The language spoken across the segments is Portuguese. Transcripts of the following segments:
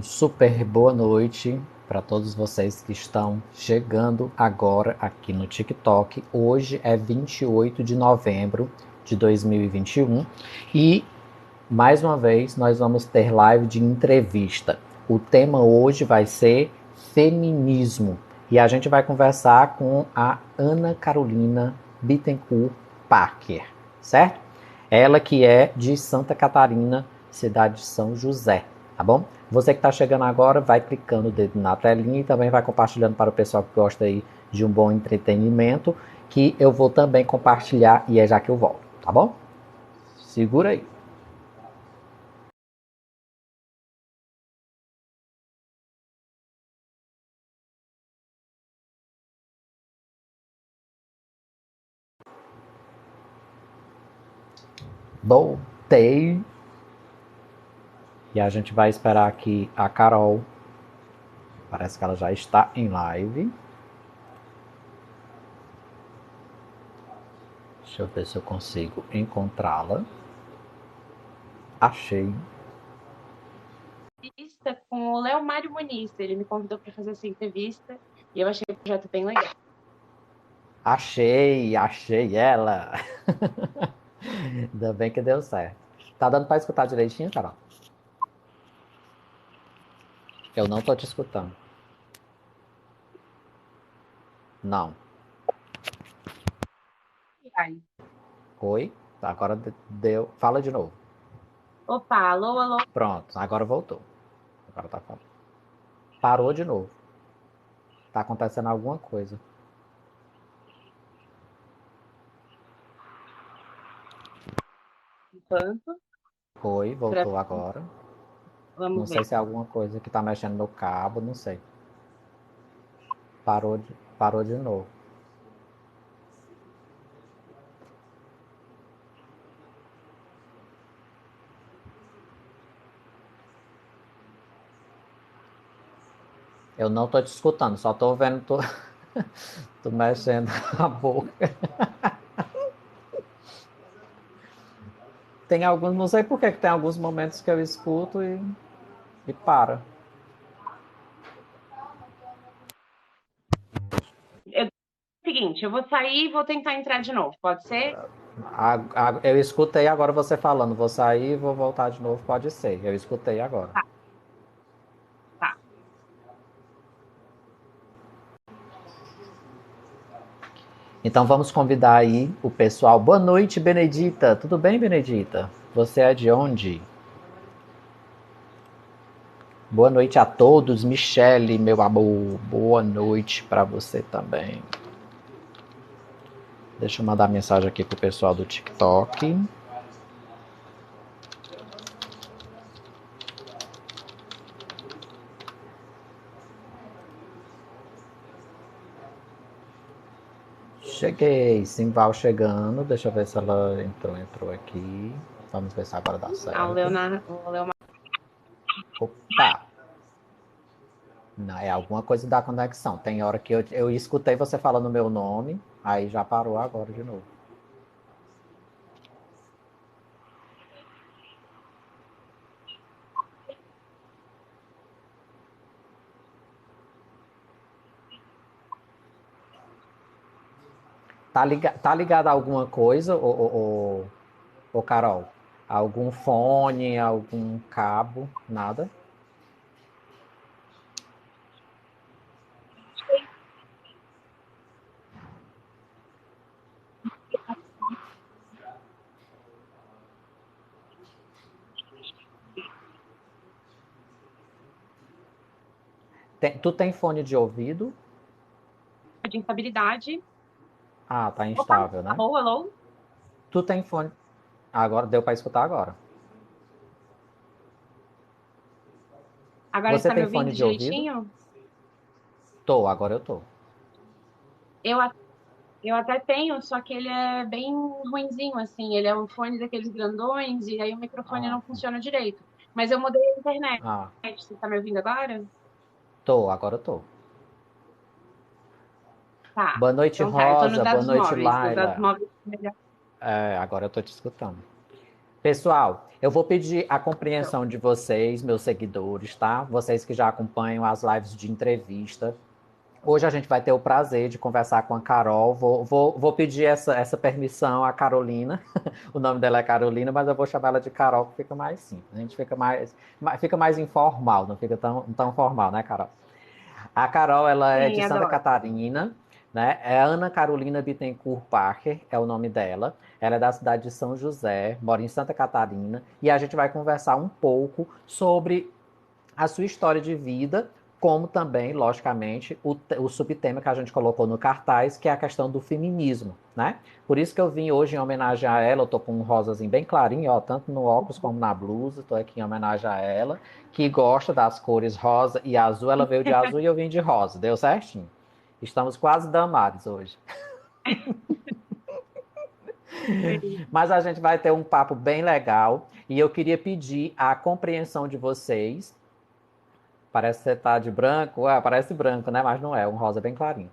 Super boa noite para todos vocês que estão chegando agora aqui no TikTok. Hoje é 28 de novembro de 2021 e, mais uma vez, nós vamos ter live de entrevista. O tema hoje vai ser feminismo e a gente vai conversar com a Ana Carolina Bittencourt Parker, certo? Ela que é de Santa Catarina, cidade de São José, tá bom? Você que está chegando agora, vai clicando o dedo na telinha e também vai compartilhando para o pessoal que gosta aí de um bom entretenimento, que eu vou também compartilhar e é já que eu volto, tá bom? Segura aí. Voltei. E a gente vai esperar aqui a Carol. Parece que ela já está em live. Deixa eu ver se eu consigo encontrá-la. Achei. Entrevista com o Léo Mário Muniz. Ele me convidou para fazer essa entrevista e eu achei o projeto bem legal. Achei ela. Ainda bem que deu certo. Tá dando para escutar direitinho, Carol? Eu não tô te escutando. Não. Ai. Oi? Agora deu. Fala de novo. Opa, alô, alô. Pronto, agora voltou. Agora tá falando. Parou de novo. Tá acontecendo alguma coisa. Enquanto, Oi, pra... voltou agora. Não vamos sei ver. se é alguma coisa que tá mexendo no cabo, não sei. Parou de novo. Eu não tô te escutando, só tô vendo tu mexendo a boca. Tem alguns, não sei por que tem alguns momentos que eu escuto e para. Seguinte, eu vou sair e vou tentar entrar de novo, pode ser? Eu escutei agora você falando, vou sair e vou voltar de novo, pode ser. Eu escutei agora. Tá, tá. Então vamos convidar aí o pessoal. Boa noite, Benedita. Tudo bem, Benedita? Você é de onde? Boa noite a todos. Michele, meu amor. Boa noite para você também. Deixa eu mandar mensagem aqui pro pessoal do TikTok. Cheguei, Simval chegando. Deixa eu ver se ela entrou aqui. Vamos ver se agora dá Ah, o certo. Leonardo, o Leomar... Opa! Não, é alguma coisa da conexão. Tem hora que eu escutei você falando o meu nome, aí já parou agora de novo. Tá ligado a alguma coisa, ô Carol? Algum fone, algum cabo, nada? Tu tem fone de ouvido? de instabilidade. Ah, tá Opa, instável, né? alô, alô. Tu tem fone. Agora deu pra escutar agora. Agora Você está me tem fone ouvindo de ouvido? direitinho? Tô, agora eu tô. Eu, eu até tenho, só que ele é bem ruinzinho, assim. Ele é um fone daqueles grandões e aí o microfone Ah, não funciona direito. Mas eu mudei a internet. ah, Você está me ouvindo agora? agora eu tô. Tá. Boa noite, Então tá, eu tô no Rosa. Boa dados noite, móveis. No dados Laila. móveis é melhor. É, agora eu tô te escutando. Pessoal, eu vou pedir a compreensão de vocês, meus seguidores, tá? Vocês que já acompanham as lives de entrevista. Hoje a gente vai ter o prazer de conversar com a Carol. Vou pedir essa permissão à Carolina. O nome dela é Carolina, mas eu vou chamar ela de Carol, que fica mais simples. A gente fica mais informal, não fica tão formal, né, Carol? A Carol, ela é de Sim, Santa adoro. Catarina, né? É Ana Carolina Bittencourt Parker, é o nome dela. Ela é da cidade de São José, mora em Santa Catarina, e a gente vai conversar um pouco sobre a sua história de vida, como também, logicamente, o subtema que a gente colocou no cartaz, que é a questão do feminismo, né? Por isso que eu vim hoje em homenagem a ela, eu tô com um rosazinho bem clarinho, ó, tanto no óculos como na blusa, tô aqui em homenagem a ela, que gosta das cores rosa e azul, ela veio de azul e eu vim de rosa, deu certinho? Estamos quase damares hoje. Mas a gente vai ter um papo bem legal e eu queria pedir a compreensão de vocês. Parece que você tá de branco. Parece branco, né? Mas não é, um rosa bem clarinho.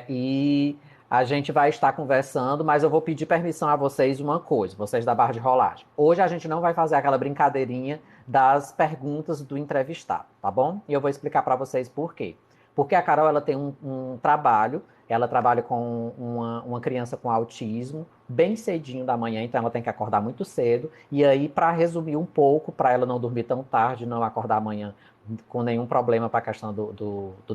E a gente vai estar conversando, mas eu vou pedir permissão a vocês uma coisa, vocês da barra de rolagem. Hoje a gente não vai fazer aquela brincadeirinha das perguntas do entrevistado, tá bom? E eu vou explicar para vocês por quê. Porque a Carol ela tem um trabalho, ela trabalha com uma criança com autismo, bem cedinho da manhã, então ela tem que acordar muito cedo. E aí, para resumir um pouco, para ela não dormir tão tarde, não acordar amanhã com nenhum problema para a questão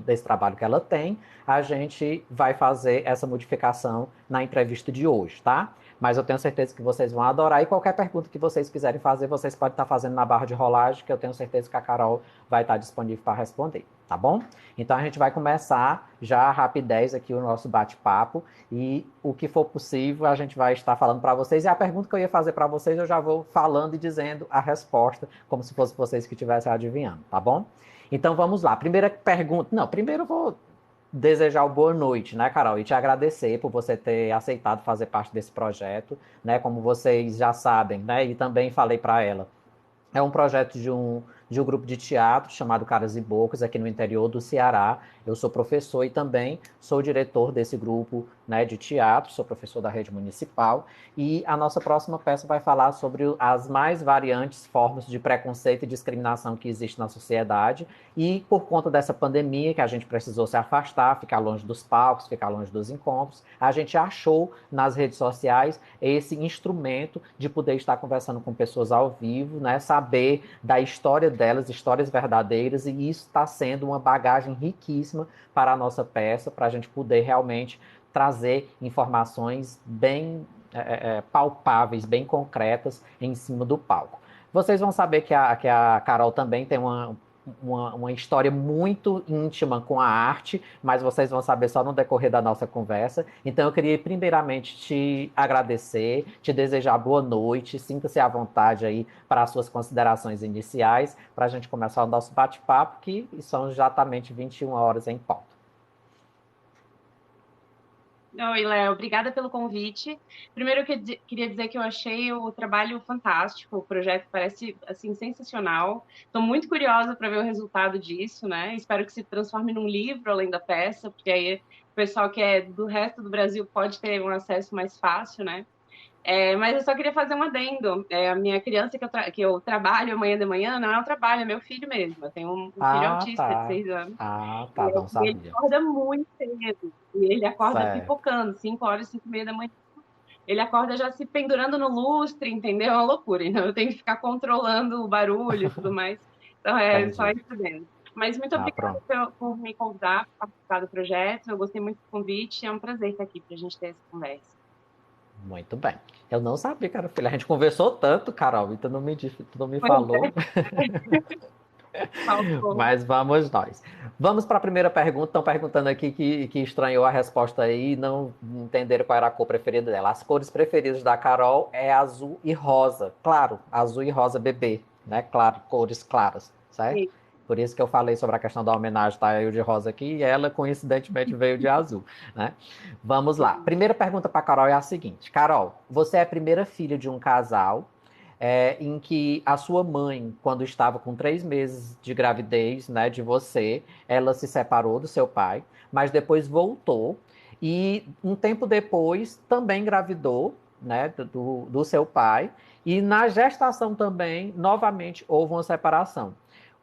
desse trabalho que ela tem, a gente vai fazer essa modificação na entrevista de hoje, tá? Mas eu tenho certeza que vocês vão adorar e qualquer pergunta que vocês quiserem fazer, vocês podem estar fazendo na barra de rolagem, que eu tenho certeza que a Carol vai estar disponível para responder, tá bom? Então a gente vai começar já rapidez aqui o nosso bate-papo e o que for possível a gente vai estar falando para vocês. E a pergunta que eu ia fazer para vocês eu já vou falando e dizendo a resposta, como se fosse vocês que estivessem adivinhando, tá bom? Então vamos lá. Primeira pergunta. Não, primeiro eu vou desejar uma boa noite, né, Carol? E te agradecer por você ter aceitado fazer parte desse projeto, né? Como vocês já sabem, né? E também falei para ela. É um projeto de um grupo de teatro chamado Caras e Bocas, aqui no interior do Ceará. Eu sou professor e também sou diretor desse grupo, né, de teatro, sou professor da rede municipal. E a nossa próxima peça vai falar sobre as mais variantes formas de preconceito e discriminação que existe na sociedade. E por conta dessa pandemia, que a gente precisou se afastar, ficar longe dos palcos, ficar longe dos encontros, a gente achou nas redes sociais esse instrumento de poder estar conversando com pessoas ao vivo, né, saber da história delas, histórias verdadeiras, e isso está sendo uma bagagem riquíssima para a nossa peça, para a gente poder realmente trazer informações bem palpáveis, bem concretas em cima do palco. Vocês vão saber que a Carol também tem uma história muito íntima com a arte, mas vocês vão saber só no decorrer da nossa conversa. Então eu queria primeiramente te agradecer, te desejar boa noite, sinta-se à vontade aí para as suas considerações iniciais, para a gente começar o nosso bate-papo, que são exatamente 21 horas em ponto. Oi, Léo, obrigada pelo convite. Primeiro, eu queria dizer que eu achei o trabalho fantástico, o projeto parece assim sensacional. Estou muito curiosa para ver o resultado disso, né? Espero que se transforme num livro além da peça, porque aí o pessoal que é do resto do Brasil pode ter um acesso mais fácil, né? Mas eu só queria fazer um adendo. A minha criança que eu trabalho amanhã de manhã não é um trabalho, é meu filho mesmo. Eu tenho um filho Ah, autista de tá. 6 anos. Ah, E tá, não ele sabia. acorda muito cedo. E ele acorda Certo. pipocando, 5 horas, 5 e meia da manhã. Ele acorda já se pendurando no lustre, entendeu? É uma loucura. Então eu tenho que ficar controlando o barulho e tudo mais. Então é só Entendi. isso mesmo. Mas muito Ah, obrigada pronto. por me convidar para participar do projeto. Eu gostei muito do convite. É um prazer estar aqui para a gente ter essa conversa. Muito bem. Eu não sabia, cara, filha. A gente conversou tanto, Carol, e tu não me disse, tu não me Pois falou. é, faltou. Mas vamos nós. Vamos para a primeira pergunta. Estão perguntando aqui que estranhou a resposta aí e não entenderam qual era a cor preferida dela. As cores preferidas da Carol é azul e rosa. Claro, azul e rosa bebê, né? Claro, cores claras, certo? Por isso que eu falei sobre a questão da homenagem, tá? Eu de rosa aqui e ela, coincidentemente, veio de azul, né? Vamos lá. Primeira pergunta para Carol é a seguinte. Carol, você é a primeira filha de um casal em que a sua mãe, quando estava com 3 meses de gravidez, né, de você, ela se separou do seu pai, mas depois voltou e um tempo depois também engravidou, né, do seu pai, e na gestação também, novamente, houve uma separação.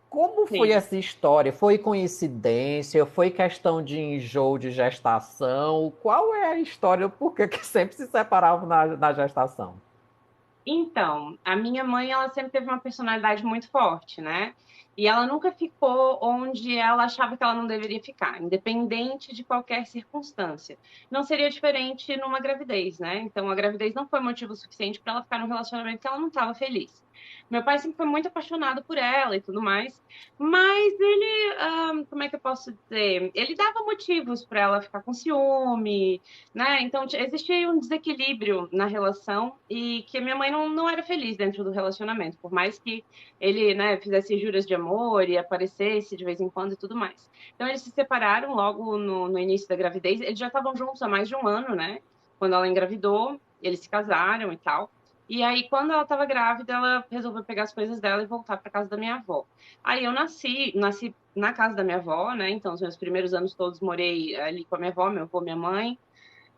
Como foi Sim. essa história? Foi coincidência? Foi questão de enjoo de gestação? Qual é a história? Por que que sempre se separavam na gestação? Então, a minha mãe, ela sempre teve uma personalidade muito forte, né? E ela nunca ficou onde ela achava que ela não deveria ficar, independente de qualquer circunstância. Não seria diferente numa gravidez, né? Então, a gravidez não foi motivo suficiente para ela ficar num relacionamento que ela não estava feliz. Meu pai sempre foi muito apaixonado por ela e tudo mais, mas ele, como é que eu posso dizer? Ele dava motivos para ela ficar com ciúme, né? Então existia aí um desequilíbrio na relação e que a minha mãe não era feliz dentro do relacionamento, por mais que ele, né, fizesse juras de amor e aparecesse de vez em quando e tudo mais. Então eles se separaram logo no início da gravidez. Eles já estavam juntos há mais de um ano, né? Quando ela engravidou, eles se casaram e tal. E aí, quando ela estava grávida, ela resolveu pegar as coisas dela e voltar para casa da minha avó. Aí eu nasci na casa da minha avó, né? Então, os meus primeiros anos todos morei ali com a minha avó, meu avô, minha mãe.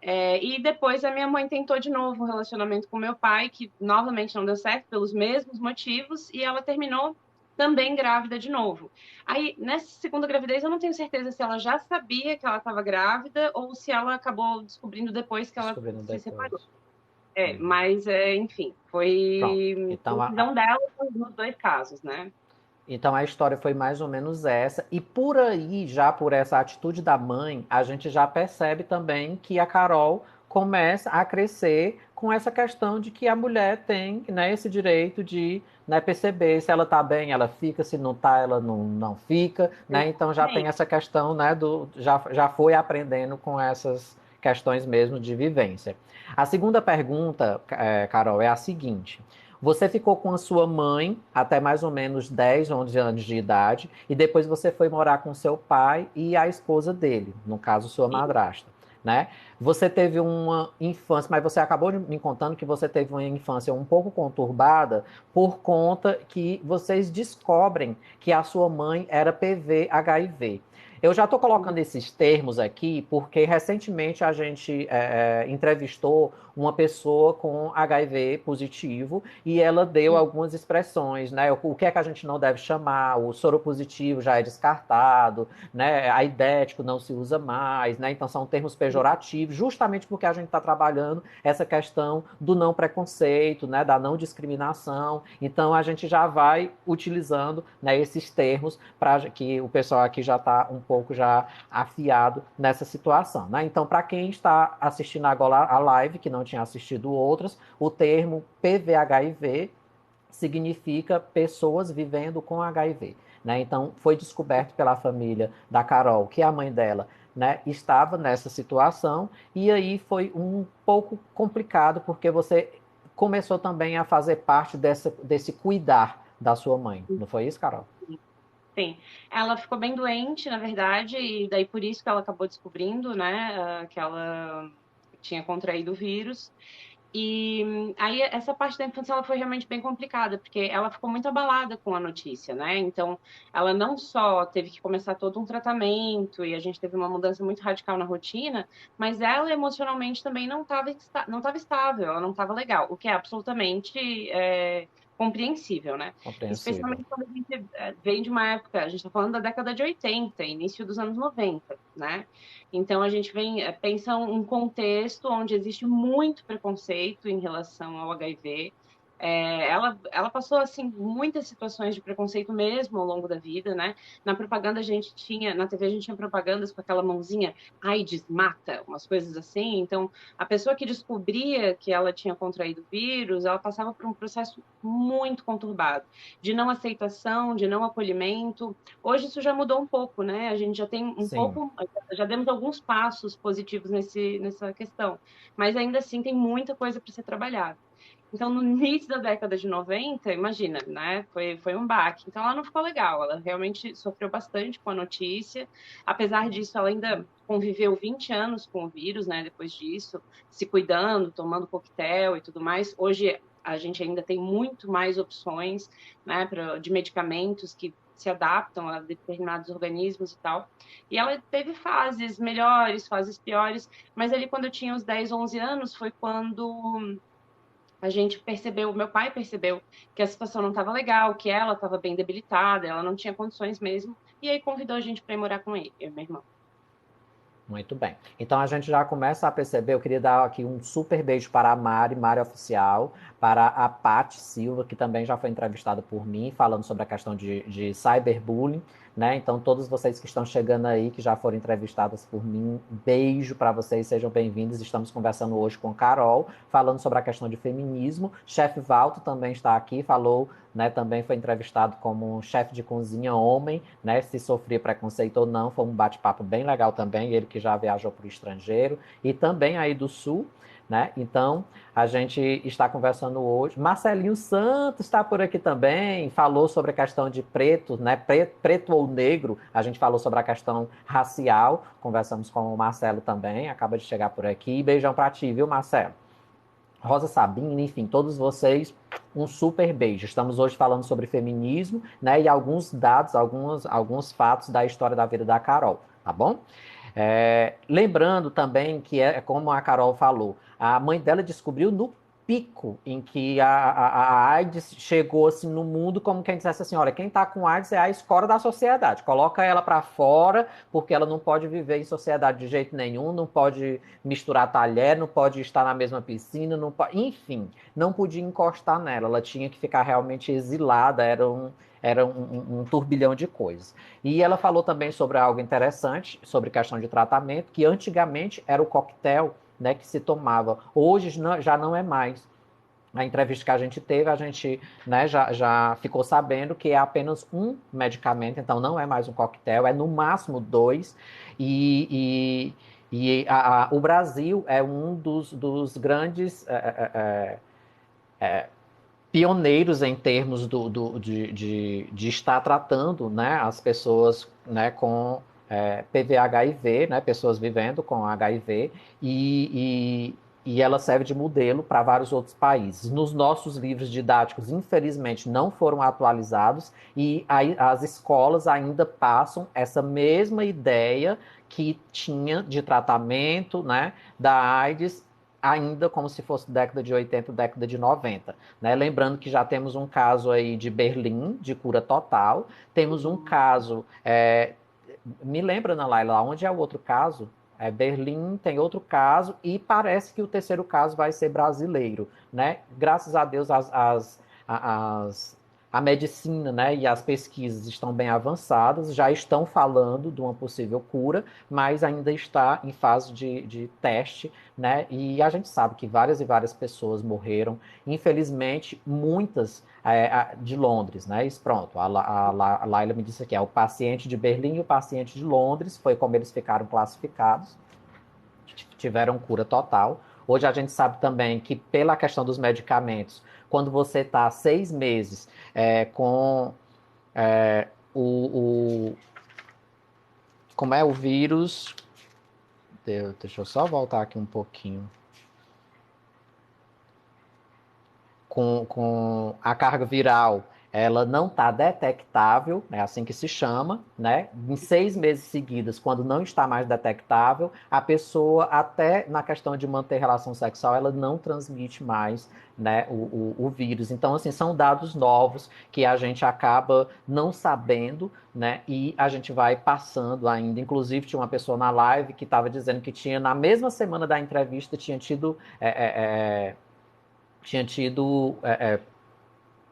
E depois a minha mãe tentou de novo um relacionamento com meu pai, que novamente não deu certo pelos mesmos motivos, e ela terminou também grávida de novo. Aí, nessa segunda gravidez, eu não tenho certeza se ela já sabia que ela estava grávida ou se ela acabou descobrindo depois que ela Descobrindo se depois. separou. Uhum. Mas, enfim, Pronto. foi Então decisão dela nos dois casos, né? então a história foi mais ou menos essa. E por aí, já por essa atitude da mãe, a gente já percebe também que a Carol começa a crescer com essa questão de que a mulher tem, né, esse direito de, né, perceber se ela tá bem, ela fica, se não tá, ela não fica, né? Então já tem Exatamente. essa questão, né, já foi aprendendo com essas questões mesmo de vivência. A segunda pergunta, Carol, é a seguinte: você ficou com a sua mãe até mais ou menos 10, 11 anos de idade, e depois você foi morar com seu pai e a esposa dele, no caso, sua madrasta, né? Você teve uma infância, mas você acabou de me contando que você teve uma infância um pouco conturbada por conta que vocês descobrem que a sua mãe era PV HIV. Eu já estou colocando esses termos aqui porque recentemente a gente entrevistou uma pessoa com HIV positivo e ela deu algumas expressões, né? O que é que a gente não deve chamar? O soro positivo já é descartado, né? Aidético não se usa mais, né? Então são termos pejorativos, justamente porque a gente está trabalhando essa questão do não preconceito, né? Da não discriminação. Então a gente já vai utilizando, né, esses termos para que o pessoal aqui já está um pouco já afiado nessa situação, né? Então para quem está assistindo agora a live que não tinha assistido outras, o termo PVHIV significa pessoas vivendo com HIV. Né? Então, foi descoberto pela família da Carol que a mãe dela, né, estava nessa situação, e aí foi um pouco complicado, porque você começou também a fazer parte desse cuidar da sua mãe. Não foi isso, Carol? Sim, ela ficou bem doente, na verdade, e daí por isso que ela acabou descobrindo, né, que ela tinha contraído o vírus. E aí essa parte da infância ela foi realmente bem complicada, porque ela ficou muito abalada com a notícia, né? Então, ela não só teve que começar todo um tratamento e a gente teve uma mudança muito radical na rotina, mas ela emocionalmente também não estava estável, ela não estava legal, o que é absolutamente compreensível, né? Compreensível. Especialmente quando a gente vem de uma época, a gente está falando da década de 80, início dos anos 90, né? Então a gente pensa um contexto onde existe muito preconceito em relação ao HIV. Ela passou assim muitas situações de preconceito mesmo ao longo da vida, né? Na propaganda a gente tinha, na TV a gente tinha propagandas com aquela mãozinha AIDS mata, umas coisas assim. Então a pessoa que descobria que ela tinha contraído o vírus, ela passava por um processo muito conturbado de não aceitação, de não acolhimento. Hoje isso já mudou um pouco, né? A gente já tem um Sim. pouco, já demos alguns passos positivos nessa questão, mas ainda assim tem muita coisa para ser trabalhada. Então, no início da década de 90, imagina, né? Foi um baque. Então, ela não ficou legal. Ela realmente sofreu bastante com a notícia. Apesar disso, ela ainda conviveu 20 anos com o vírus, né? Depois disso, se cuidando, tomando coquetel e tudo mais. Hoje, a gente ainda tem muito mais opções, né? De medicamentos que se adaptam a determinados organismos e tal. E ela teve fases melhores, fases piores. Mas ali, quando eu tinha uns 10, 11 anos, foi quando a gente percebeu, meu pai percebeu que a situação não estava legal, que ela estava bem debilitada, ela não tinha condições mesmo, e aí convidou a gente para ir morar com ele, eu e meu irmão. Muito bem. Então a gente já começa a perceber, eu queria dar aqui um super beijo para a Mari, Mari Oficial, para a Paty Silva, que também já foi entrevistada por mim, falando sobre a questão de cyberbullying, né? Então todos vocês que estão chegando aí, que já foram entrevistadas por mim, beijo para vocês, sejam bem-vindos. Estamos conversando hoje com Carol, falando sobre a questão de feminismo. Chefe Valto também está aqui, falou, né, também foi entrevistado como chefe de cozinha homem, né, se sofria preconceito ou não, foi um bate-papo bem legal também, ele que já viajou para o estrangeiro, e também aí do Sul, né, então a gente está conversando hoje, Marcelinho Santos está por aqui também, falou sobre a questão de preto, né, preto ou negro, a gente falou sobre a questão racial, conversamos com o Marcelo também, acaba de chegar por aqui, beijão para ti, viu, Marcelo? Rosa Sabine, enfim, todos vocês, um super beijo. Estamos hoje falando sobre feminismo, né, e alguns dados, alguns fatos da história da vida da Carol, tá bom? Lembrando também que é como a Carol falou, a mãe dela descobriu no pico em que a AIDS chegou assim no mundo, como quem dissesse assim, olha, quem está com AIDS é a escória da sociedade, coloca ela para fora, porque ela não pode viver em sociedade de jeito nenhum, não pode misturar talher, não pode estar na mesma piscina, não pode, enfim, não podia encostar nela, ela tinha que ficar realmente exilada, era um turbilhão de coisas. E ela falou também sobre algo interessante, sobre questão de tratamento, que antigamente era o coquetel, né, que se tomava. Hoje já não é mais. Na entrevista que a gente teve, a gente, né, já ficou sabendo que é apenas um medicamento, então não é mais um coquetel, é no máximo dois. O Brasil é um dos grandes pioneiros em termos de estar tratando, né, as pessoas, né, com PV-HIV, né, pessoas vivendo com HIV, e ela serve de modelo para vários outros países. Nos nossos livros didáticos, infelizmente, não foram atualizados, e as escolas ainda passam essa mesma ideia que tinha de tratamento, né, da AIDS, ainda como se fosse década de 80, década de 90. Né? Lembrando que já temos um caso aí de Berlim, de cura total. Temos um caso. Me lembra, Ana Laila, onde é o outro caso? Berlim tem outro caso e parece que o terceiro caso vai ser brasileiro, né? Graças a Deus as, a medicina, né, e as pesquisas estão bem avançadas, já estão falando de uma possível cura, mas ainda está em fase de teste, né? E a gente sabe que várias e várias pessoas morreram, infelizmente, muitas de Londres, né? Isso, pronto, a Laila me disse aqui, é o paciente de Berlim e o paciente de Londres, foi como eles ficaram classificados, tiveram cura total. Hoje a gente sabe também que, pela questão dos medicamentos, quando você está 6 meses com o. Como é o vírus? Deixa eu só voltar aqui um pouquinho. Com a carga viral, ela não está detectável, é assim que se chama, né? Em 6 meses seguidos, quando não está mais detectável, a pessoa, até na questão de manter relação sexual, ela não transmite mais, né, o vírus. Então, assim, são dados novos que a gente acaba não sabendo, né? E a gente vai passando ainda. Inclusive, tinha uma pessoa na live que estava dizendo que tinha, na mesma semana da entrevista, tinha tido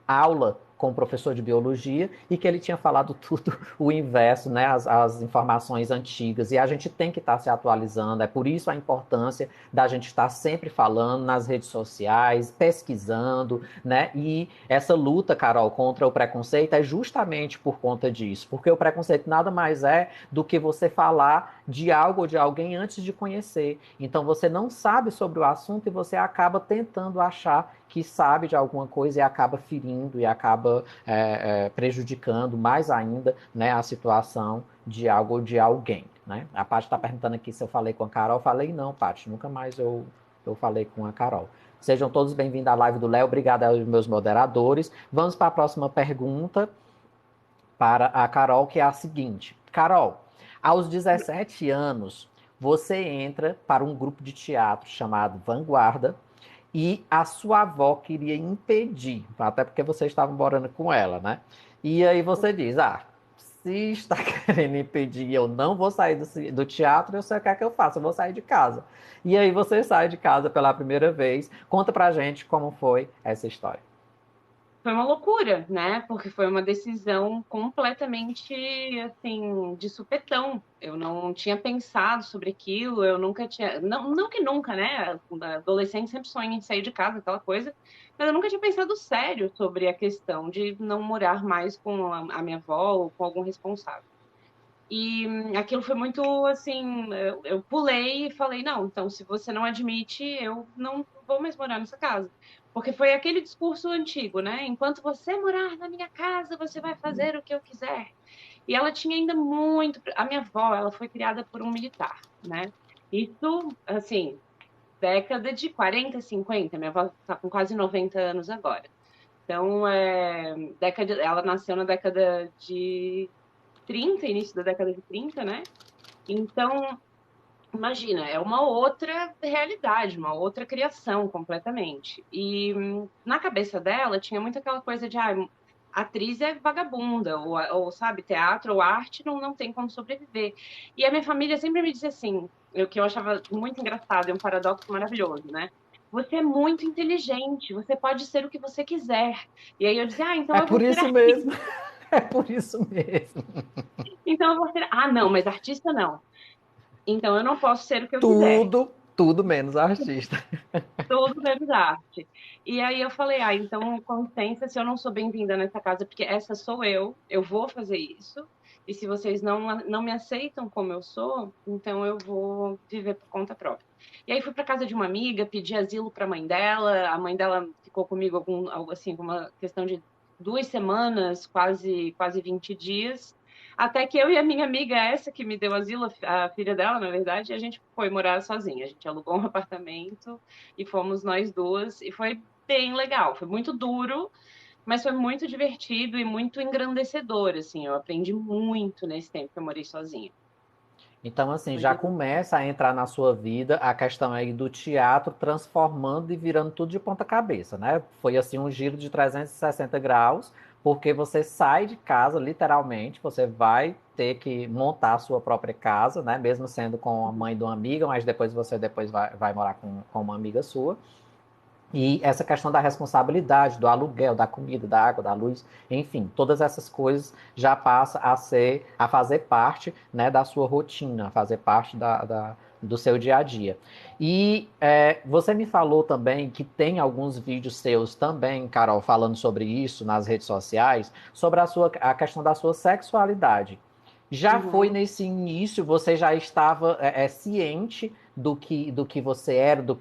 aula com o professor de biologia e que ele tinha falado tudo o inverso, né, as informações antigas. E a gente tem que estar se atualizando. É por isso a importância da gente estar sempre falando nas redes sociais, pesquisando, né? E essa luta, Carol, contra o preconceito é justamente por conta disso. Porque o preconceito nada mais é do que você falar de algo ou de alguém antes de conhecer. Então você não sabe sobre o assunto e você acaba tentando achar que sabe de alguma coisa e acaba ferindo e acaba prejudicando mais ainda, né, a situação de algo ou de alguém. Né? A Paty está perguntando aqui se eu falei com a Carol. Eu falei não, Paty, nunca mais eu falei com a Carol. Sejam todos bem-vindos à live do Léo. Obrigado aos meus moderadores. Vamos para a próxima pergunta para a Carol, que é a seguinte. Carol, aos 17 anos, você entra para um grupo de teatro chamado Vanguarda, e a sua avó queria impedir, até porque vocês estavam morando com ela, né? E aí você diz, se está querendo impedir, eu não vou sair do teatro, eu sei o que é que eu faço, eu vou sair de casa. E aí você sai de casa pela primeira vez. Conta pra gente como foi essa história. Foi uma loucura, né? Porque foi uma decisão completamente assim de supetão. Eu não tinha pensado sobre aquilo, eu nunca tinha, não que nunca, né? Adolescente sempre sonha em sair de casa, aquela coisa, mas eu nunca tinha pensado sério sobre a questão de não morar mais com a minha avó ou com algum responsável. E aquilo foi muito assim, eu pulei e falei, não, então se você não admite, eu não vou mais morar nessa casa. Porque foi aquele discurso antigo, né? Enquanto você morar na minha casa, você vai fazer o que eu quiser. E ela tinha ainda muito. A minha avó, ela foi criada por um militar, né? Isso, assim, década de 40, 50. Minha avó está com quase 90 anos agora. Então, ela nasceu na década de 30, início da década de 30, né? Então, imagina, é uma outra realidade, uma outra criação completamente. E na cabeça dela tinha muito aquela coisa de, atriz é vagabunda, ou sabe, teatro ou arte não tem como sobreviver. E a minha família sempre me dizia assim, o que eu achava muito engraçado, é um paradoxo maravilhoso, né? Você é muito inteligente, você pode ser o que você quiser. E aí eu dizia, então É eu vou por ser isso artista. mesmo. É por isso mesmo. Então eu vou ser. Ah, não, mas artista não. Então eu não posso ser o que eu quiser. Tudo menos artista. Tudo menos arte. E aí eu falei, então com licença, se eu não sou bem-vinda nessa casa, porque essa sou eu vou fazer isso. E se vocês não me aceitam como eu sou, então eu vou viver por conta própria. E aí fui para casa de uma amiga, pedi asilo para a mãe dela ficou comigo algo assim, uma questão de 2 semanas, quase 20 dias. Até que eu e a minha amiga, essa que me deu asilo, a filha dela, na verdade, a gente foi morar sozinha. A gente alugou um apartamento e fomos nós duas, e foi bem legal. Foi muito duro, mas foi muito divertido e muito engrandecedor, assim. Eu aprendi muito nesse tempo que eu morei sozinha. Então, assim, Foi já bem... começa a entrar na sua vida a questão aí do teatro transformando e virando tudo de ponta cabeça, né? Foi assim um giro de 360 graus, porque você sai de casa, literalmente, você vai ter que montar a sua própria casa, né? Mesmo sendo com a mãe de uma amiga, mas depois você vai morar com uma amiga sua. E essa questão da responsabilidade, do aluguel, da comida, da água, da luz, enfim, todas essas coisas já passa a fazer parte, né, da sua rotina, a fazer parte do seu dia a dia. E você me falou também que tem alguns vídeos seus também, Carol, falando sobre isso nas redes sociais, sobre a questão da sua sexualidade. Já foi Uhum. nesse início, você já estava ciente do que você era, do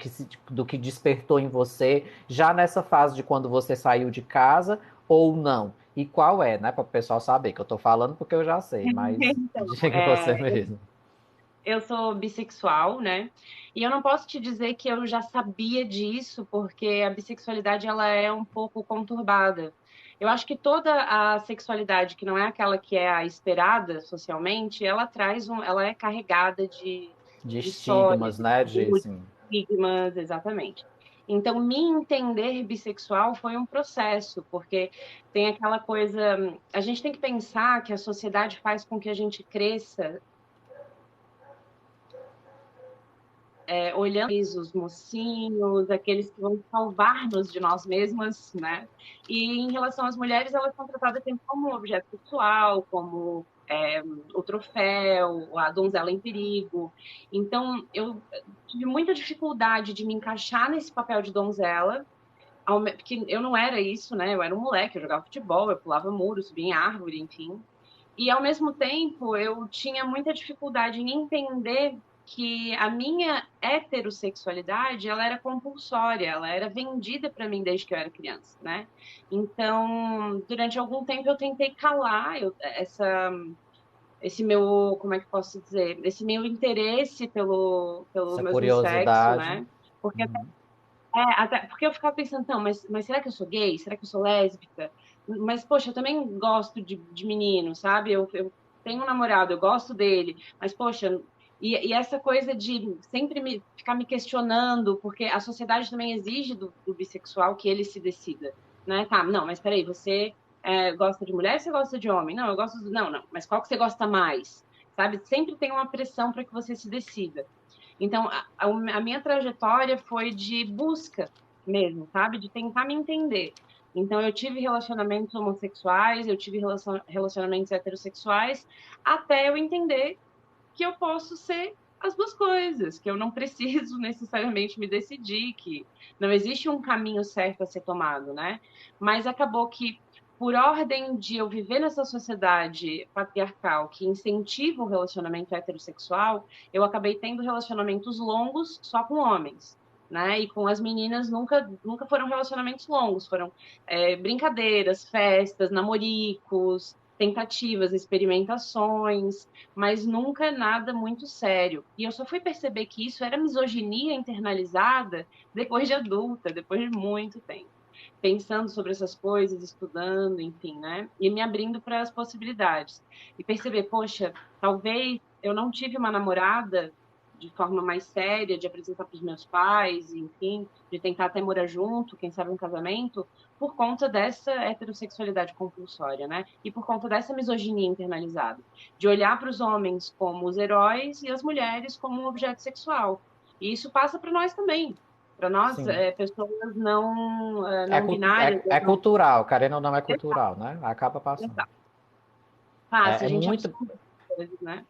que despertou em você, já nessa fase de quando você saiu de casa ou não? E qual é, né? Para o pessoal saber que eu estou falando porque eu já sei, mas Então, diga você mesmo. eu sou bissexual, né? E eu não posso te dizer que eu já sabia disso, porque a bissexualidade ela é um pouco conturbada. Eu acho que toda a sexualidade que não é aquela que é a esperada socialmente, ela é carregada De de histórias, estigmas, de né? De, tabus, assim, de estigmas, exatamente. Então, me entender bissexual foi um processo, porque tem aquela coisa, a gente tem que pensar que a sociedade faz com que a gente cresça olhando os mocinhos, aqueles que vão salvar-nos de nós mesmas, né? E em relação às mulheres, elas são tratadas sempre como um objeto sexual, como o troféu, a donzela em perigo. Então, eu tive muita dificuldade de me encaixar nesse papel de donzela, porque eu não era isso, né? Eu era um moleque, eu jogava futebol, eu pulava muro, subia em árvore, enfim. E ao mesmo tempo, eu tinha muita dificuldade em entender que a minha heterossexualidade, ela era compulsória, ela era vendida para mim desde que eu era criança, né? Então, durante algum tempo eu tentei calar esse meu, como é que posso dizer, esse meu interesse pelo essa mesmo sexo, curiosidade. né? Porque Uhum. até porque eu ficava pensando, não, mas será que eu sou gay? Será que eu sou lésbica? Mas, poxa, eu também gosto de menino, sabe? Eu tenho um namorado, eu gosto dele, mas, poxa, E essa coisa de sempre ficar me questionando, porque a sociedade também exige do bissexual que ele se decida, né? Tá, não, mas peraí, você gosta de mulher ou você gosta de homem? Não, eu gosto. Não, não, mas qual que você gosta mais? Sabe? Sempre tem uma pressão para que você se decida. Então, a minha trajetória foi de busca mesmo, sabe? De tentar me entender. Então, eu tive relacionamentos homossexuais, eu tive relacionamentos heterossexuais, até eu entender que eu posso ser as duas coisas, que eu não preciso necessariamente me decidir, que não existe um caminho certo a ser tomado, né? Mas acabou que, por ordem de eu viver nessa sociedade patriarcal que incentiva o relacionamento heterossexual, eu acabei tendo relacionamentos longos só com homens. Né? E com as meninas nunca foram relacionamentos longos, foram brincadeiras, festas, namoricos, tentativas, experimentações, mas nunca nada muito sério. E eu só fui perceber que isso era misoginia internalizada depois de adulta, depois de muito tempo. Pensando sobre essas coisas, estudando, enfim, né? E me abrindo para as possibilidades. E perceber, poxa, talvez eu não tive uma namorada de forma mais séria, de apresentar para os meus pais, enfim, de tentar até morar junto, quem sabe um casamento, por conta dessa heterossexualidade compulsória, né? E por conta dessa misoginia internalizada de olhar para os homens como os heróis e as mulheres como um objeto sexual. E isso passa para nós também, para nós, Sim. pessoas não binárias. É Não... cultural, querendo ou não é Exato, cultural, né? Acaba passando. exato. Passa, a É gente muito, absorve coisas, né?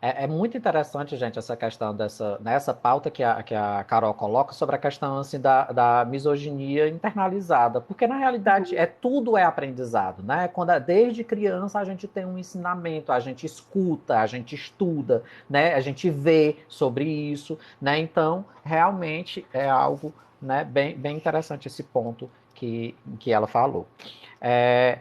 É muito interessante, gente, essa questão nessa pauta que a Carol coloca sobre a questão assim, da misoginia internalizada, porque na realidade Uhum. tudo é aprendizado, né? Desde criança a gente tem um ensinamento, a gente escuta, a gente estuda, né? A gente vê sobre isso, né? Então, realmente é algo, né, bem interessante esse ponto que ela falou. É,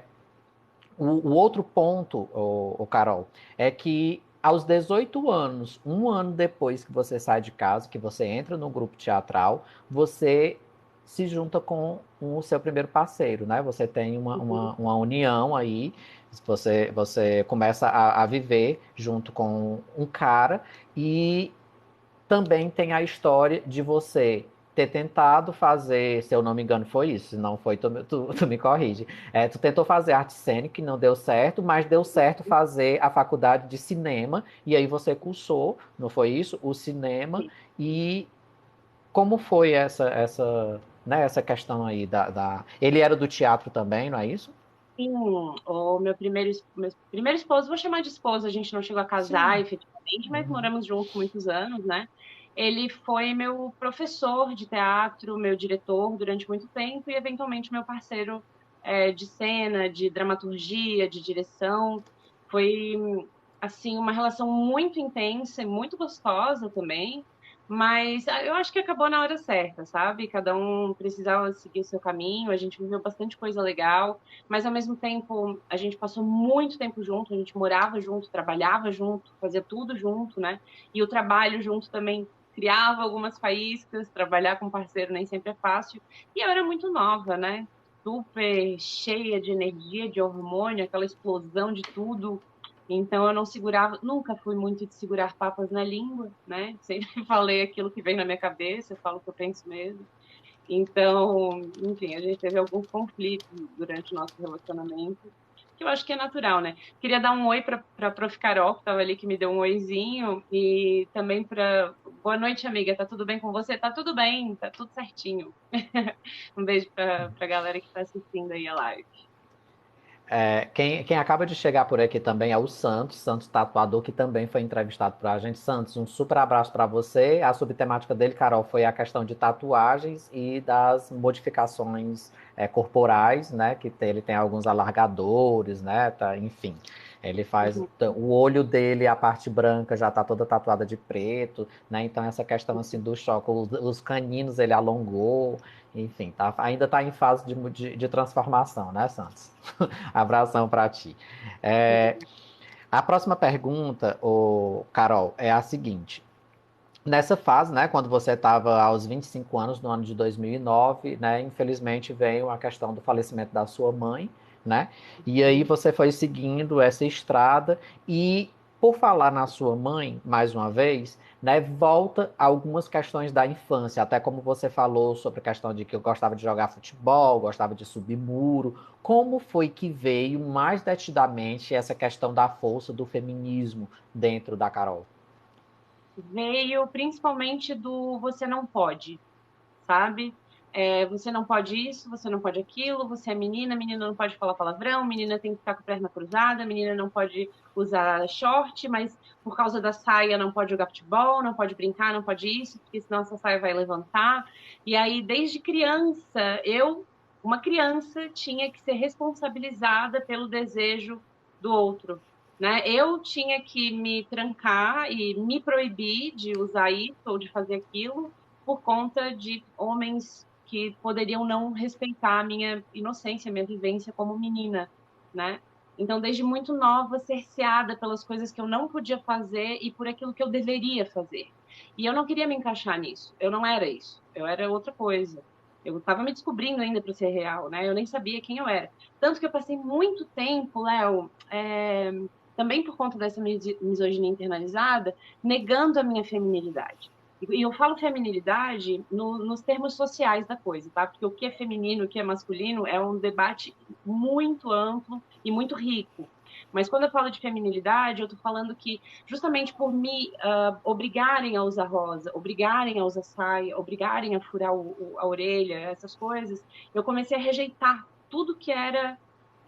o outro ponto, o Carol, é que aos 18 anos, um ano depois que você sai de casa, que você entra no grupo teatral, você se junta com o seu primeiro parceiro, né? Você tem uma união aí, você começa a viver junto com um cara e também tem a história de você ter tentado fazer, se eu não me engano, foi isso. Se não foi, tu me corrige. Tu tentou fazer arte cênica, que não deu certo, mas deu certo fazer a faculdade de cinema, e aí você cursou, não foi isso? O cinema. E como foi essa questão aí Ele era do teatro também, não é isso? Sim, o meu primeiro esposo, vou chamar de esposo, a gente não chegou a casar Sim. efetivamente, mas Uhum. moramos juntos muitos anos, né? Ele foi meu professor de teatro, meu diretor durante muito tempo e, eventualmente, meu parceiro de cena, de dramaturgia, de direção. Foi, assim, uma relação muito intensa e muito gostosa também. Mas eu acho que acabou na hora certa, sabe? Cada um precisava seguir o seu caminho, a gente viveu bastante coisa legal, mas ao mesmo tempo a gente passou muito tempo junto, a gente morava junto, trabalhava junto, fazia tudo junto, né? E o trabalho junto também criava algumas faíscas, trabalhar com parceiro nem sempre é fácil. E eu era muito nova, né? Super cheia de energia, de hormônio, aquela explosão de tudo. Então eu não segurava, nunca fui muito de segurar papas na língua, né? Sempre falei aquilo que vem na minha cabeça, eu falo o que eu penso mesmo. Então, enfim, a gente teve alguns conflitos durante o nosso relacionamento, que eu acho que é natural, né? Queria dar um oi para a Prof. Carol, que estava ali, que me deu um oizinho, e também para. Boa noite, amiga. Tá tudo bem com você? Tá tudo bem, tá tudo certinho. Um beijo para a galera que está assistindo aí a live. Quem acaba de chegar por aqui também é o Santos Tatuador, que também foi entrevistado por a gente. Santos, um super abraço para você. A subtemática dele, Carol, foi a questão de tatuagens e das modificações corporais, né? Ele tem alguns alargadores, né? Enfim, ele faz Uhum. o olho dele, a parte branca já tá toda tatuada de preto, né? Então essa questão assim do choque, os caninos ele alongou, enfim, ainda está em fase de transformação, né, Santos? Abração para ti. É, a próxima pergunta, Carol, é a seguinte. Nessa fase, né, quando você estava aos 25 anos, no ano de 2009, né, infelizmente veio a questão do falecimento da sua mãe, né? E aí Uhum. você foi seguindo essa estrada e Por falar na sua mãe, mais uma vez, né, volta a algumas questões da infância, até como você falou sobre a questão de que eu gostava de jogar futebol, gostava de subir muro. Como foi que veio mais detidamente essa questão da força do feminismo dentro da Carol? Veio principalmente do você não pode, sabe? Você não pode isso, você não pode aquilo, você é menina, menina não pode falar palavrão, menina tem que ficar com a perna cruzada, menina não pode usar short, mas por causa da saia não pode jogar futebol, não pode brincar, não pode isso, porque senão essa saia vai levantar. E aí, desde criança, uma criança, tinha que ser responsabilizada pelo desejo do outro. Né? Eu tinha que me trancar e me proibir de usar isso ou de fazer aquilo, por conta de homens que poderiam não respeitar a minha inocência, a minha vivência como menina, né? Então, desde muito nova, cerceada pelas coisas que eu não podia fazer e por aquilo que eu deveria fazer. E eu não queria me encaixar nisso. Eu não era isso. Eu era outra coisa. Eu estava me descobrindo ainda para ser real, né? Eu nem sabia quem eu era. Tanto que eu passei muito tempo, Léo, também por conta dessa misoginia internalizada, negando a minha feminilidade. E eu falo feminilidade nos termos sociais da coisa, tá? Porque o que é feminino, o que é masculino é um debate muito amplo e muito rico. Mas quando eu falo de feminilidade, eu tô falando que justamente por me obrigarem a usar rosa, obrigarem a usar saia, obrigarem a furar a orelha, essas coisas, eu comecei a rejeitar tudo que era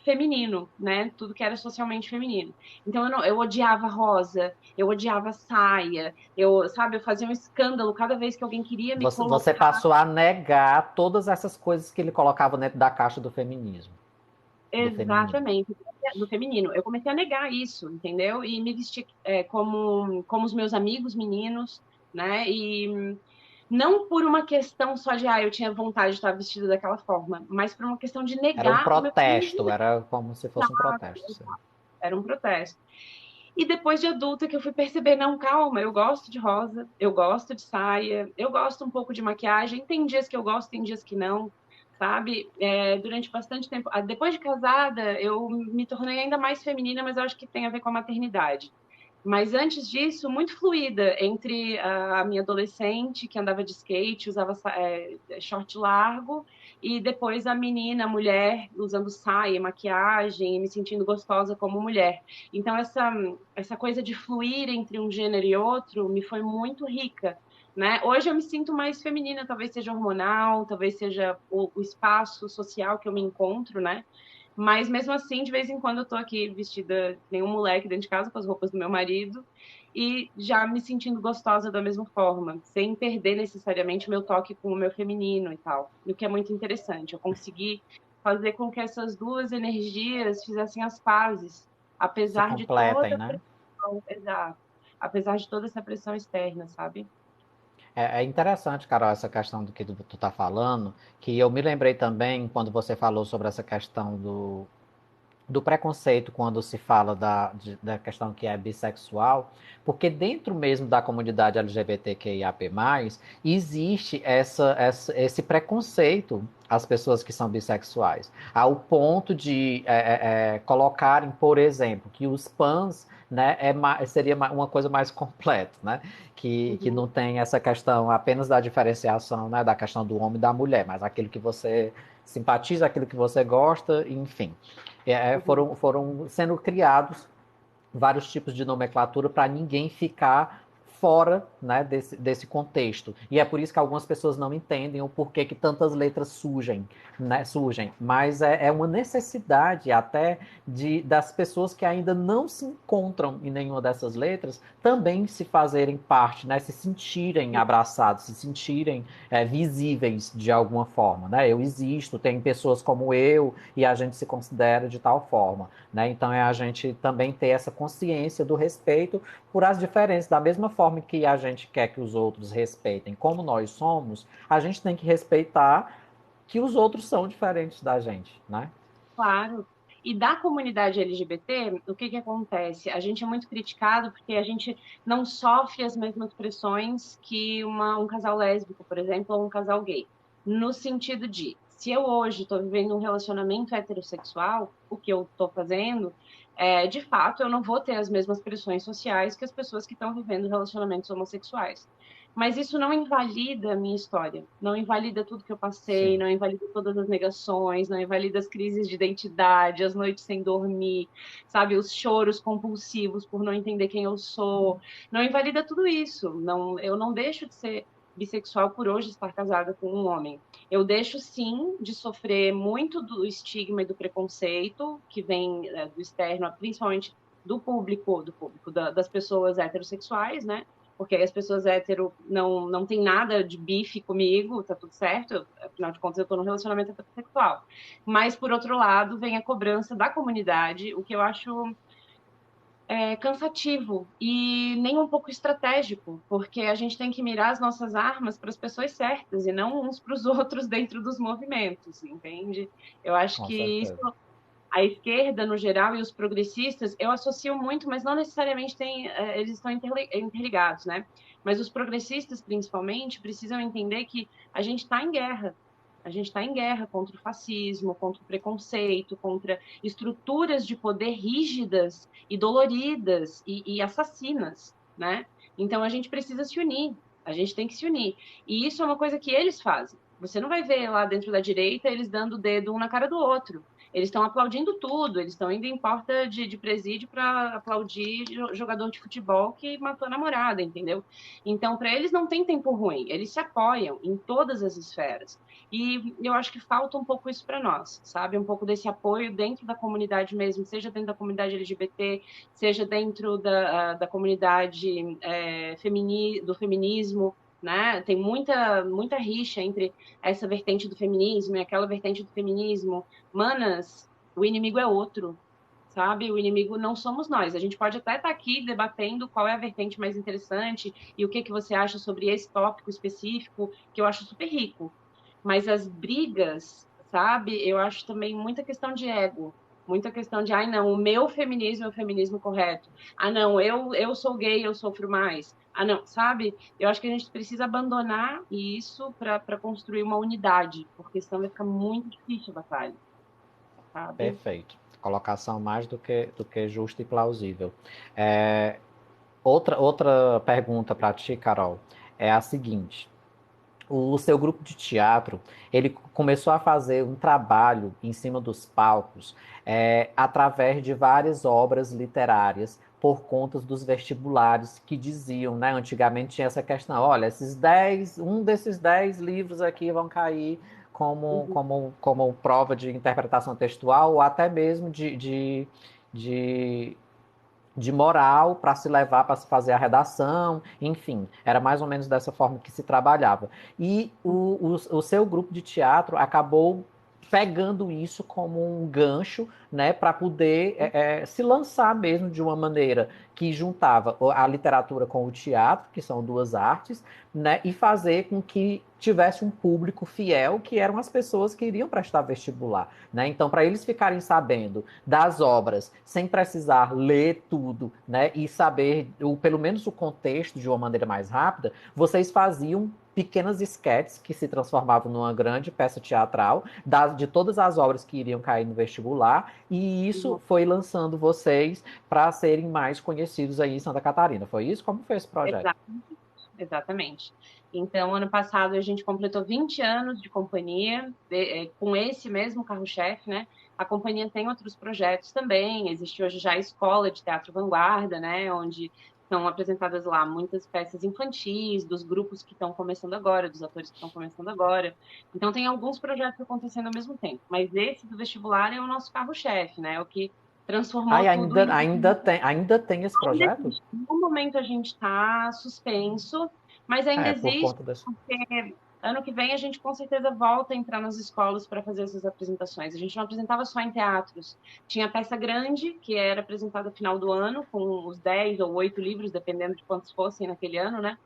feminino, né? Tudo que era socialmente feminino. Então eu odiava rosa, eu odiava saia, sabe, eu fazia um escândalo cada vez que alguém queria me Você colocar. passou a negar todas essas coisas que ele colocava dentro da caixa do feminismo, do feminino. Exatamente, do feminino. Eu comecei a negar isso, entendeu? E me vestir como os meus amigos meninos, né? E não por uma questão só de, eu tinha vontade de estar vestida daquela forma, mas por uma questão de Era um negar o meu protesto, feminino. era como se fosse um protesto. Sim. Era um protesto. E depois de adulta que eu fui perceber, não, calma, eu gosto de rosa, eu gosto de saia, eu gosto um pouco de maquiagem, tem dias que eu gosto, tem dias que não, sabe? Durante bastante tempo, depois de casada, eu me tornei ainda mais feminina, mas eu acho que tem a ver com a maternidade. Mas antes disso, muito fluida entre a minha adolescente, que andava de skate, usava short largo, e depois a menina, a mulher, usando saia, maquiagem, e me sentindo gostosa como mulher. Então, essa coisa de fluir entre um gênero e outro me foi muito rica. Né? Hoje eu me sinto mais feminina, talvez seja hormonal, talvez seja o espaço social que eu me encontro, né? Mas mesmo assim, de vez em quando eu tô aqui vestida que nem um moleque dentro de casa com as roupas do meu marido e já me sentindo gostosa da mesma forma, sem perder necessariamente o meu toque com o meu feminino e tal. O que é muito interessante. Eu consegui fazer com que essas duas energias fizessem as pazes, Se apesar de completem, toda a né? pressão, exato, apesar de toda essa pressão externa, sabe? É interessante, Carol, essa questão do que tu tá falando, que eu me lembrei também quando você falou sobre essa questão do preconceito quando se fala da questão que é bissexual, porque dentro mesmo da comunidade LGBTQIAP+, existe esse preconceito às pessoas que são bissexuais, ao ponto de colocarem, por exemplo, que os pans, né, seria uma coisa mais completa, né? Que Uhum. não tem essa questão apenas da diferenciação, né, da questão do homem e da mulher, mas aquilo que você simpatiza, aquilo que você gosta, enfim. Uhum. Foram sendo criados vários tipos de nomenclatura para ninguém ficar fora, né, desse contexto. E é por isso que algumas pessoas não entendem o porquê que tantas letras surgem, né, surgem. Mas é uma necessidade até das pessoas que ainda não se encontram em nenhuma dessas letras também se fazerem parte, né, se sentirem abraçados, se sentirem visíveis de alguma forma. Né? Eu existo, tem pessoas como eu e a gente se considera de tal forma. Né? Então é a gente também ter essa consciência do respeito por as diferenças. Da mesma forma que a gente quer que os outros respeitem como nós somos, a gente tem que respeitar que os outros são diferentes da gente, né? Claro. E da comunidade LGBT, o que que acontece? A gente é muito criticado porque a gente não sofre as mesmas pressões que um casal lésbico, por exemplo, ou um casal gay. No sentido de Se eu hoje estou vivendo um relacionamento heterossexual, o que eu estou fazendo, de fato, eu não vou ter as mesmas pressões sociais que as pessoas que estão vivendo relacionamentos homossexuais. Mas isso não invalida a minha história, não invalida tudo que eu passei, Sim. não invalida todas as negações, não invalida as crises de identidade, as noites sem dormir, sabe, os choros compulsivos por não entender quem eu sou, não invalida tudo isso. Não, eu não deixo de ser bissexual por hoje estar casada com um homem. Eu deixo sim de sofrer muito do estigma e do preconceito que vem do externo, principalmente das pessoas heterossexuais, né? Porque aí as pessoas hétero não tem nada de bife comigo, tá tudo certo, afinal de contas eu tô num relacionamento heterossexual. Mas, por outro lado, vem a cobrança da comunidade, o que eu acho cansativo e nem um pouco estratégico, porque a gente tem que mirar as nossas armas para as pessoas certas e não uns para os outros dentro dos movimentos, entende? Eu acho Com que isso, certeza. a esquerda no geral e os progressistas, eu associo muito, mas não necessariamente eles estão interligados, né? Mas os progressistas, principalmente, precisam entender que a gente está em guerra. A gente está em guerra contra o fascismo, contra o preconceito, contra estruturas de poder rígidas e doloridas e assassinas, né? Então a gente precisa se unir, a gente tem que se unir. E isso é uma coisa que eles fazem. Você não vai ver lá dentro da direita eles dando o dedo um na cara do outro. Eles estão aplaudindo tudo, eles estão indo em porta de presídio para aplaudir jogador de futebol que matou a namorada, entendeu? Então, para eles não tem tempo ruim, eles se apoiam em todas as esferas. E eu acho que falta um pouco isso para nós, sabe? Um pouco desse apoio dentro da comunidade mesmo, seja dentro da comunidade LGBT, seja dentro da comunidade do feminismo, né? Tem muita rixa entre essa vertente do feminismo e aquela vertente do feminismo. Manas, o inimigo é outro, sabe? O inimigo não somos nós. A gente pode até estar aqui debatendo qual é a vertente mais interessante e o que que você acha sobre esse tópico específico, que eu acho super rico. Mas as brigas, sabe? Eu acho também muita questão de ego. Muita questão de, ai, não, o meu feminismo é o feminismo correto. Ah, não, eu sou gay, eu sofro mais. Ah, não, sabe? Eu acho que a gente precisa abandonar isso para construir uma unidade, porque senão vai ficar muito difícil a batalha, sabe? Perfeito. Colocação mais do que justa e plausível. É, outra pergunta para ti, Carol, é a seguinte. O seu grupo de teatro, ele começou a fazer um trabalho em cima dos palcos através de várias obras literárias por conta dos vestibulares que diziam, né? Antigamente tinha essa questão, olha, um desses 10 livros aqui vão cair Uhum. como prova de interpretação textual ou até mesmo de de moral para se levar para se fazer a redação, enfim, era mais ou menos dessa forma que se trabalhava. E o seu grupo de teatro acabou pegando isso como um gancho, né, para poder se lançar mesmo de uma maneira que juntava a literatura com o teatro, que são duas artes, né, e fazer com que tivesse um público fiel, que eram as pessoas que iriam prestar vestibular, né? Então, para eles ficarem sabendo das obras sem precisar ler tudo, né, e saber pelo menos o contexto de uma maneira mais rápida, vocês faziam pequenas esquetes que se transformavam numa grande peça teatral de todas as obras que iriam cair no vestibular, e isso Uhum. foi lançando vocês para serem mais conhecidos aí em Santa Catarina. Foi isso? Como foi esse projeto? Exatamente. Então, ano passado a gente completou 20 anos de companhia, com esse mesmo carro-chefe, né? A companhia tem outros projetos também. Existe hoje já a Escola de Teatro Vanguarda, né? Onde são apresentadas lá muitas peças infantis, dos grupos que estão começando agora, dos atores que estão começando agora. Então, tem alguns projetos acontecendo ao mesmo tempo. Mas esse do vestibular é o nosso carro-chefe, né? O que transformou Ai, tudo em ainda tem esse ainda projeto? existe. No momento a gente está suspenso, mas ainda É, por existe, conta desse. porque ano que vem a gente com certeza volta a entrar nas escolas para fazer essas apresentações. A gente não apresentava só em teatros. Tinha peça grande, que era apresentada no final do ano, com os 10 ou 8 livros, dependendo de quantos fossem naquele ano, né?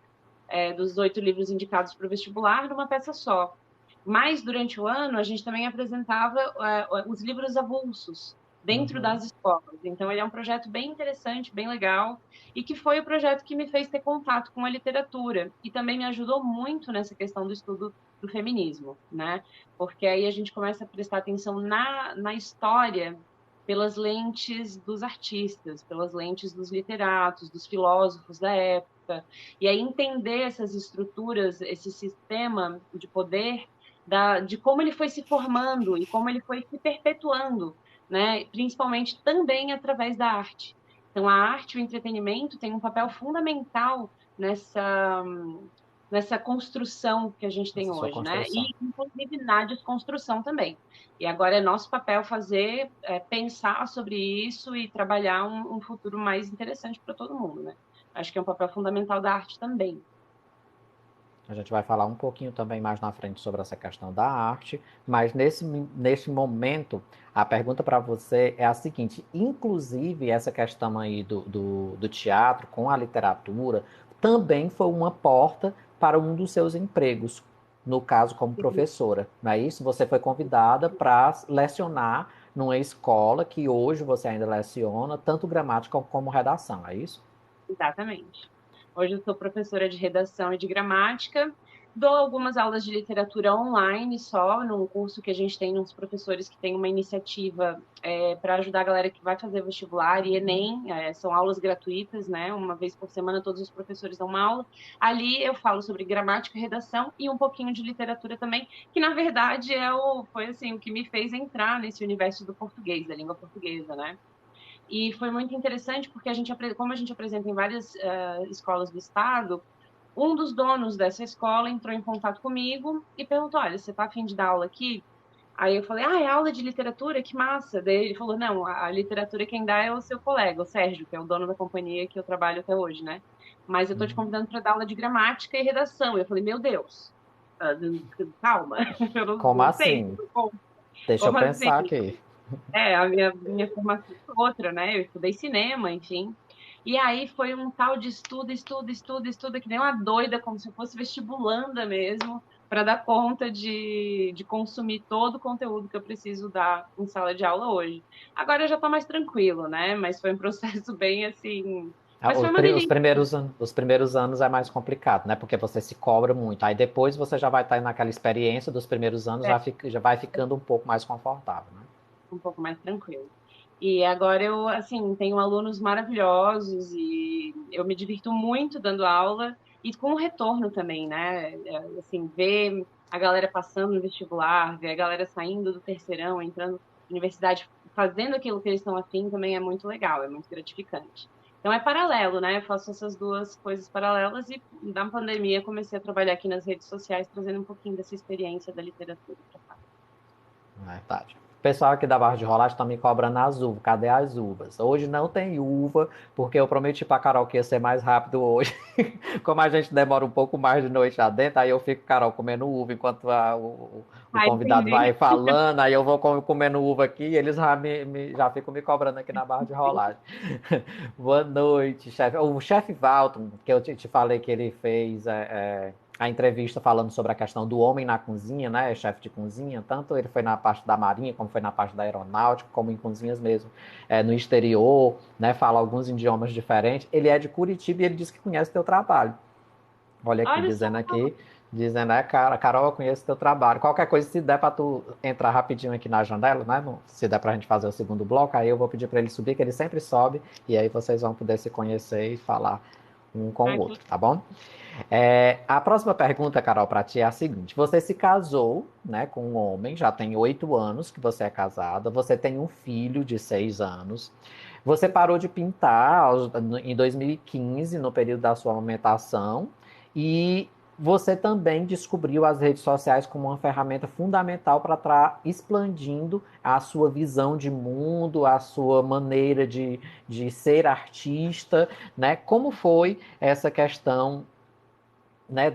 Dos 8 livros indicados para o vestibular, numa peça só. Mas, durante o ano, a gente também apresentava os livros avulsos, dentro das escolas. Então, ele é um projeto bem interessante, bem legal, e que foi o projeto que me fez ter contato com a literatura, e também me ajudou muito nessa questão do estudo do feminismo, né? Porque aí a gente começa a prestar atenção na história pelas lentes dos artistas, pelas lentes dos literatos, dos filósofos da época, e aí entender essas estruturas, esse sistema de poder, de como ele foi se formando e como ele foi se perpetuando, né? Principalmente também através da arte. Então, a arte e o entretenimento têm um papel fundamental nessa construção que a gente tem Essa sua hoje, né? construção. E, inclusive, na desconstrução também. E agora é nosso papel fazer, pensar sobre isso e trabalhar um futuro mais interessante para todo mundo, né? Acho que é um papel fundamental da arte também. A gente vai falar um pouquinho também mais na frente sobre essa questão da arte, mas nesse momento, a pergunta para você é a seguinte: inclusive, essa questão aí do teatro com a literatura também foi uma porta para um dos seus empregos, no caso, como professora, não é isso? Você foi convidada para lecionar numa escola que hoje você ainda leciona, tanto gramática como redação, é isso? Exatamente. Hoje eu sou professora de redação e de gramática, dou algumas aulas de literatura online só, num curso que a gente tem uns professores que tem uma iniciativa para ajudar a galera que vai fazer vestibular e Enem, são aulas gratuitas, né? Uma vez por semana todos os professores dão uma aula. Ali eu falo sobre gramática, redação e um pouquinho de literatura também, que na verdade foi assim o que me fez entrar nesse universo do português, da língua portuguesa, né? E foi muito interessante porque como a gente apresenta em várias escolas do estado, um dos donos dessa escola entrou em contato comigo e perguntou: Olha, você está afim de dar aula aqui? Aí eu falei: Ah, é aula de literatura? Que massa! Daí ele falou: Não, a literatura quem dá é o seu colega, o Sérgio, que é o dono da companhia que eu trabalho até hoje, né? Mas eu tô te convidando para dar aula de gramática e redação. Eu falei: Meu Deus, calma, eu Como não sei, assim? Deixa eu como assim? pensar aqui. A minha formação foi outra, né? Eu estudei cinema, enfim. E aí foi um tal de estudo, que nem uma doida, como se eu fosse vestibulanda mesmo, para dar conta de consumir todo o conteúdo que eu preciso dar em sala de aula hoje. Agora já está mais tranquilo, né? Mas foi um processo bem assim. Mas foi uma delícia. Os primeiros anos é mais complicado, né? Porque você se cobra muito. Aí depois você já vai estar naquela experiência dos primeiros anos, já vai ficando um pouco mais confortável, né? Um pouco mais tranquilo. E agora eu, assim, tenho alunos maravilhosos e eu me divirto muito dando aula e com o retorno também, né? Assim, ver a galera passando no vestibular, ver a galera saindo do terceirão, entrando na universidade, fazendo aquilo que eles estão afim também é muito legal, é muito gratificante. Então é paralelo, né? Eu faço essas duas coisas paralelas e na pandemia comecei a trabalhar aqui nas redes sociais, trazendo um pouquinho dessa experiência da literatura para cá. Verdade. O pessoal aqui da Barra de Rolagem está me cobrando as uvas. Cadê as uvas? Hoje não tem uva, porque eu prometi para Carol que ia ser mais rápido hoje. Como a gente demora um pouco mais de noite lá dentro, aí eu fico, Carol, comendo uva enquanto o Ah, convidado vai entendi. falando, aí eu vou comendo uva aqui e eles já ficam me cobrando aqui na Barra de Rolagem. Boa noite, chefe. O chefe Valton, que eu te falei que ele fez a entrevista falando sobre a questão do homem na cozinha, né, chefe de cozinha, tanto ele foi na parte da marinha, como foi na parte da aeronáutica, como em cozinhas mesmo, no exterior, né, fala alguns idiomas diferentes. Ele é de Curitiba e ele disse que conhece teu trabalho. Olha Olha só. aqui, dizendo, cara, Carol, eu conheço teu trabalho. Qualquer coisa, se der para tu entrar rapidinho aqui na janela, né, se der pra gente fazer o segundo bloco, aí eu vou pedir para ele subir, que ele sempre sobe, e aí vocês vão poder se conhecer e falar um com o outro, tá bom? A próxima pergunta, Carol, para ti é a seguinte: você se casou, né, com um homem, já tem 8 anos que você é casada, você tem um filho de 6 anos, você parou de pintar em 2015, no período da sua amamentação, e você também descobriu as redes sociais como uma ferramenta fundamental para estar expandindo a sua visão de mundo, a sua maneira de ser artista, né? Como foi essa questão, né,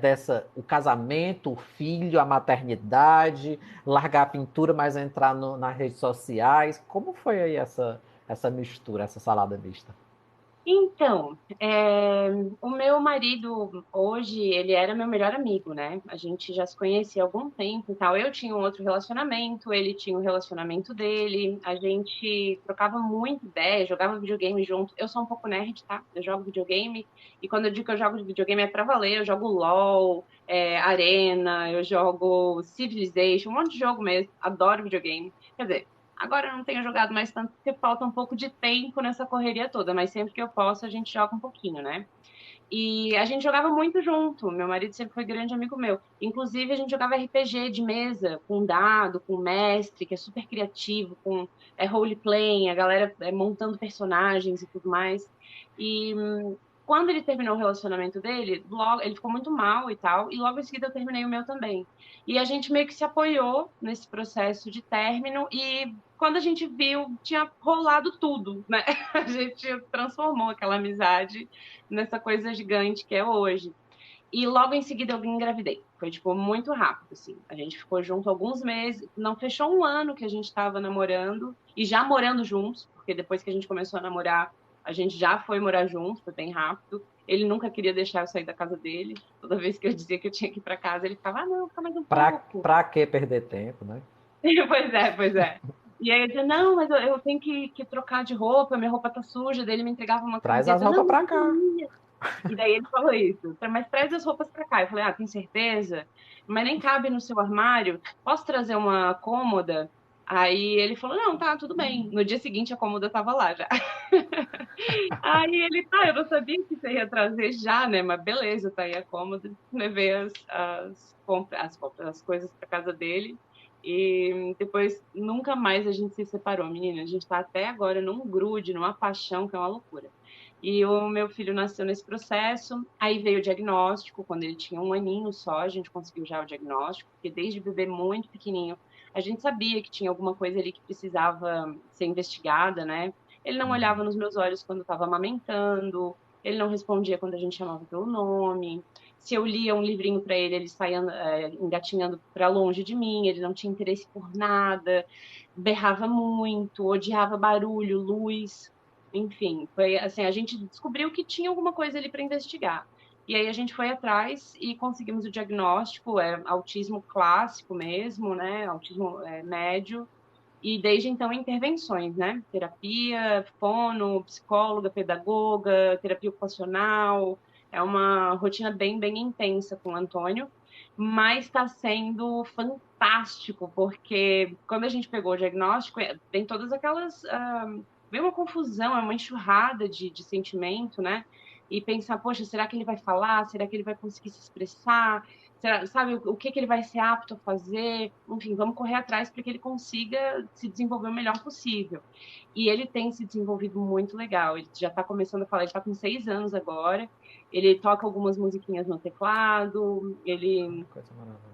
o casamento, o filho, a maternidade, largar a pintura, mas entrar nas redes sociais? Como foi aí essa mistura, essa salada mista? Então, o meu marido hoje, ele era meu melhor amigo, né? A gente já se conhecia há algum tempo e tal. Eu tinha um outro relacionamento, ele tinha um relacionamento dele. A gente trocava muita ideia, jogava videogame junto. Eu sou um pouco nerd, tá? Eu jogo videogame e quando eu digo que eu jogo videogame é pra valer. Eu jogo LoL, Arena, eu jogo Civilization, um monte de jogo mesmo. Adoro videogame. Quer dizer, agora eu não tenho jogado mais tanto porque falta um pouco de tempo nessa correria toda, mas sempre que eu posso a gente joga um pouquinho, né? E a gente jogava muito junto. Meu marido sempre foi grande amigo meu. Inclusive, a gente jogava RPG de mesa, com dado, com mestre, que é super criativo, com role-playing, a galera montando personagens e tudo mais. E quando ele terminou o relacionamento dele, logo, ele ficou muito mal e tal, e logo em seguida eu terminei o meu também. E a gente meio que se apoiou nesse processo de término, e quando a gente viu, tinha rolado tudo, né? A gente transformou aquela amizade nessa coisa gigante que é hoje. E logo em seguida eu engravidei. Foi, tipo, muito rápido, assim. A gente ficou junto alguns meses, não fechou um ano que a gente estava namorando, e já morando juntos, porque depois que a gente começou a namorar, a gente já foi morar junto, foi bem rápido. Ele nunca queria deixar eu sair da casa dele. Toda vez que eu dizia que eu tinha que ir para casa, ele ficava, ah, não, fica mais um pouco. Pra que perder tempo, né? Pois é, pois é. E aí eu dizia, não, mas eu tenho que trocar de roupa, minha roupa tá suja. Daí ele me entregava uma Traz as camiseta, não, roupas mas pra eu cá. queria. E daí ele falou isso, mas traz as roupas pra cá. Eu falei, ah, tem certeza? Mas nem cabe no seu armário. Posso trazer uma cômoda? Aí ele falou, não, tá, tudo bem. No dia seguinte a cômoda tava lá já. Aí ele, tá, eu não sabia que você ia trazer já, né? Mas beleza, tá aí a cômoda. Levei as coisas pra casa dele. E depois nunca mais a gente se separou, menina. A gente tá até agora num grude, numa paixão, que é uma loucura. E o meu filho nasceu nesse processo, aí veio o diagnóstico, quando ele tinha um aninho só, a gente conseguiu já o diagnóstico, porque desde bebê muito pequenininho, a gente sabia que tinha alguma coisa ali que precisava ser investigada, né? Ele não olhava nos meus olhos quando estava amamentando, ele não respondia quando a gente chamava pelo nome. Se eu lia um livrinho para ele, ele saía engatinhando para longe de mim, ele não tinha interesse por nada, berrava muito, odiava barulho, luz. Enfim, foi assim, a gente descobriu que tinha alguma coisa ali para investigar. E aí a gente foi atrás e conseguimos o diagnóstico, autismo clássico mesmo, né? Autismo médio. E desde então intervenções, né? Terapia, fono, psicóloga, pedagoga, terapia ocupacional. É uma rotina bem intensa com o Antônio, mas está sendo fantástico, porque quando a gente pegou o diagnóstico, vem todas aquelas vem uma confusão, é uma enxurrada de sentimento, né? E pensar, poxa, será que ele vai falar? Será que ele vai conseguir se expressar? Será, sabe, o que que ele vai ser apto a fazer? Enfim, vamos correr atrás para que ele consiga se desenvolver o melhor possível. E ele tem se desenvolvido muito legal. Ele já está começando a falar, ele está com 6 anos agora. Ele toca algumas musiquinhas no teclado, ele Coisa maravilhosa.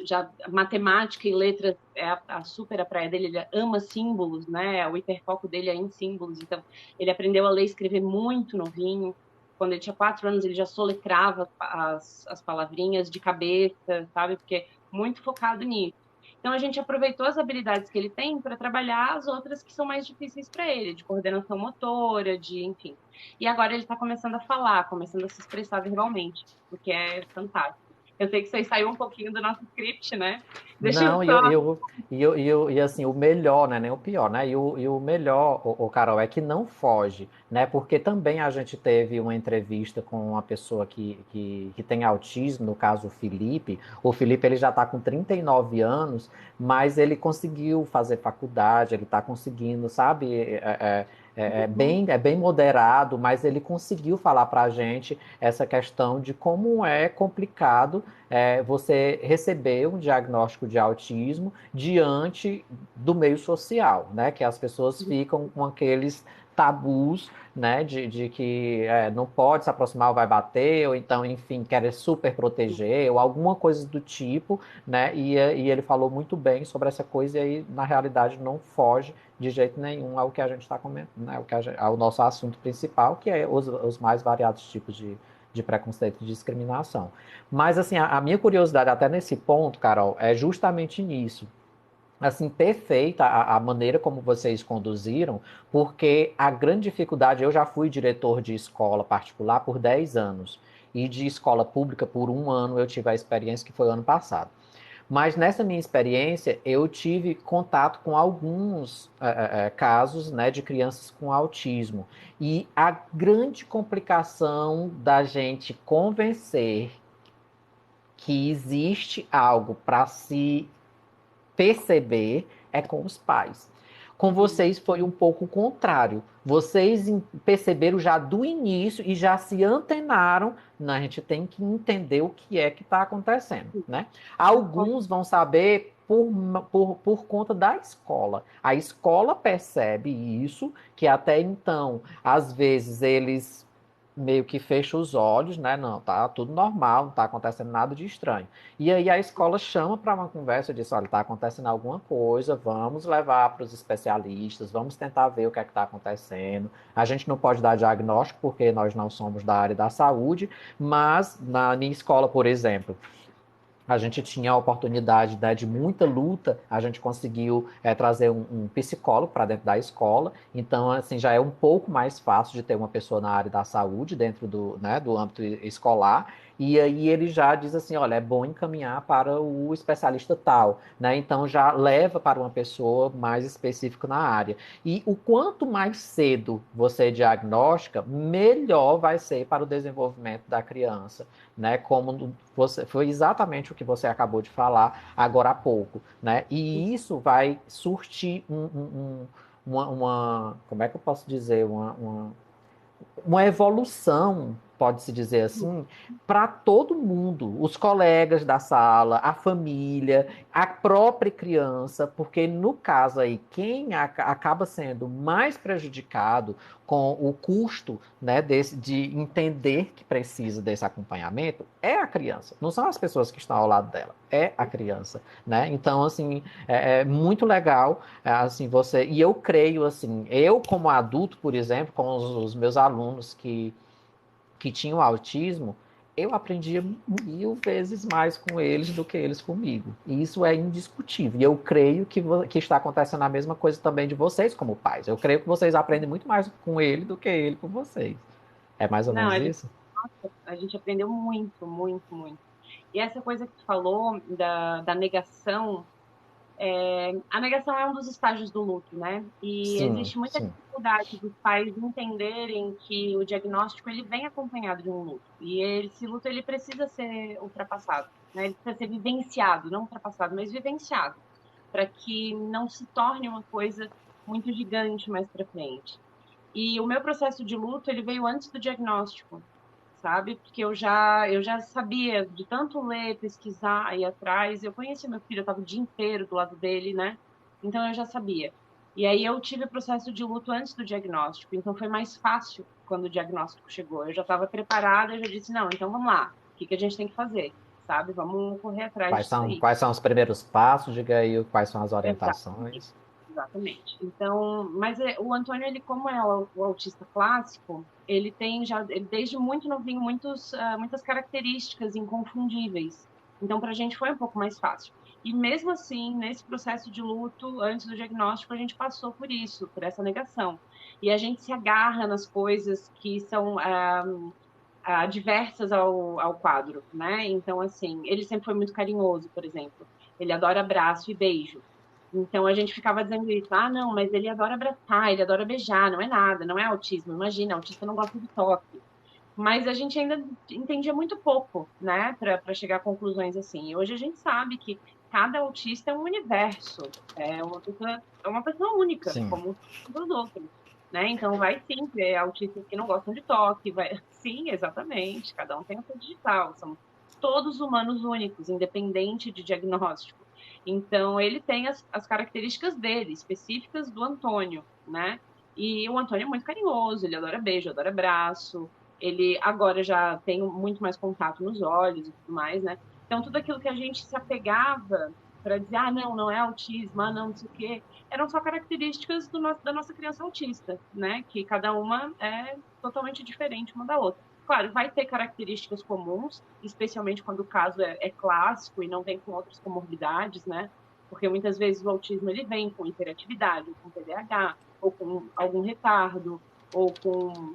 já matemática e letras é a super a praia dele, ele ama símbolos, né? O hiperfoco dele é em símbolos, então ele aprendeu a ler e escrever muito novinho. Quando ele tinha 4 anos, ele já soletrava as palavrinhas de cabeça, sabe? Porque é muito focado nisso. Então a gente aproveitou as habilidades que ele tem para trabalhar as outras que são mais difíceis para ele, de coordenação motora, de enfim. E agora ele está começando a falar, começando a se expressar verbalmente, o que é fantástico. Eu sei que você saiu um pouquinho do nosso script, né? Deixa eu Não, só. e assim, o melhor, né? Nem o pior, né? E o melhor, o Carol, é que não foge, né? Porque também a gente teve uma entrevista com uma pessoa que tem autismo, no caso o Felipe. O Felipe, ele já está com 39 anos, mas ele conseguiu fazer faculdade, ele está conseguindo, sabe? É bem moderado, mas ele conseguiu falar para a gente essa questão de como é complicado você receber um diagnóstico de autismo diante do meio social, né? Que as pessoas ficam com aqueles tabus, né? De que não pode se aproximar ou vai bater, ou então, enfim, quer super proteger, ou alguma coisa do tipo, né? E ele falou muito bem sobre essa coisa, e aí, na realidade, não foge de jeito nenhum ao que a gente está comentando, né? Ao nosso assunto principal, que é os mais variados tipos de preconceito e discriminação. Mas, assim, a minha curiosidade até nesse ponto, Carol, é justamente nisso. assim, perfeita a maneira como vocês conduziram, porque a grande dificuldade, eu já fui diretor de escola particular por 10 anos, e de escola pública por 1 ano eu tive a experiência que foi o ano passado. Mas nessa minha experiência, eu tive contato com alguns casos, né, de crianças com autismo. E a grande complicação da gente convencer que existe algo para se perceber é com os pais. Com Uhum. vocês foi um pouco o contrário. Vocês perceberam já do início e já se antenaram. Não, a gente tem que entender o que é que está acontecendo, né? Alguns vão saber por conta da escola. A escola percebe isso, que até então, às vezes, eles meio que fecham os olhos, né? Não, tá tudo normal, não tá acontecendo nada de estranho. E aí a escola chama para uma conversa e diz: olha, está acontecendo alguma coisa, vamos levar para os especialistas, vamos tentar ver o que é que está acontecendo. A gente não pode dar diagnóstico porque nós não somos da área da saúde, mas na minha escola, por exemplo, a gente tinha a oportunidade, né, de muita luta, a gente conseguiu trazer um psicólogo para dentro da escola, então assim já é um pouco mais fácil de ter uma pessoa na área da saúde dentro do, né, do âmbito escolar, e aí ele já diz assim, olha, é bom encaminhar para o especialista tal, né? Então já leva para uma pessoa mais específica na área. E o quanto mais cedo você diagnostica, melhor vai ser para o desenvolvimento da criança, né? Como você, foi exatamente o que você acabou de falar agora há pouco, né? E isso vai surtir como é que eu posso dizer, uma evolução, pode-se dizer assim, para todo mundo, os colegas da sala, a família, a própria criança, porque no caso aí, quem acaba sendo mais prejudicado com o custo, né, de entender que precisa desse acompanhamento é a criança, não são as pessoas que estão ao lado dela, é a criança, né? Então, assim, é muito legal, assim, você, e eu creio, assim, eu como adulto, por exemplo, com os meus alunos que tinham autismo, eu aprendia 1000 vezes mais com eles do que eles comigo. E isso é indiscutível. E eu creio que está acontecendo a mesma coisa também de vocês como pais. Eu creio que vocês aprendem muito mais com ele do que ele com vocês. É mais ou Não, menos isso? a gente aprendeu muito, muito, muito. E essa coisa que tu falou da negação, a negação é um dos estágios do luto, né? E Sim, existe muita sim. dificuldade dos pais entenderem que o diagnóstico ele vem acompanhado de um luto. E esse luto ele precisa ser ultrapassado, né? Ele precisa ser vivenciado, não ultrapassado, mas vivenciado, para que não se torne uma coisa muito gigante mais para frente. E o meu processo de luto, ele veio antes do diagnóstico, sabe? Porque eu já sabia de tanto ler, pesquisar, ir atrás. Eu conhecia meu filho, eu estava o dia inteiro do lado dele, né? Então eu já sabia. E aí eu tive o processo de luto antes do diagnóstico, então foi mais fácil quando o diagnóstico chegou. Eu já estava preparada, eu já disse, não, então vamos lá. O que que a gente tem que fazer? Sabe? Vamos correr atrás Quais disso são, aí. quais são os primeiros passos? Diga aí quais são as Exatamente. orientações. Exatamente. Então, mas o Antônio, ele como é o autista clássico, ele tem já, ele, desde muito novinho, muitas características inconfundíveis. Então, para a gente foi um pouco mais fácil. E mesmo assim, nesse processo de luto, antes do diagnóstico, a gente passou por isso, por essa negação. E a gente se agarra nas coisas que são adversas ao quadro, né? Então, assim, ele sempre foi muito carinhoso, por exemplo. Ele adora abraço e beijo. Então a gente ficava dizendo isso, ah, não, mas ele adora abraçar, ele adora beijar, não é nada, não é autismo. Imagina, autista não gosta de toque. Mas a gente ainda entendia muito pouco, né, para chegar a conclusões assim. E hoje a gente sabe que cada autista é um universo, é uma pessoa única, Sim. como todos os outros, né? Então vai sim ter autistas que não gostam de toque, vai, sim, exatamente. Cada um tem a sua digital, são todos humanos únicos, independente de diagnóstico. Então ele tem as características dele, específicas do Antônio, né? E o Antônio é muito carinhoso, ele adora beijo, adora abraço, ele agora já tem muito mais contato nos olhos e tudo mais, né? Então, tudo aquilo que a gente se apegava para dizer, ah, não, não é autismo, ah, não, não sei o quê, eram só características da nossa criança autista, né? Que cada uma é totalmente diferente uma da outra. Claro, vai ter características comuns, especialmente quando o caso é clássico e não tem com outras comorbidades, né? porque muitas vezes o autismo ele vem com hiperatividade, ou com TDAH, ou com algum retardo, ou com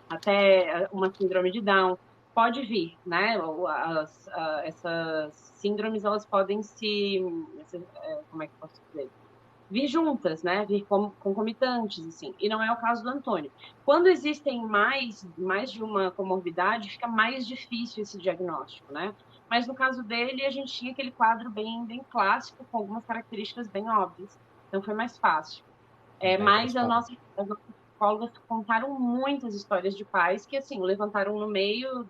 até uma síndrome de Down, pode vir, né? Essas síndromes, elas podem como é que eu posso dizer? Vir juntas, né? Vir concomitantes, assim. E não é o caso do Antônio. Quando existem mais de uma comorbidade, fica mais difícil esse diagnóstico, né? Mas no caso dele, a gente tinha aquele quadro bem clássico, com algumas características bem óbvias. Então foi mais fácil. Bem Mas transparente. as nossas psicólogas contaram muitas histórias de pais que, assim, levantaram no meio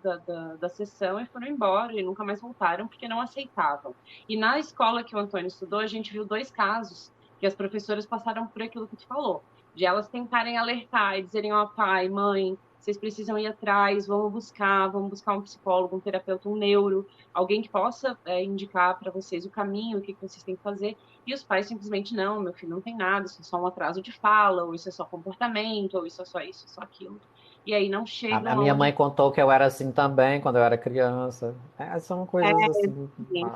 da sessão e foram embora e nunca mais voltaram porque não aceitavam. E na escola que o Antônio estudou, a gente viu 2 casos que as professoras passaram por aquilo que tu falou, de elas tentarem alertar e dizerem, ó, pai, mãe, vocês precisam ir atrás, vamos buscar um psicólogo, um terapeuta, um neuro, alguém que possa indicar para vocês o caminho, o que vocês têm que fazer. E os pais simplesmente, não, meu filho não tem nada, isso é só um atraso de fala, ou isso é só comportamento, ou isso, só aquilo. E aí não A chegam minha aonde mãe contou que eu era assim também quando eu era criança. São é, coisas assim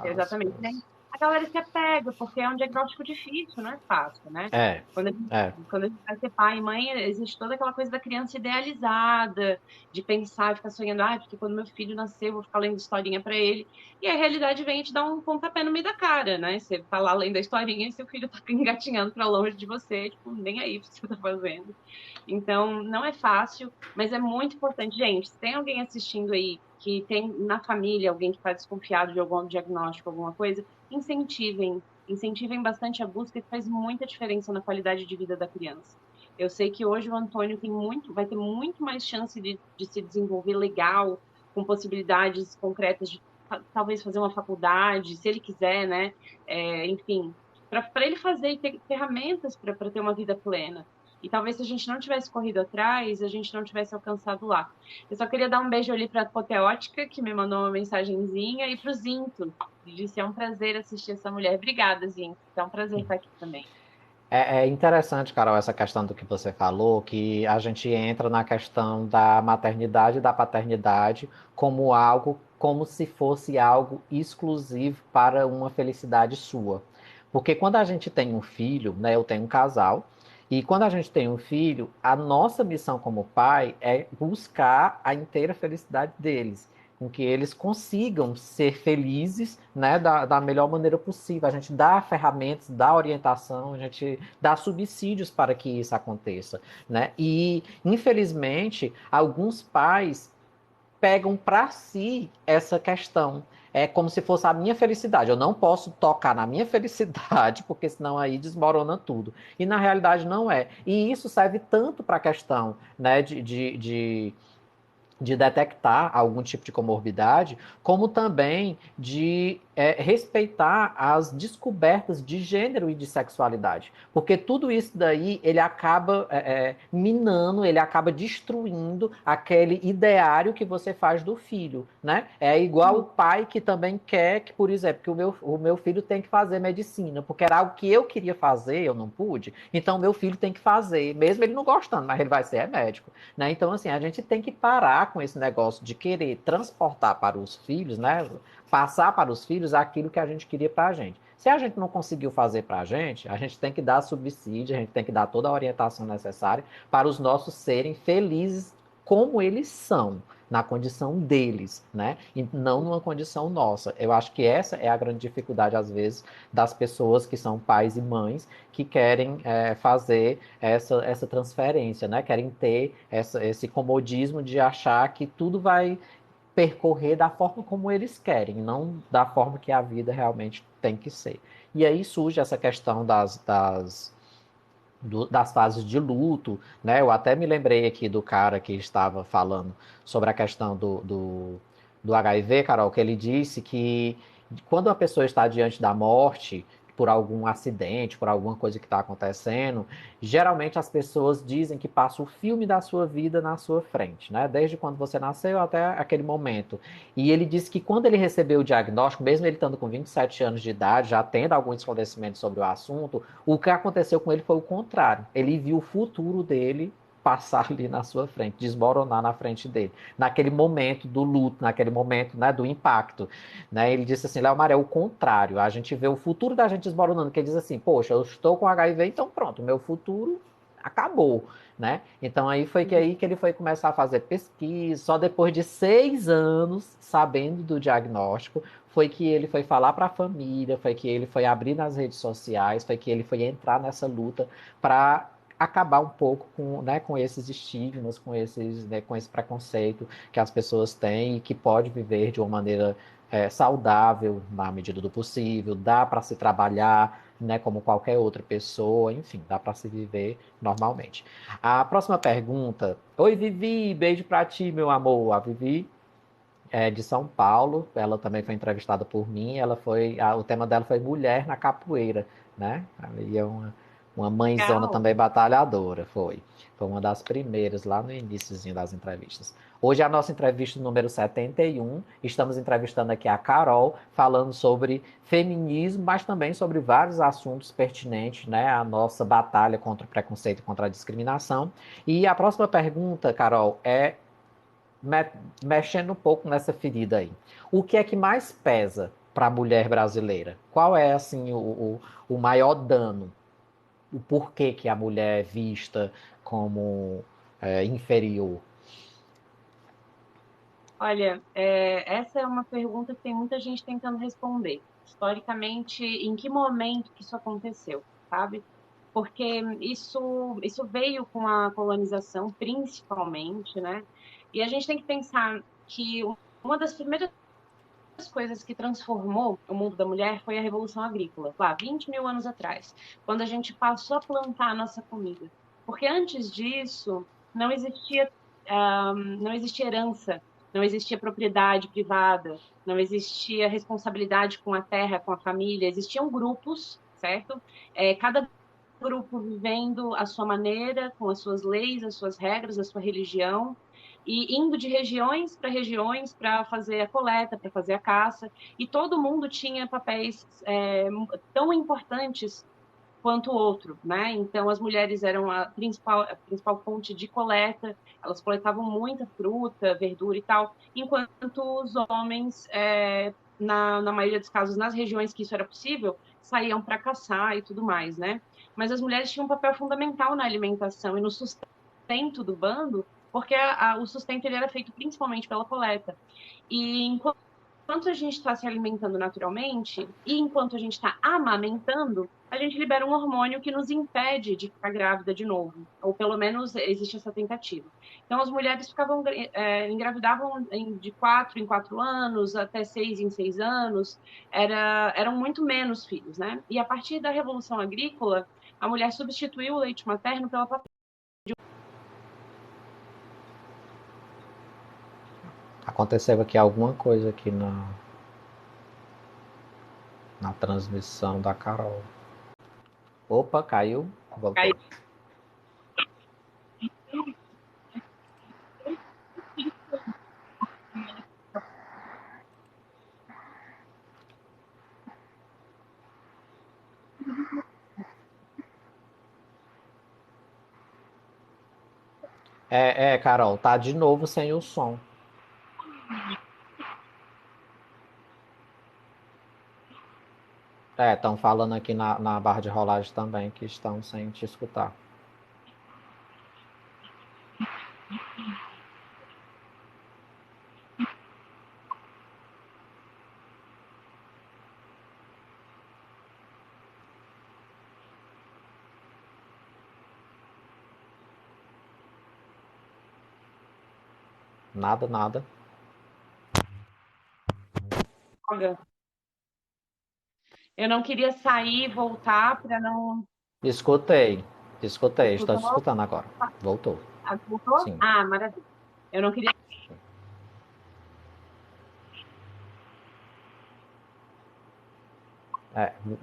exatamente. Né? básicas. A galera se apega, porque é um diagnóstico difícil, não é fácil, né? É, é. Quando a gente vai ser pai e mãe, existe toda aquela coisa da criança idealizada, de pensar, ficar sonhando, porque quando meu filho nascer, eu vou ficar lendo historinha para ele. E a realidade vem e te dar um pontapé no meio da cara, né? Você tá lá lendo a historinha e seu filho tá engatinhando para longe de você, tipo, nem aí o que você tá fazendo. Então, não é fácil, mas é muito importante. Gente, se tem alguém assistindo aí que tem na família alguém que está desconfiado de algum diagnóstico, alguma coisa, incentivem bastante a busca, que faz muita diferença na qualidade de vida da criança. Eu sei que hoje o Antônio vai ter muito mais chance de se desenvolver legal, com possibilidades concretas de talvez fazer uma faculdade, se ele quiser, né? Enfim, para ele fazer e ter ferramentas para ter uma vida plena. E talvez se a gente não tivesse corrido atrás, a gente não tivesse alcançado lá. Eu só queria dar um beijo ali para a Poteótica, que me mandou uma mensagenzinha, e para o Zinto. Disse, é um prazer assistir essa mulher. Obrigada, Zinto. É um prazer estar aqui também. É interessante, Carol, essa questão do que você falou, que a gente entra na questão da maternidade e da paternidade como algo, como se fosse algo exclusivo para uma felicidade sua. Porque quando a gente tem um filho, né, eu tenho um casal, e quando a gente tem um filho, a nossa missão como pai é buscar a inteira felicidade deles, com que eles consigam ser felizes, né, da melhor maneira possível. A gente dá ferramentas, dá orientação, a gente dá subsídios para que isso aconteça, né? E, infelizmente, alguns pais pegam para si essa questão. É como se fosse a minha felicidade. Eu não posso tocar na minha felicidade, porque senão aí desmorona tudo. E na realidade não é. E isso serve tanto para a questão, né, de detectar algum tipo de comorbidade, como também de respeitar as descobertas de gênero e de sexualidade. Porque tudo isso daí, ele acaba minando, ele acaba destruindo aquele ideário que você faz do filho, né? É igual o pai que também quer que, por exemplo, que o meu filho tem que fazer medicina, porque era algo que eu queria fazer, eu não pude, então meu filho tem que fazer, mesmo ele não gostando, mas ele vai ser médico, né? Então, assim, a gente tem que parar com esse negócio de querer transportar para os filhos, né? Passar para os filhos aquilo que a gente queria para a gente. Se a gente não conseguiu fazer para a gente tem que dar subsídio, a gente tem que dar toda a orientação necessária para os nossos serem felizes como eles são, na condição deles, né? E não numa condição nossa. Eu acho que essa é a grande dificuldade, às vezes, das pessoas que são pais e mães que querem fazer essa transferência, né? Querem ter esse comodismo de achar que tudo vai percorrer da forma como eles querem, não da forma que a vida realmente tem que ser. E aí surge essa questão das fases de luto, né? Eu até me lembrei aqui do cara que estava falando sobre a questão do HIV, Carol, que ele disse que quando a pessoa está diante da morte, por algum acidente, por alguma coisa que está acontecendo, geralmente as pessoas dizem que passa o filme da sua vida na sua frente, né? Desde quando você nasceu até aquele momento. E ele disse que quando ele recebeu o diagnóstico, mesmo ele estando com 27 anos de idade, já tendo algum esclarecimento sobre o assunto, o que aconteceu com ele foi o contrário. Ele viu o futuro dele passar ali na sua frente, desmoronar na frente dele, naquele momento do luto, naquele momento, né, do impacto, né? Ele disse assim, Léo é o contrário, a gente vê o futuro da gente desmoronando, que ele diz assim, poxa, eu estou com HIV, então pronto, meu futuro acabou, né? Então aí foi que ele foi começar a fazer pesquisa, só depois de 6 anos, sabendo do diagnóstico, foi que ele foi falar para a família, foi que ele foi abrir nas redes sociais, foi que ele foi entrar nessa luta para acabar um pouco com, né, com esses estigmas, com esse preconceito que as pessoas têm e que pode viver de uma maneira saudável na medida do possível, dá para se trabalhar, né, como qualquer outra pessoa, enfim, dá para se viver normalmente. A próxima pergunta. Oi, Vivi, beijo para ti, meu amor. A Vivi é de São Paulo, ela também foi entrevistada por mim, o tema dela foi Mulher na Capoeira, né? Ali é uma mãezona Legal. também batalhadora, foi uma das primeiras lá no iniciozinho das entrevistas. Hoje é a nossa entrevista número 71, estamos entrevistando aqui a Carol, falando sobre feminismo, mas também sobre vários assuntos pertinentes, né, à nossa batalha contra o preconceito e contra a discriminação. E a próxima pergunta, Carol, é mexendo um pouco nessa ferida aí. O que é que mais pesa para a mulher brasileira? Qual é assim o maior dano? O porquê que a mulher é vista como inferior? Olha, essa é uma pergunta que tem muita gente tentando responder. Historicamente, em que momento que isso aconteceu, sabe? Porque isso veio com a colonização, principalmente, né? E a gente tem que pensar que uma das primeiras coisas que transformou o mundo da mulher foi a Revolução Agrícola, lá, 20 mil anos atrás, quando a gente passou a plantar a nossa comida. Porque antes disso, não existia, não existia herança, não existia propriedade privada, não existia responsabilidade com a terra, com a família, existiam grupos, certo? Cada grupo vivendo a sua maneira, com as suas leis, as suas regras, a sua religião, e indo de regiões para fazer a coleta, para fazer a caça, e todo mundo tinha papéis tão importantes quanto o outro, né? Então as mulheres eram a principal fonte de coleta, elas coletavam muita fruta, verdura e tal, enquanto os homens, na maioria dos casos, nas regiões que isso era possível, saíam para caçar e tudo mais, né? Mas as mulheres tinham um papel fundamental na alimentação e no sustento do bando, porque o sustento ele era feito principalmente pela coleta. E enquanto a gente está se alimentando naturalmente e enquanto a gente está amamentando, a gente libera um hormônio que nos impede de ficar grávida de novo, ou pelo menos existe essa tentativa. Então, as mulheres engravidavam de 4 em 4 anos, até 6 em 6 anos, eram muito menos filhos, né? E a partir da Revolução Agrícola, a mulher substituiu o leite materno pela Aconteceu aqui alguma coisa aqui na transmissão da Carol. Opa, caiu, voltou. papel. Carol, tá de novo sem o som. Estão falando aqui na barra de rolagem também que estão sem te escutar. Nada, nada. Eu não queria sair e voltar para não. Escutei, escutei, estou te Escutou? escutando agora. Voltou. Voltou? Sim. Ah, maravilha. Eu não queria.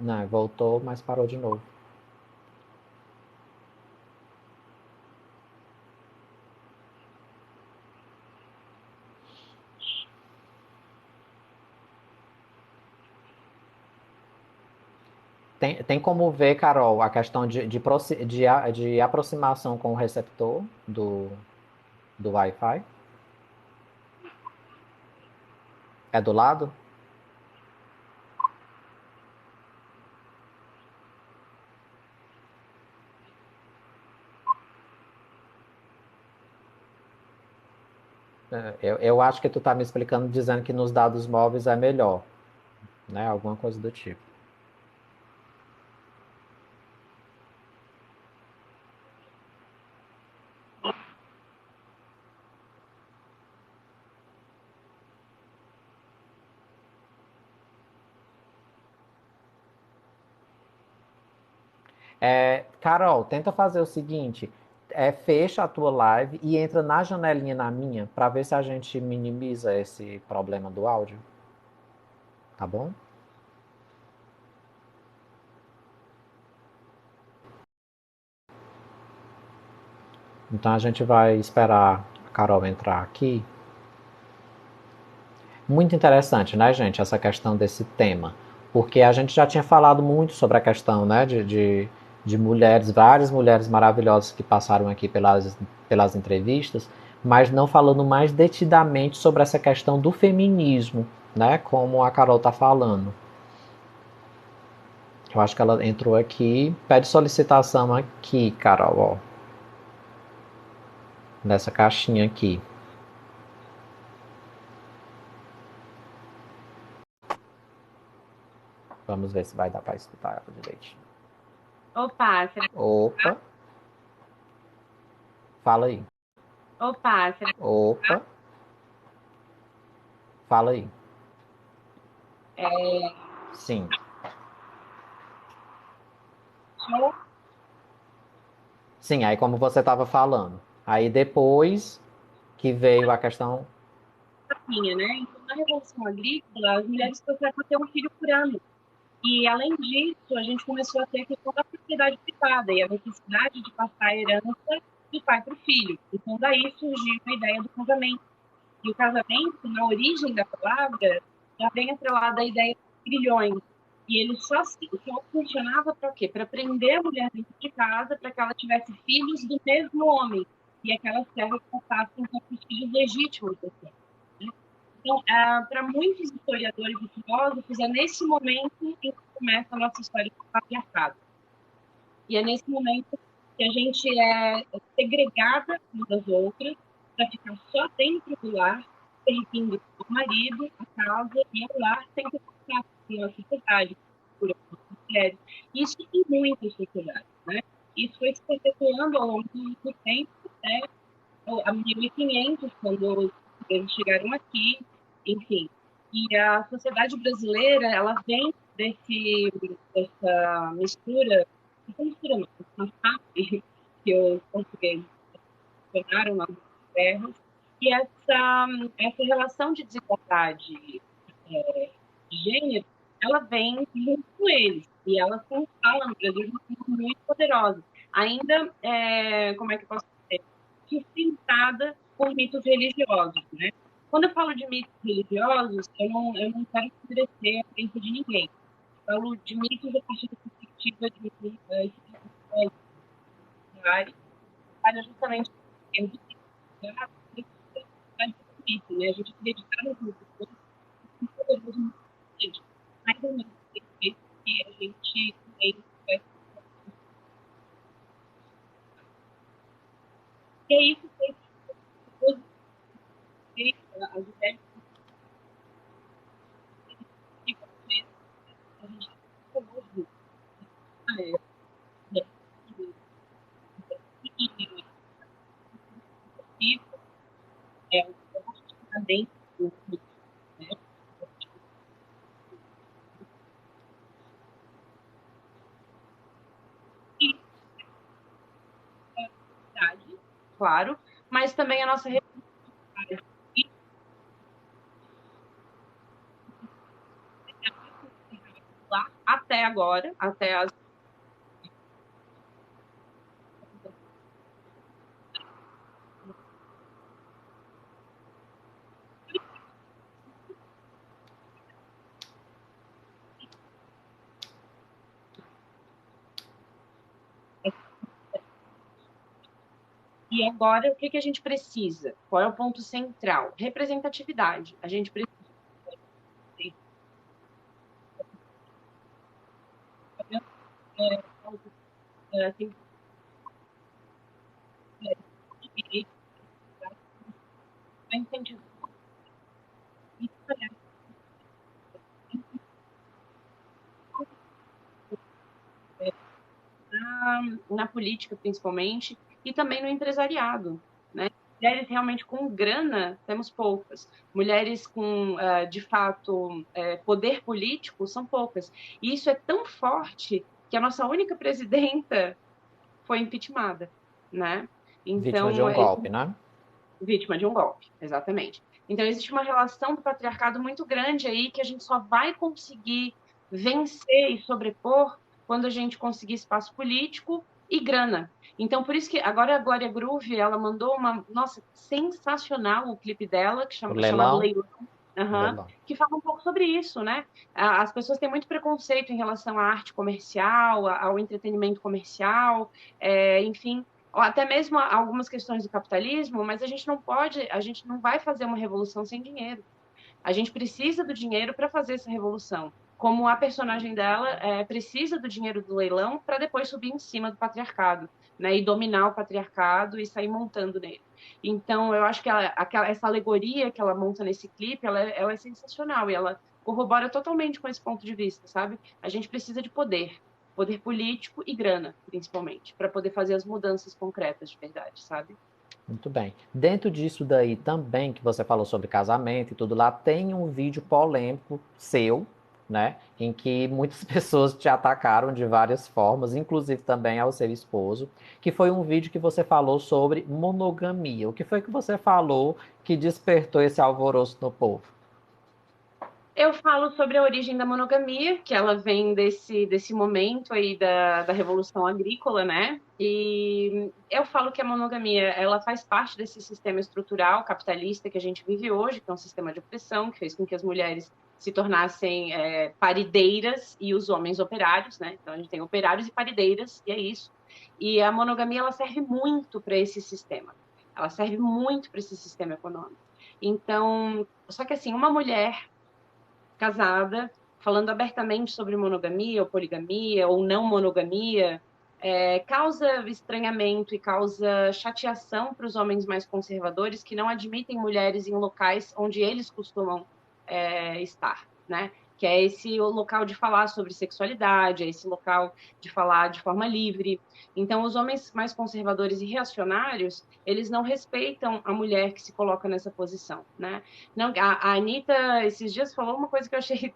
Não, voltou, mas parou de novo. Tem como ver, Carol, a questão de aproximação com o receptor do Wi-Fi? É do lado? Eu acho que tu tá me explicando dizendo que nos dados móveis é melhor, né? Alguma coisa do tipo. Carol, tenta fazer o seguinte: fecha a tua live e entra na janelinha na minha para ver se a gente minimiza esse problema do áudio, tá bom? Então a gente vai esperar a Carol entrar aqui. Muito interessante, né, gente, essa questão desse tema. Porque a gente já tinha falado muito sobre a questão, né, de mulheres, várias mulheres maravilhosas que passaram aqui pelas entrevistas, mas não falando mais detidamente sobre essa questão do feminismo, né, como a Carol está falando. Eu acho que ela entrou aqui, pede solicitação aqui, Carol, ó, nessa caixinha aqui. Vamos ver se vai dar para escutar ela direitinho. Opa, será... Opa, fala aí. Opa, será... Opa, fala aí. É... Sim. Sim, aí como você estava falando. Aí depois que veio a questão. Minha, né? Então, na Revolução Agrícola, as mulheres passaram a ter um filho por ano. E, além disso, a gente começou a ter a questão da propriedade privada e a necessidade de passar a herança do pai para o filho. Então, daí surgiu a ideia do casamento. E o casamento, na origem da palavra, já vem atrelada à ideia de grilhões. E ele só funcionava para quê? Para prender a mulher dentro de casa, para que ela tivesse filhos do mesmo homem. E aquelas terras passassem para os filhos legítimos. Assim, né? Então, para muitos historiadores e filósofos, é nesse momento em que começa a nossa história do patriarcado. E é nesse momento que a gente é segregada umas das outras para ficar só dentro do lar, servindo o marido, a casa e o lar, sem ter contato com a sociedade, por outras mulheres. Isso em muitas sociedades, né? Isso foi se perpetuando ao longo do tempo, né? A 1500, quando os portugueses chegaram aqui, enfim. E a sociedade brasileira, ela vem dessa mistura, essa mistura não, essa FAP que os portugueses tornaram nas terras, e essa relação de desigualdade de gênero, ela vem junto com eles, e ela se instala no Brasil de uma forma muito poderosa. Ainda, como é que eu posso dizer? Sustentada por mitos religiosos, né? Quando eu falo de mitos religiosos, eu não quero endurecer a crença de ninguém. Eu falo de mitos a partir da perspectiva de espiritualidade, para justamente educar né? A gente acreditar nos mitos, um poderoso muito grande. Mas ao mesmo tempo que a gente também vai. E é isso que depois as ideias que a gente falou junto. É, é o também do né? E a cidade, claro, mas também a nossa realidade. E lá até agora, até as E agora, o que que a gente precisa? Qual é o ponto central? Representatividade. A gente precisa ter direito a incentivar na política, principalmente, e também no empresariado, né? Mulheres realmente com grana, temos poucas. Mulheres com, de fato, poder político, são poucas. E isso é tão forte que a nossa única presidenta foi impeachmentada, né? Vítima de Então, um golpe, né? vítima de um golpe, exatamente. Então, existe uma relação do patriarcado muito grande aí que a gente só vai conseguir vencer e sobrepor quando a gente conseguir espaço político e grana. Então, por isso que agora a Glória Groove, ela mandou uma, nossa, sensacional o clipe dela, que O chamado leilão, Leilão, o uhum, leilão. que fala um pouco sobre isso, né? As pessoas têm muito preconceito em relação à arte comercial, ao entretenimento comercial, enfim, ou até mesmo algumas questões do capitalismo, mas a gente não vai fazer uma revolução sem dinheiro. A gente precisa do dinheiro para fazer essa revolução. Como a personagem dela precisa do dinheiro do leilão para depois subir em cima do patriarcado, né, e dominar o patriarcado e sair montando nele. Então, eu acho que essa alegoria que ela monta nesse clipe, ela é sensacional e ela corrobora totalmente com esse ponto de vista, sabe? A gente precisa de poder, poder político e grana, principalmente, para poder fazer as mudanças concretas de verdade, sabe? Muito bem. Dentro disso daí também, que você falou sobre casamento e tudo lá, tem um vídeo polêmico seu, né? Em que muitas pessoas te atacaram de várias formas, inclusive também ao seu esposo, que foi um vídeo que você falou sobre monogamia. O que foi que você falou que despertou esse alvoroço no povo? Eu falo sobre a origem da monogamia, que ela vem desse momento aí da Revolução Agrícola, né? E eu falo que a monogamia, ela faz parte desse sistema estrutural capitalista que a gente vive hoje, que é um sistema de opressão, que fez com que as mulheres se tornassem parideiras e os homens operários, né? Então a gente tem operários e parideiras, e é isso. E a monogamia, ela serve muito para esse sistema. Ela serve muito para esse sistema econômico. Então, só que assim, uma mulher casada, falando abertamente sobre monogamia ou poligamia ou não monogamia, causa estranhamento e causa chateação para os homens mais conservadores que não admitem mulheres em locais onde eles costumam estar, né? Que é esse local de falar sobre sexualidade, é esse local de falar de forma livre. Então, os homens mais conservadores e reacionários, eles não respeitam a mulher que se coloca nessa posição, né? Não, a Anitta, esses dias, falou uma coisa que eu achei,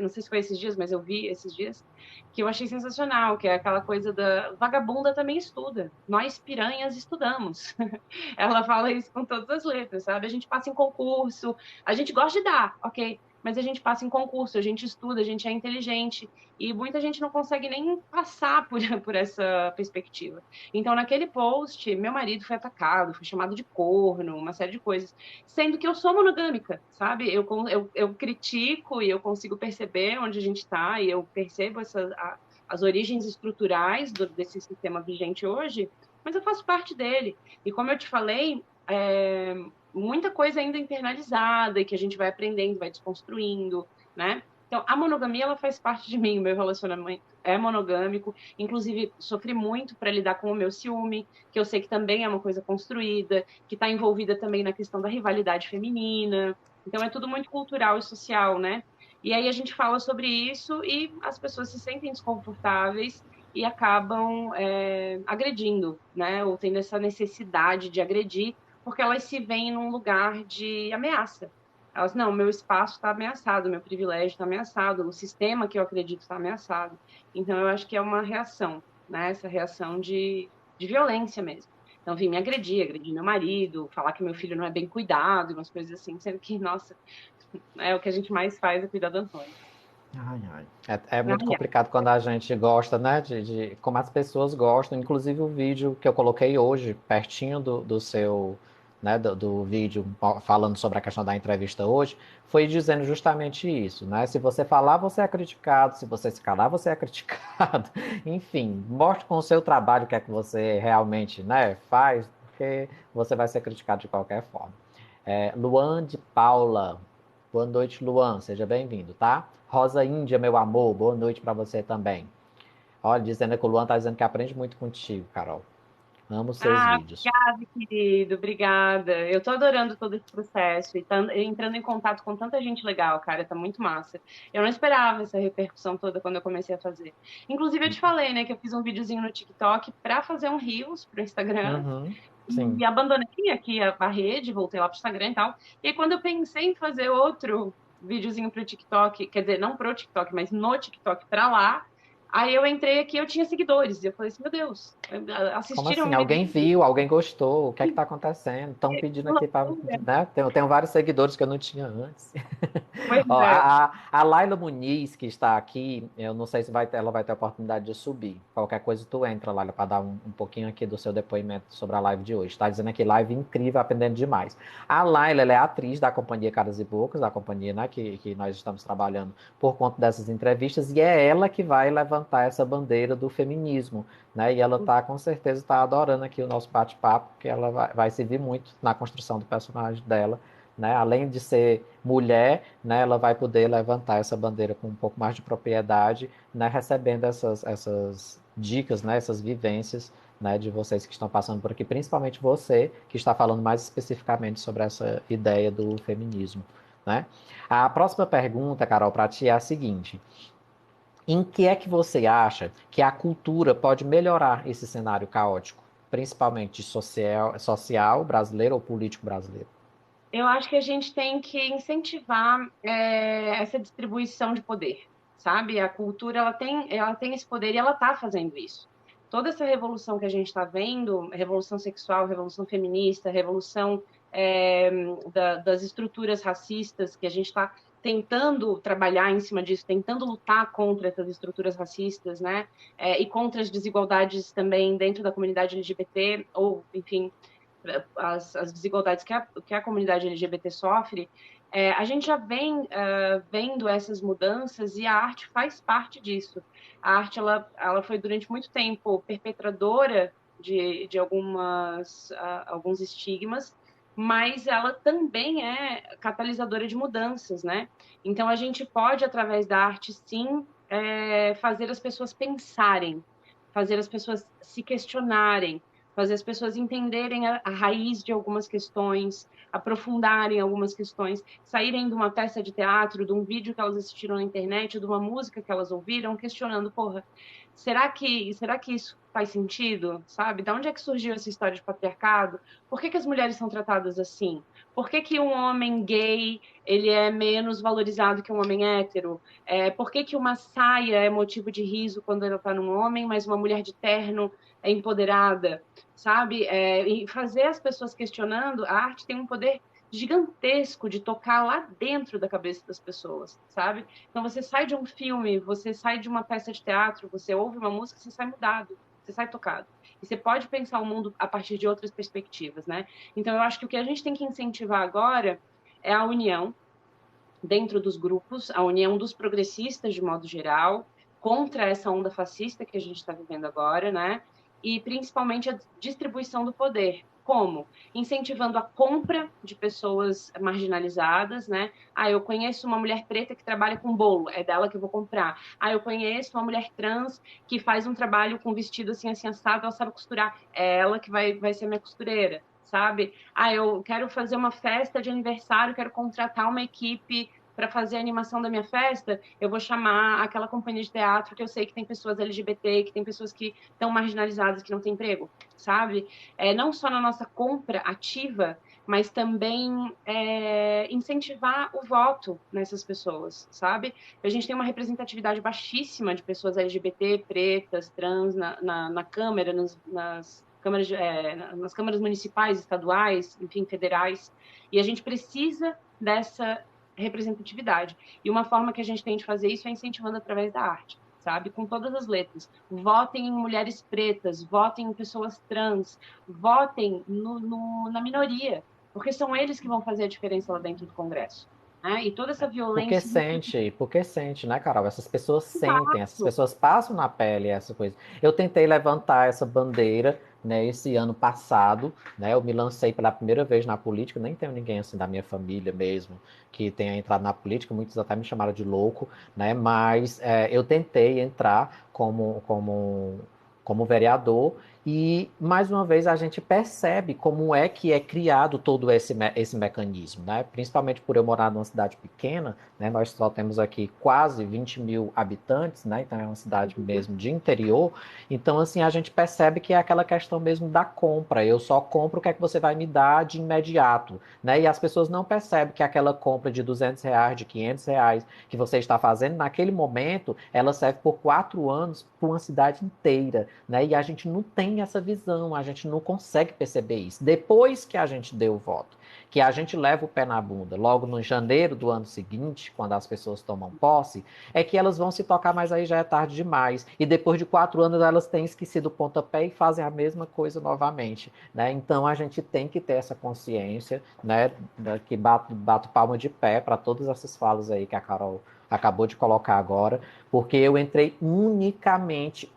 não sei se foi esses dias, mas eu vi esses dias, que eu achei sensacional, que é aquela coisa da vagabunda também estuda. Nós, piranhas, estudamos. Ela fala isso com todas as letras, sabe? A gente passa em concurso, a gente gosta de dar, ok? Mas a gente passa em concurso, a gente estuda, a gente é inteligente. E muita gente não consegue nem passar por essa perspectiva. Então, naquele post, meu marido foi atacado, foi chamado de corno, uma série de coisas. Sendo que eu sou monogâmica, sabe? Eu critico e eu consigo perceber onde a gente está, e eu percebo as origens estruturais desse sistema vigente hoje, mas eu faço parte dele. E como eu te falei, muita coisa ainda internalizada e que a gente vai aprendendo, vai desconstruindo, né? Então, a monogamia, ela faz parte de mim, o meu relacionamento é monogâmico, inclusive sofri muito para lidar com o meu ciúme, que eu sei que também é uma coisa construída, que está envolvida também na questão da rivalidade feminina. Então, é tudo muito cultural e social, né? E aí a gente fala sobre isso e as pessoas se sentem desconfortáveis e acabam agredindo, né? Ou tendo essa necessidade de agredir, porque elas se veem num lugar de ameaça. Elas, não, meu espaço está ameaçado, meu privilégio está ameaçado, o sistema que eu acredito está ameaçado. Então, eu acho que é uma reação, né? Essa reação de violência mesmo. Então, vim me agredir meu marido, falar que meu filho não é bem cuidado, umas coisas assim, sendo que, nossa, é o que a gente mais faz é cuidar do Antônio. Ai, ai. É muito Ai, complicado quando a gente gosta, né, de como as pessoas gostam. Inclusive o vídeo que eu coloquei hoje, pertinho do seu, né, do vídeo falando sobre a questão da entrevista hoje, foi dizendo justamente isso, né? Se você falar, você é criticado. Se você se calar, você é criticado. Enfim, mostre com o seu trabalho o que é que você realmente, né, faz. porque você vai ser criticado de qualquer forma. Luan de Paula. Boa noite, Luan. Seja bem-vindo, tá? Rosa Índia, meu amor. Boa noite para você também. Olha, dizendo que o Luan tá dizendo que aprende muito contigo, Carol. Amo os seus Ah, vídeos. obrigada, querido, obrigada. Eu tô adorando todo esse processo e entrando em contato com tanta gente legal, cara, tá muito massa. Eu não esperava essa repercussão toda quando eu comecei a fazer. Inclusive, eu te falei, né, que eu fiz um videozinho no TikTok pra fazer um Reels pro Instagram Uhum, sim. e abandonei aqui a rede, voltei lá pro Instagram e tal. E aí, quando eu pensei em fazer outro videozinho pro TikTok, quer dizer, não pro TikTok, mas no TikTok pra lá, aí eu entrei aqui e eu tinha seguidores. E eu falei assim, meu Deus, Como assistiram o assim? meu Alguém vídeo. viu, alguém gostou, o que é que tá acontecendo? Estão pedindo aqui para, né? Tenho vários seguidores que eu não tinha antes. Pois Ó, é. a Laila Muniz, que está aqui, eu não sei se ela vai ter a oportunidade de subir. Qualquer coisa tu entra, Laila, para dar um pouquinho aqui do seu depoimento sobre a live de hoje. Está dizendo aqui, live incrível, aprendendo demais. A Laila, ela é atriz da Companhia Caras e Bocas, da companhia, né, que nós estamos trabalhando por conta dessas entrevistas, e é ela que vai levantar essa bandeira do feminismo, né? E ela tá, com certeza, tá adorando aqui o nosso bate-papo, porque ela vai se vir muito na construção do personagem dela, né? Além de ser mulher, né, ela vai poder levantar essa bandeira com um pouco mais de propriedade, né, recebendo essas dicas, né, essas vivências, né, de vocês que estão passando por aqui, principalmente você, que está falando mais especificamente sobre essa ideia do feminismo, né? A próxima pergunta, Carol, para ti é a seguinte: em que é que você acha que a cultura pode melhorar esse cenário caótico, principalmente social brasileiro ou político brasileiro? Eu acho que a gente tem que incentivar essa distribuição de poder, sabe? A cultura ela tem esse poder e ela está fazendo isso. Toda essa revolução que a gente está vendo, revolução sexual, revolução feminista, revolução é, das estruturas racistas que a gente está tentando trabalhar em cima disso, tentando lutar contra essas estruturas racistas, né? E contra as desigualdades também dentro da comunidade LGBT, ou, enfim, as desigualdades que a comunidade LGBT sofre, a gente já vem vendo essas mudanças e a arte faz parte disso. A arte ela foi durante muito tempo perpetradora de alguns estigmas, mas ela também é catalisadora de mudanças, né? Então a gente pode, através da arte, sim, fazer as pessoas pensarem, fazer as pessoas se questionarem, fazer as pessoas entenderem a raiz de algumas questões, aprofundarem algumas questões, saírem de uma peça de teatro, de um vídeo que elas assistiram na internet, de uma música que elas ouviram, questionando, porra, será que isso faz sentido, sabe? Da onde é que surgiu essa história de patriarcado? Por que as mulheres são tratadas assim? Por que um homem gay ele é menos valorizado que um homem hétero? Por que uma saia é motivo de riso quando ela está num homem, mas uma mulher de terno é empoderada? Sabe? E fazer as pessoas questionando, a arte tem um poder gigantesco de tocar lá dentro da cabeça das pessoas, sabe? Então você sai de um filme, você sai de uma peça de teatro, você ouve uma música, você sai mudado, você sai tocado. E você pode pensar o mundo a partir de outras perspectivas, né? Então eu acho que o que a gente tem que incentivar agora é a união dentro dos grupos, a união dos progressistas de modo geral, contra essa onda fascista que a gente está vivendo agora, né? E principalmente a distribuição do poder. Como? Incentivando a compra de pessoas marginalizadas, né? Ah, eu conheço uma mulher preta que trabalha com bolo, é dela que eu vou comprar. Ah, eu conheço uma mulher trans que faz um trabalho com vestido assim assado, ela sabe costurar, é ela que vai ser minha costureira, sabe? Ah, eu quero fazer uma festa de aniversário, quero contratar uma equipe para fazer a animação da minha festa, eu vou chamar aquela companhia de teatro que eu sei que tem pessoas LGBT, que tem pessoas que estão marginalizadas, que não têm emprego, sabe? Não só na nossa compra ativa, mas também incentivar o voto nessas pessoas, sabe? A gente tem uma representatividade baixíssima de pessoas LGBT, pretas, trans na Câmara, nas câmaras municipais, estaduais, enfim, federais, e a gente precisa dessa representatividade. E uma forma que a gente tem de fazer isso é incentivando através da arte, sabe? Com todas as letras. Votem em mulheres pretas, votem em pessoas trans, votem na minoria, porque são eles que vão fazer a diferença lá dentro do Congresso. Né? E toda essa violência. Porque sente, né, Carol? Essas pessoas sentem, essas pessoas passam na pele essa coisa. Eu tentei levantar essa bandeira, né, esse ano passado, né, eu me lancei pela primeira vez na política, nem tenho ninguém assim da minha família mesmo que tenha entrado na política, muitos até me chamaram de louco, né, mas eu tentei entrar como vereador e, mais uma vez, a gente percebe como é que é criado todo esse mecanismo, né? Principalmente por eu morar numa cidade pequena, né? Nós só temos aqui quase 20 mil habitantes, né? Então é uma cidade mesmo de interior. Então, assim, a gente percebe que é aquela questão mesmo da compra. Eu só compro o que é que você vai me dar de imediato, né? E as pessoas não percebem que aquela compra de R$ 200, de R$ 500 que você está fazendo, naquele momento, ela serve por 4 anos para uma cidade inteira, né? E a gente não tem essa visão, a gente não consegue perceber isso. Depois que a gente deu o voto, que a gente leva o pé na bunda, logo no janeiro do ano seguinte, quando as pessoas tomam posse, é que elas vão se tocar, mas aí já é tarde demais. E depois de 4 anos elas têm esquecido o pontapé e fazem a mesma coisa novamente, né? Então a gente tem que ter essa consciência, né? Que bato palma de pé para todas essas falas aí que a Carol acabou de colocar agora, porque eu entrei unicamente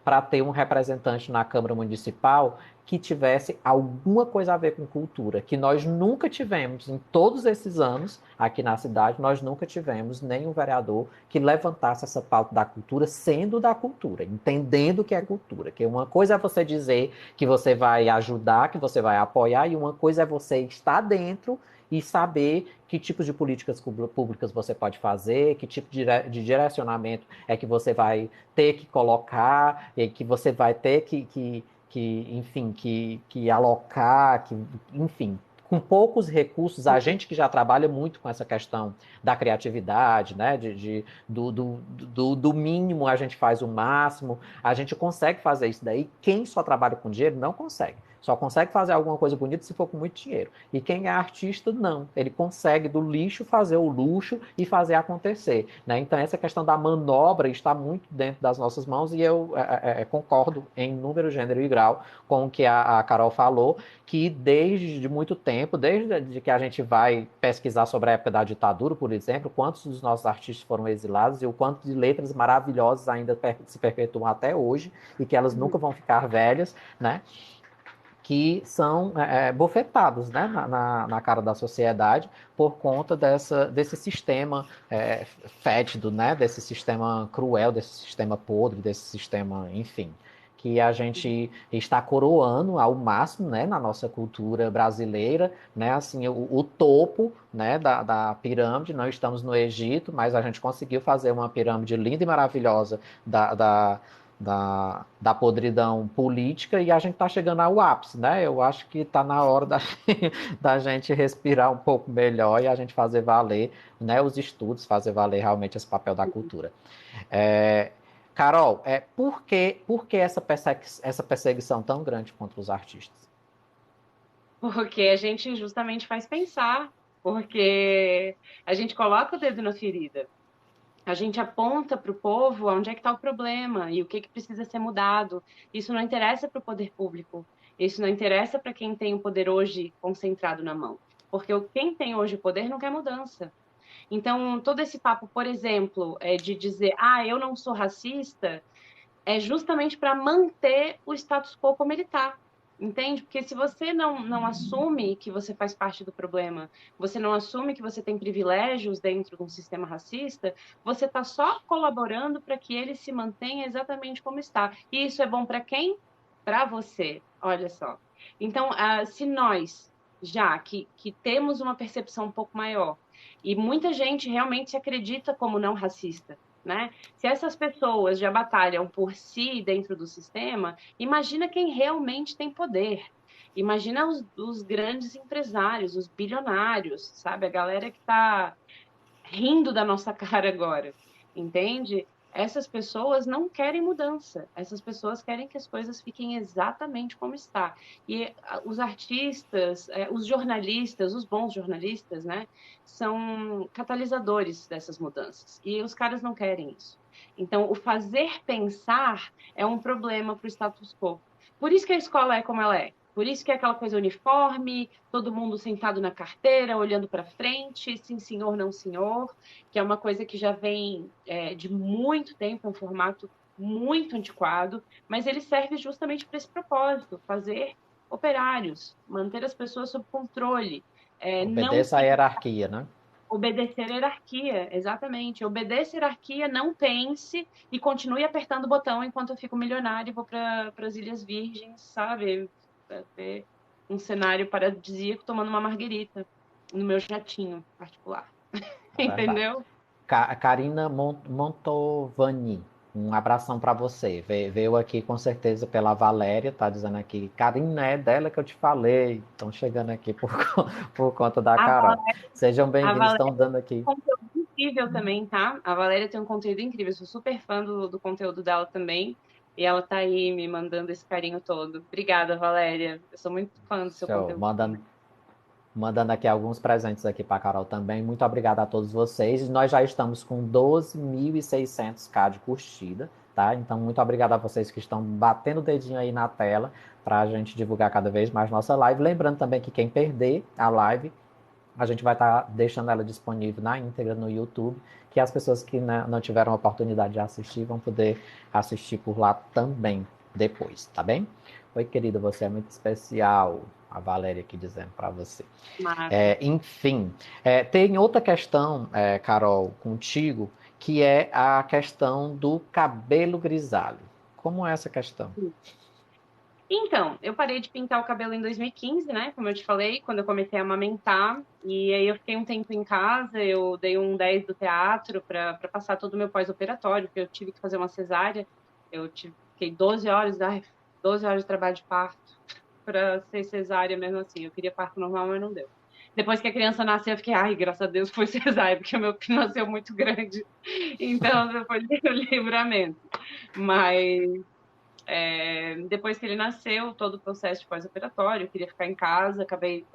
para ter um representante na Câmara Municipal que tivesse alguma coisa a ver com cultura, que nós nunca tivemos em todos esses anos aqui na cidade, nós nunca tivemos nenhum vereador que levantasse essa pauta da cultura, sendo da cultura, entendendo o que é cultura, que uma coisa é você dizer que você vai ajudar, que você vai apoiar, e uma coisa é você estar dentro e saber que tipos de políticas públicas você pode fazer, que tipo de direcionamento é que você vai ter que colocar, e que você vai ter enfim, que alocar, enfim, com poucos recursos, a gente que já trabalha muito com essa questão da criatividade, né, do mínimo a gente faz o máximo, a gente consegue fazer isso daí. Quem só trabalha com dinheiro não consegue. Só consegue fazer alguma coisa bonita se for com muito dinheiro. E quem é artista, não. Ele consegue do lixo fazer o luxo e fazer acontecer, né? Então, essa questão da manobra está muito dentro das nossas mãos e eu concordo em número, gênero e grau com o que a Carol falou, que desde muito tempo, desde que a gente vai pesquisar sobre a época da ditadura, por exemplo, quantos dos nossos artistas foram exilados e o quanto de letras maravilhosas ainda se perpetuam até hoje e que elas nunca vão ficar velhas, né? Que são bofetados, né, na cara da sociedade por conta desse sistema fétido, né, desse sistema cruel, desse sistema podre, desse sistema, enfim, que a gente está coroando ao máximo, né, na nossa cultura brasileira, né, assim, o topo, né, da pirâmide. Não estamos no Egito, mas a gente conseguiu fazer uma pirâmide linda e maravilhosa da podridão política e a gente está chegando ao ápice, né? Eu acho que está na hora da gente respirar um pouco melhor e a gente fazer valer, né, os estudos, fazer valer realmente esse papel da cultura. Carol, por que essa perseguição tão grande contra os artistas? Porque a gente justamente faz pensar, porque a gente coloca o dedo na ferida. A gente aponta para o povo onde é que está o problema e o que que precisa ser mudado. Isso não interessa para o poder público. Isso não interessa para quem tem o poder hoje concentrado na mão. Porque quem tem hoje o poder não quer mudança. Então, todo esse papo, por exemplo, de dizer, eu não sou racista, é justamente para manter o status quo como ele está. Entende? Porque se você não assume que você faz parte do problema, você não assume que você tem privilégios dentro de um sistema racista, você está só colaborando para que ele se mantenha exatamente como está. E isso é bom para quem? Para você. Olha só. Então, se nós, já que temos uma percepção um pouco maior, e muita gente realmente se acredita como não racista, né? Se essas pessoas já batalham por si dentro do sistema, imagina quem realmente tem poder. Imagina os grandes empresários, os bilionários, sabe? A galera que está rindo da nossa cara agora, entende? Essas pessoas não querem mudança. Essas pessoas querem que as coisas fiquem exatamente como está. E os artistas, os jornalistas, os bons jornalistas, né, são catalisadores dessas mudanças. E os caras não querem isso. Então, o fazer pensar é um problema para o status quo. Por isso que a escola é como ela é. Por isso que é aquela coisa uniforme, todo mundo sentado na carteira, olhando para frente, sim senhor, não senhor, que é uma coisa que já vem de muito tempo, é um formato muito antiquado, mas ele serve justamente para esse propósito, fazer operários, manter as pessoas sob controle, não Obedeça à hierarquia, né? obedecer a hierarquia, exatamente. Obedeça a hierarquia, não pense e continue apertando o botão enquanto eu fico milionário e vou para as Ilhas Virgens, sabe? Pra ter um cenário paradisíaco tomando uma marguerita no meu jatinho particular. É verdade. Entendeu? Karina Montovani, um abração para você. Veio aqui com certeza pela Valéria, tá dizendo aqui, Karina, é dela que eu te falei. Estão chegando aqui por conta da A, Carol. Val- Sejam a bem-vindos, Valéria estão dando tem aqui. um conteúdo incrível também, tá? A Valéria tem um conteúdo incrível. Eu sou super fã do conteúdo dela também. E ela tá aí me mandando esse carinho todo. Obrigada, Valéria. Eu sou muito fã do seu Show. conteúdo também. Mandando aqui alguns presentes aqui para a Carol também. Muito obrigado a todos vocês. Nós já estamos com 12.600k de curtida, tá? Então, muito obrigado a vocês que estão batendo o dedinho aí na tela para a gente divulgar cada vez mais nossa live. Lembrando também que quem perder a live, a gente vai estar deixando ela disponível na íntegra no YouTube, que as pessoas que não tiveram a oportunidade de assistir vão poder assistir por lá também depois, tá bem? Oi, querida, você é muito especial. A Valéria aqui dizendo para você. Massa. Enfim, tem outra questão, Carol, contigo, que é a questão do cabelo grisalho. Como é essa questão? Então, eu parei de pintar o cabelo em 2015, né? Como eu te falei, quando eu comecei a amamentar. E aí eu fiquei um tempo em casa, eu dei um 10 do teatro para passar todo o meu pós-operatório, porque eu tive que fazer uma cesárea. Fiquei 12 horas, 12 horas de trabalho de parto para ser cesárea mesmo assim. Eu queria parto normal, mas não deu. Depois que a criança nasceu, eu fiquei, ai, graças a Deus foi cesárea, porque o meu filho nasceu muito grande. Então, foi o livramento. Mas depois que ele nasceu, todo o processo de pós-operatório, eu queria ficar em casa, acabei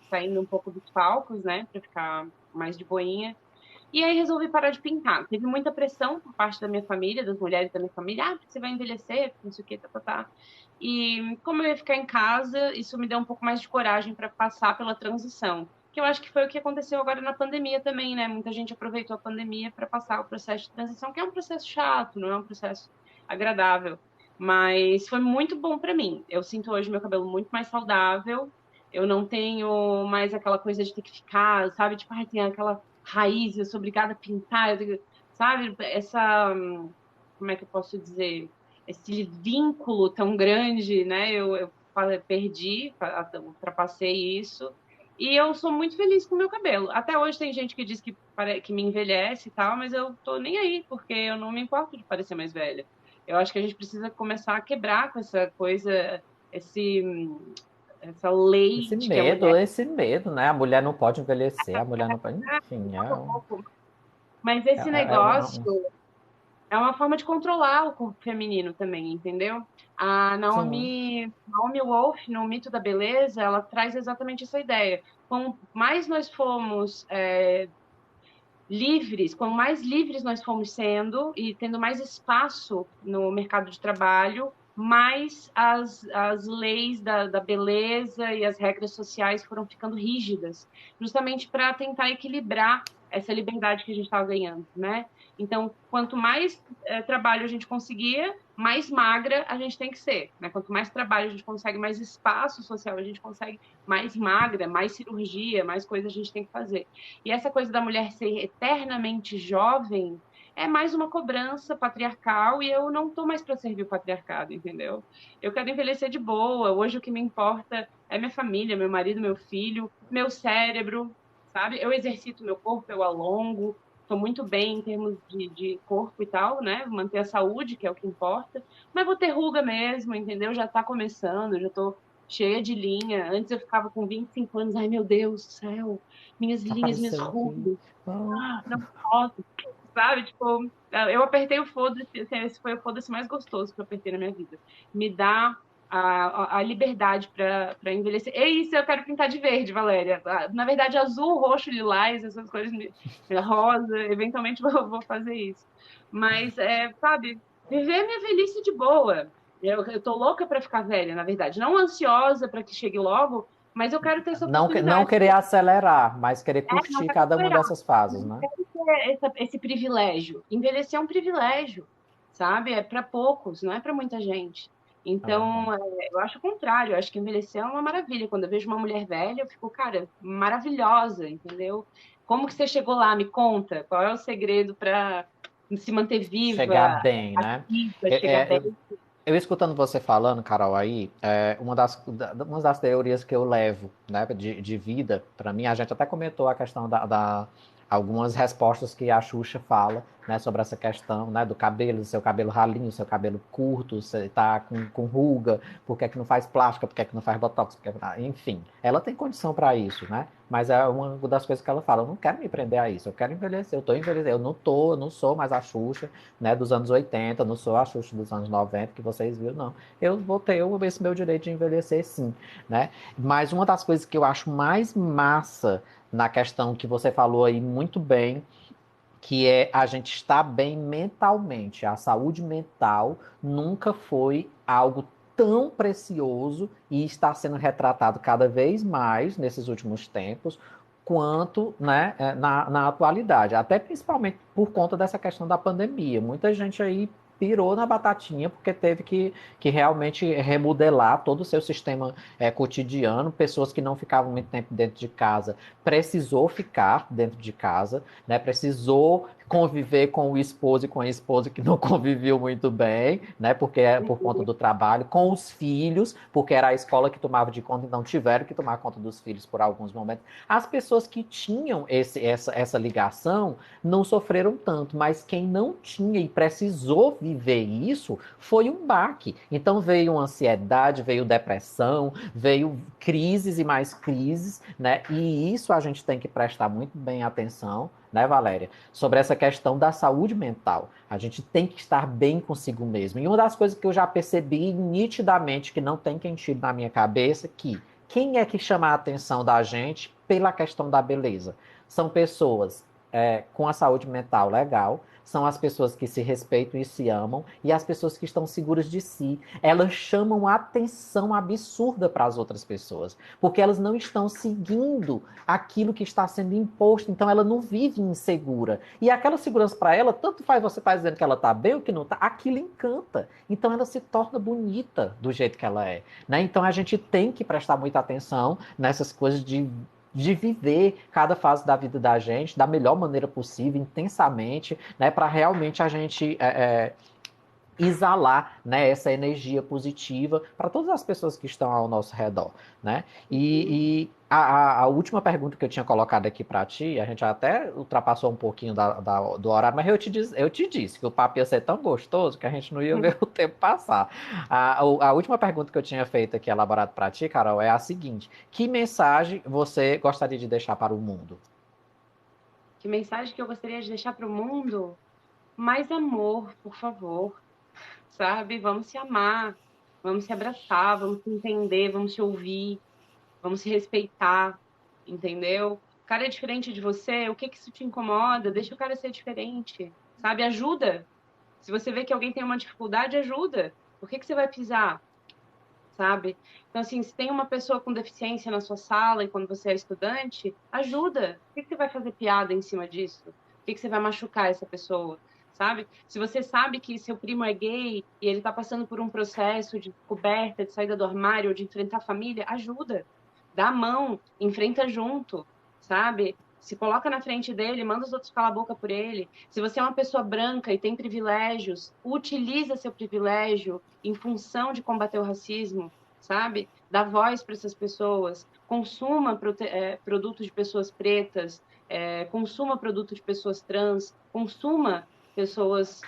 saindo um pouco dos palcos, né, para ficar mais de boinha. E aí resolvi parar de pintar. Teve muita pressão por parte da minha família, das mulheres da minha família, porque você vai envelhecer, não sei o que, tá, tá, tá. E como eu ia ficar em casa, isso me deu um pouco mais de coragem para passar pela transição. Que eu acho que foi o que aconteceu agora na pandemia também, né? Muita gente aproveitou a pandemia para passar o processo de transição, que é um processo chato, não é um processo agradável. Mas foi muito bom para mim. Eu sinto hoje meu cabelo muito mais saudável. Eu não tenho mais aquela coisa de ter que ficar, sabe? Tipo, ai, tem aquela raiz, eu sou obrigada a pintar, sabe? Como é que eu posso dizer? Esse vínculo tão grande, né? Eu perdi, ultrapassei isso. E eu sou muito feliz com o meu cabelo. Até hoje tem gente que diz que me envelhece e tal, mas eu tô nem aí, porque eu não me importo de parecer mais velha. Eu acho que a gente precisa começar a quebrar com essa coisa, esse, essa lei de que a mulher Esse medo, né? A mulher não pode envelhecer, a mulher não pode. Enfim, é louco. Mas esse negócio é uma forma de controlar o corpo feminino também, entendeu? A sim. Naomi Wolf, no Mito da Beleza, ela traz exatamente essa ideia. Quanto mais nós fomos livres, quanto mais livres nós fomos sendo e tendo mais espaço no mercado de trabalho, mais as leis da beleza e as regras sociais foram ficando rígidas, justamente para tentar equilibrar essa liberdade que a gente estava ganhando, né? Então, quanto mais trabalho a gente conseguia, mais magra a gente tem que ser, né? Quanto mais trabalho a gente consegue, mais espaço social a gente consegue, mais magra, mais cirurgia, mais coisas a gente tem que fazer. E essa coisa da mulher ser eternamente jovem é mais uma cobrança patriarcal e eu não estou mais para servir o patriarcado, entendeu? Eu quero envelhecer de boa. Hoje o que me importa é minha família, meu marido, meu filho, meu cérebro, sabe? Eu exercito meu corpo, eu alongo, estou muito bem em termos de corpo e tal, né? Manter a saúde, que é o que importa. Mas vou ter ruga mesmo, entendeu? Já está começando, já estou cheia de linha. Antes eu ficava com 25 anos, ai meu Deus do céu, minhas linhas, minhas Apareceu aqui. rugas, não posso, sabe? Tipo, eu apertei o foda-se, esse foi o foda-se mais gostoso que eu apertei na minha vida. Me dá a liberdade para envelhecer. É isso, eu quero pintar de verde, Valéria. Na verdade, azul, roxo, lilás, essas cores, rosa, eventualmente vou fazer isso. Mas, sabe, viver minha velhice de boa. Eu tô louca para ficar velha, na verdade. Não ansiosa para que chegue logo, mas eu quero ter essa Não oportunidade. querer acelerar, mas querer Não curtir quero cada uma acelerar, dessas fases, não né? quero ter esse privilégio. Envelhecer é um privilégio. sabe? É para poucos, não é para muita gente. É verdade. Então, eu acho o contrário, eu acho que envelhecer é uma maravilha. Quando eu vejo uma mulher velha, eu fico, cara, maravilhosa, entendeu? Como que você chegou lá? Me conta. Qual é o segredo para se manter Chegar viva, bem, né? ativa, chegar É, é, bem? eu escutando você falando, Carol, aí, uma das teorias que eu levo, né, de vida, para mim, a gente até comentou a questão algumas respostas que a Xuxa fala, né, sobre essa questão, né, do cabelo, do seu cabelo ralinho, seu cabelo curto, você tá com ruga, por que é que não faz plástica, por que é que não faz botox, enfim, ela tem condição para isso, né? Mas é uma das coisas que ela fala, eu não quero me prender a isso, eu quero envelhecer, eu tô envelhecendo, eu não sou mais a Xuxa, né, dos anos 80, não sou a Xuxa dos anos 90 que vocês viram, não. Eu vou ter esse meu direito de envelhecer, sim, né? Mas uma das coisas que eu acho mais massa na questão que você falou aí muito bem, que é a gente estar bem mentalmente. A saúde mental nunca foi algo tão precioso e está sendo retratado cada vez mais nesses últimos tempos quanto, né, na atualidade, até principalmente por conta dessa questão da pandemia. Muita gente aí pirou na batatinha porque teve que realmente remodelar todo o seu sistema cotidiano. Pessoas que não ficavam muito tempo dentro de casa precisou ficar dentro de casa, né? Precisou conviver com o esposo e com a esposa que não conviveu muito bem, né? Porque é por conta do trabalho, com os filhos, porque era a escola que tomava de conta, então tiveram que tomar conta dos filhos por alguns momentos. As pessoas que tinham essa ligação não sofreram tanto, mas quem não tinha e precisou viver isso foi um baque. Então veio ansiedade, veio depressão, veio crises e mais crises, né? E isso a gente tem que prestar muito bem atenção, né, Valéria? Sobre essa questão da saúde mental. A gente tem que estar bem consigo mesmo. E uma das coisas que eu já percebi nitidamente, que não tem quem tire na minha cabeça, que quem é que chama a atenção da gente pela questão da beleza? São pessoas com a saúde mental legal, são as pessoas que se respeitam e se amam, e as pessoas que estão seguras de si. Elas chamam atenção absurda para as outras pessoas, porque elas não estão seguindo aquilo que está sendo imposto, então ela não vive insegura. E aquela segurança para ela, tanto faz você estar dizendo que ela está bem ou que não está, aquilo encanta. Então ela se torna bonita do jeito que ela é. Né? Então a gente tem que prestar muita atenção nessas coisas de viver cada fase da vida da gente da melhor maneira possível, intensamente, né, para realmente a gente exalar, né, essa energia positiva para todas as pessoas que estão ao nosso redor, né? E a última pergunta que eu tinha colocado aqui para ti, a gente até ultrapassou um pouquinho do horário, mas eu te disse que o papo ia ser tão gostoso que a gente não ia ver o tempo passar. A última pergunta que eu tinha feito aqui, elaborado para ti, Carol, é a seguinte: que mensagem você gostaria de deixar para o mundo? Que mensagem que eu gostaria de deixar para o mundo? Mais amor, por favor, sabe? Vamos se amar, vamos se abraçar, vamos se entender, vamos se ouvir, vamos se respeitar, entendeu? O cara é diferente de você, o que que isso te incomoda? Deixa o cara ser diferente, sabe? Ajuda. Se você vê que alguém tem uma dificuldade, ajuda. Por que que você vai pisar, sabe? Então, assim, se tem uma pessoa com deficiência na sua sala e quando você é estudante, ajuda. Por que que você vai fazer piada em cima disso? Por que que você vai machucar essa pessoa? Sabe? Se você sabe que seu primo é gay e ele está passando por um processo de descoberta, de saída do armário, ou de enfrentar a família, ajuda. Dá a mão, enfrenta junto, sabe? Se coloca na frente dele, manda os outros calar a boca por ele. Se você é uma pessoa branca e tem privilégios, utiliza seu privilégio em função de combater o racismo, sabe? Dá voz para essas pessoas. Consuma produtos de pessoas pretas, consuma produto de pessoas trans, consuma pessoas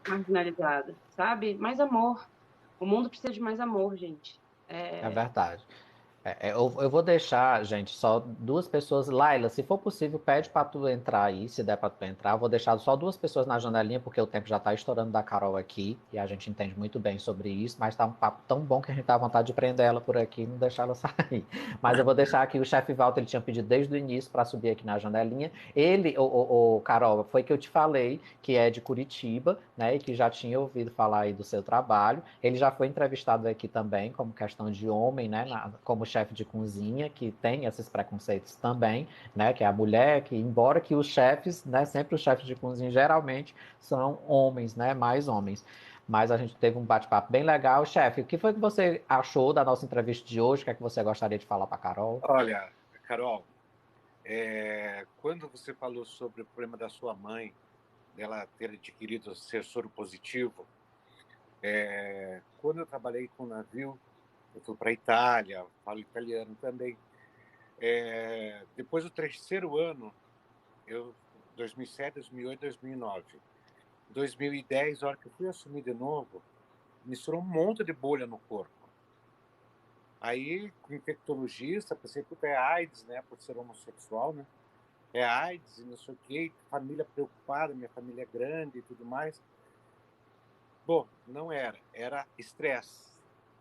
marginalizadas, sabe? Mais amor. O mundo precisa de mais amor, gente. É É, verdade. Eu vou deixar, gente, só duas pessoas. Laila, se for possível, pede pra tu entrar aí, se der pra tu entrar. Eu vou deixar só duas pessoas na janelinha, porque o tempo já tá estourando da Carol aqui, e a gente entende muito bem sobre isso, mas tá um papo tão bom que a gente tá à vontade de prender ela por aqui e não deixar ela sair. Mas eu vou deixar aqui, o chefe Walter, ele tinha pedido desde o início pra subir aqui na janelinha. Ele, Carol, foi que eu te falei, que é de Curitiba, né, e que já tinha ouvido falar aí do seu trabalho. Ele já foi entrevistado aqui também, como questão de homem, né, como chefe de cozinha, que tem esses preconceitos também, né? Que é a mulher, que embora que os chefes, né? Sempre os chefes de cozinha geralmente são homens, né? Mais homens. Mas a gente teve um bate-papo bem legal. Chefe, o que foi que você achou da nossa entrevista de hoje? O que é que você gostaria de falar para Carol? Olha, Carol, quando você falou sobre o problema da sua mãe, dela ter adquirido ser soro positivo, quando eu trabalhei com navio, eu fui para a Itália, falo italiano também. Depois do terceiro ano, 2007, 2008, 2009, 2010, a hora que eu fui assumir de novo, misturou um monte de bolha no corpo. Aí, com infectologista, pensei que é AIDS, né, por ser homossexual, né? É AIDS e não sei o quê, família preocupada, minha família é grande e tudo mais. Bom, não era, era estresse.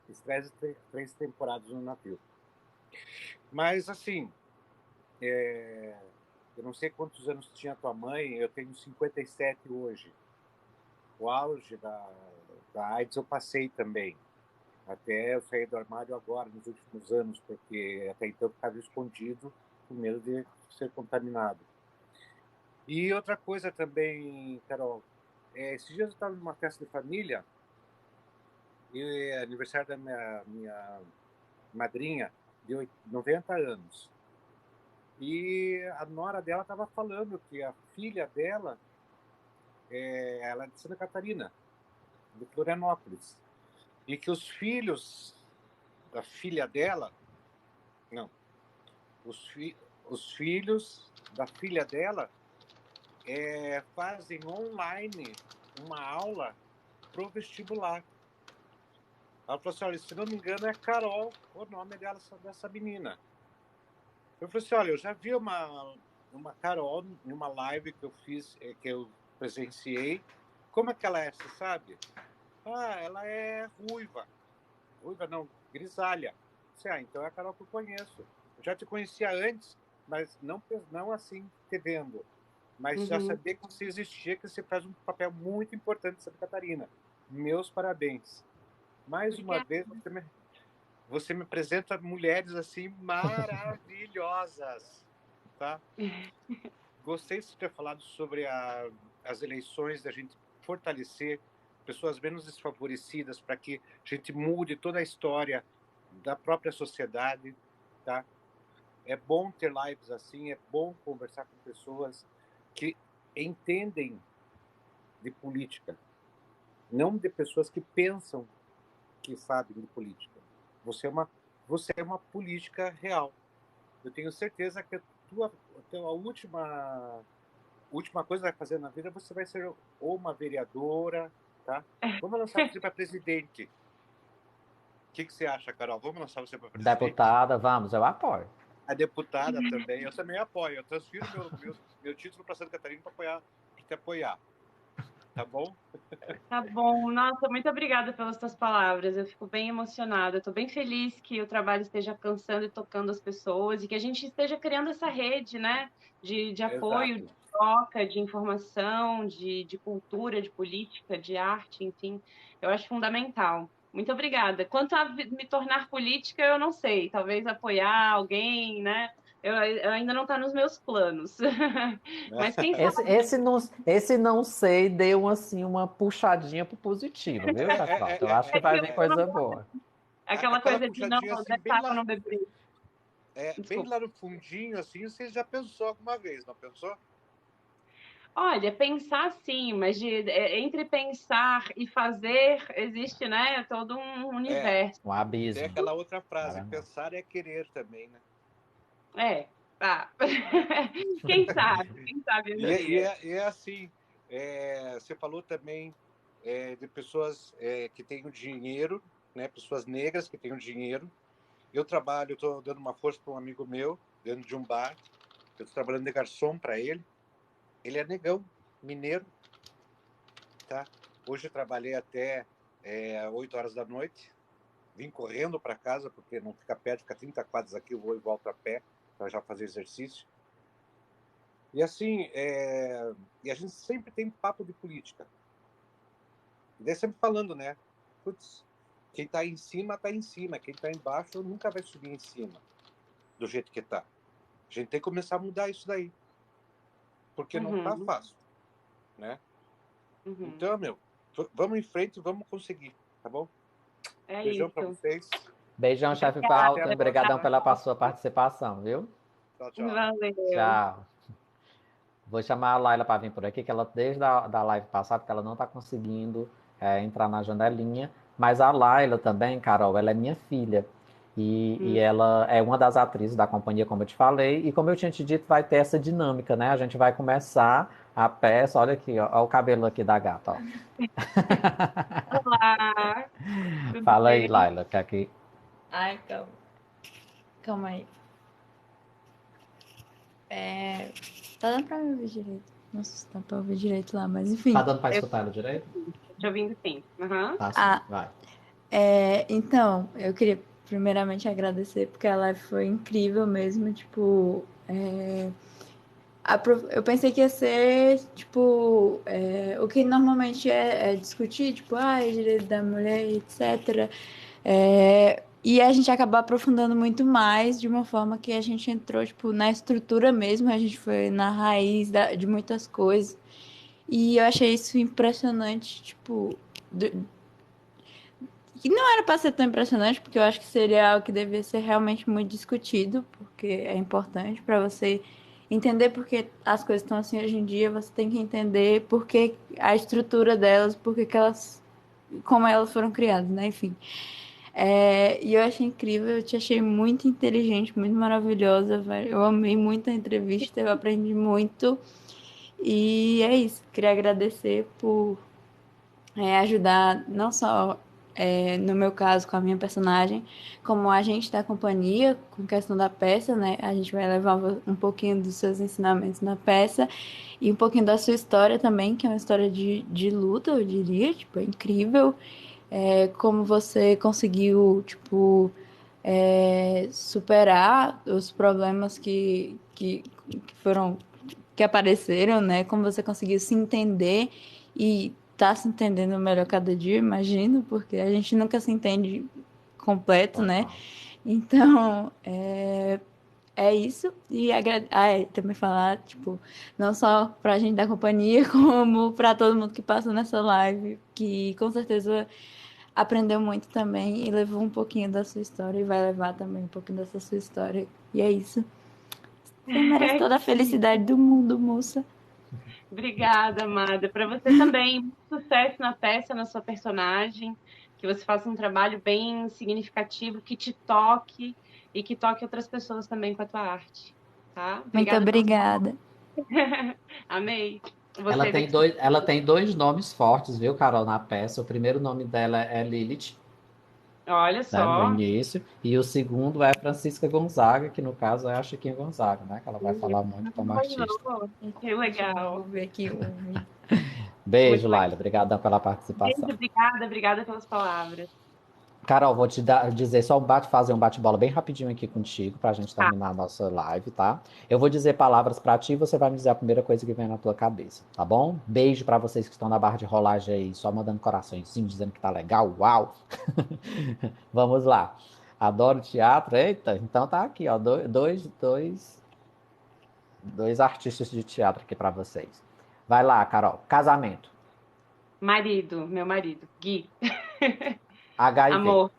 Estresse de 3 temporadas no navio. Mas, assim, eu não sei quantos anos tinha a tua mãe, eu tenho 57 hoje. O auge da AIDS eu passei também. Até eu sair do armário agora, nos últimos anos, porque até então eu ficava escondido com medo de ser contaminado. E outra coisa também, Carol, esses dias eu estava numa festa de família e é aniversário da minha madrinha de 90 anos. E a nora dela estava falando que a filha dela, ela é de Santa Catarina, de Florianópolis, e que os filhos da filha dela, não, os filhos da filha dela fazem online uma aula pro vestibular. Ela falou assim, olha, se não me engano é Carol o nome dessa menina. Eu falei assim, olha, eu já vi uma Carol em uma live que eu fiz, que eu presenciei. Como é que ela é, você sabe? Ah, ela é ruiva. Ruiva não, grisalha. Então é a Carol que eu conheço. Eu já te conhecia antes, mas não assim te vendo. Mas já Uhum. sabia que você existia, que você faz um papel muito importante em Santa Catarina. Meus parabéns. Mais uma Obrigada. vez, você me apresenta mulheres assim maravilhosas, tá? Gostei de ter falado sobre as eleições, da gente fortalecer pessoas menos desfavorecidas para que a gente mude toda a história da própria sociedade, tá? É bom ter lives assim, é bom conversar com pessoas que entendem de política, não de pessoas que pensam que sabem de política. Você é uma, você é uma política real. Eu tenho certeza que a última coisa que vai fazer na vida, você vai ser ou uma vereadora, tá? Vamos lançar você para presidente. O que você acha, Carol? Vamos lançar você para presidente? Deputada, vamos, eu apoio. A deputada também, eu também apoio. Eu transfiro meu título para Santa Catarina para te apoiar. Tá bom? Tá bom. Nossa, muito obrigada pelas suas palavras. Eu fico bem emocionada. Estou bem feliz que o trabalho esteja alcançando e tocando as pessoas e que a gente esteja criando essa rede, né, de apoio, de Exato. troca, de informação, de cultura, de política, de arte, enfim. Eu acho fundamental. Muito obrigada. Quanto a me tornar política, eu não sei. Talvez apoiar alguém, né? Eu ainda não está nos meus planos. Mas quem sabe? Esse não sei, deu assim uma puxadinha pro positivo, viu, Jacqueline? Eu acho que É que vai vir coisa boa. aquela Aquela coisa de não, puxadinha assim, deixar para não beber. bem Desculpa. lá no fundinho, assim, você já pensou alguma vez, não pensou? Olha, pensar sim, mas entre pensar e fazer existe, né, todo um É, universo. Um tem abismo. aquela outra frase, Caramba. pensar é querer também, né? Tá. Quem sabe um E é, e dia. é, e é assim, você falou também de pessoas que têm o dinheiro, né? Pessoas negras que têm o dinheiro. Estou dando uma força para um amigo meu, dentro de um bar. Eu estou trabalhando de garçom para ele. Ele é negão, mineiro, tá? Hoje eu trabalhei até 8 horas da noite. Vim correndo para casa, porque não fica perto, fica 30 quadras aqui, eu vou e volto a pé para já fazer exercício. E assim, e a gente sempre tem papo de política. E daí sempre falando, né? Putz, Quem está em cima, está em cima. Quem está embaixo nunca vai subir em cima do jeito que está. A gente tem que começar a mudar isso daí. Porque não está fácil, né? Então, vamos em frente, vamos conseguir, tá bom? Beijão para vocês. Beijão, chefe Paulo. Obrigadão pela sua participação, viu? Tchau, tchau. Valeu. Tchau. Vou chamar a Laila para vir por aqui, que ela desde a live passada, que ela não está conseguindo entrar na janelinha. Mas a Laila também, Carol, ela é minha filha. E ela é uma das atrizes da companhia, como eu te falei. E como eu tinha te dito, vai ter essa dinâmica, né? A gente vai começar a peça. Olha aqui, ó, o cabelo aqui da gata, ó. Olá. Fala aí, Laila, que aqui. Ai, calma. Calma aí. Tá dando pra me ouvir direito. Não sei se dá pra ouvir direito lá, mas enfim. Tá dando pra escutar ela direito? Tô ouvindo sim. Tá, sim. Vai. Então, eu queria primeiramente agradecer, porque a live foi incrível mesmo, tipo... Eu pensei que ia ser, tipo, o que normalmente é discutir, tipo, direito da mulher, etc. E a gente acabou aprofundando muito mais de uma forma que a gente entrou, tipo, na estrutura mesmo, a gente foi na raiz de muitas coisas. E eu achei isso impressionante, tipo, que não era para ser tão impressionante, porque eu acho que seria algo que devia ser realmente muito discutido, porque é importante para você entender por que as coisas estão assim hoje em dia, você tem que entender por que a estrutura delas, por que elas, como elas foram criadas, né? Enfim. E eu achei incrível, eu te achei muito inteligente, muito maravilhosa, velho. Eu amei muito a entrevista, eu aprendi muito. E é isso, queria agradecer por ajudar não só no meu caso com a minha personagem, como a gente da companhia, com questão da peça, né? A gente vai levar um pouquinho dos seus ensinamentos na peça e um pouquinho da sua história também, que é uma história de luta, eu diria, tipo, é incrível. Como você conseguiu, tipo, superar os problemas que foram que apareceram, né? Como você conseguiu se entender e tá se entendendo melhor cada dia, imagino, porque a gente nunca se entende completo, né? Então, é isso. E também falar, tipo, não só pra gente da companhia, como pra todo mundo que passou nessa live, que com certeza aprendeu muito também e levou um pouquinho da sua história e vai levar também um pouquinho dessa sua história. E é isso. Você merece toda a felicidade do mundo, moça. Obrigada, amada. Para você também, muito sucesso na peça, na sua personagem, que você faça um trabalho bem significativo, que te toque e que toque outras pessoas também com a tua arte, tá? Muito obrigada. Amei. Ela tem dois nomes fortes, viu, Carol, na peça. O primeiro nome dela é Lilith. Olha Né, só. no início, e o segundo é Francisca Gonzaga, que no caso é a Chiquinha Gonzaga, né? Que ela vai falar muito como artista. Que legal. Vou ver aqui. Beijo, Laila. Obrigada pela participação. Beijo, obrigada pelas palavras. Carol, vou te dizer só fazer um bate-bola bem rapidinho aqui contigo pra gente terminar a nossa live, tá? Eu vou dizer palavras pra ti e você vai me dizer a primeira coisa que vem na tua cabeça, tá bom? Beijo pra vocês que estão na barra de rolagem aí, só mandando coraçõezinho, dizendo que tá legal, uau! Vamos lá. Adoro teatro, eita, então tá aqui, ó, dois artistas de teatro aqui pra vocês. Vai lá, Carol. Casamento. Meu marido, Gui. HIV. Amor,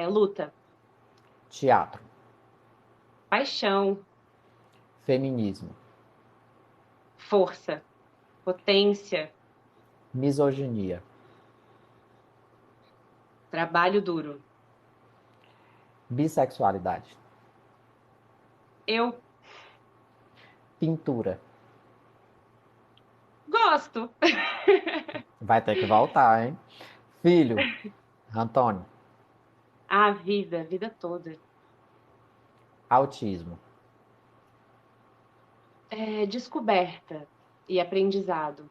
luta. Teatro. Paixão. Feminismo. Força. Potência. Misoginia. Trabalho duro. Bissexualidade. Eu Pintura. gosto. Vai ter que voltar, hein? Filho. Antônio. A vida toda. Autismo. Descoberta e aprendizado.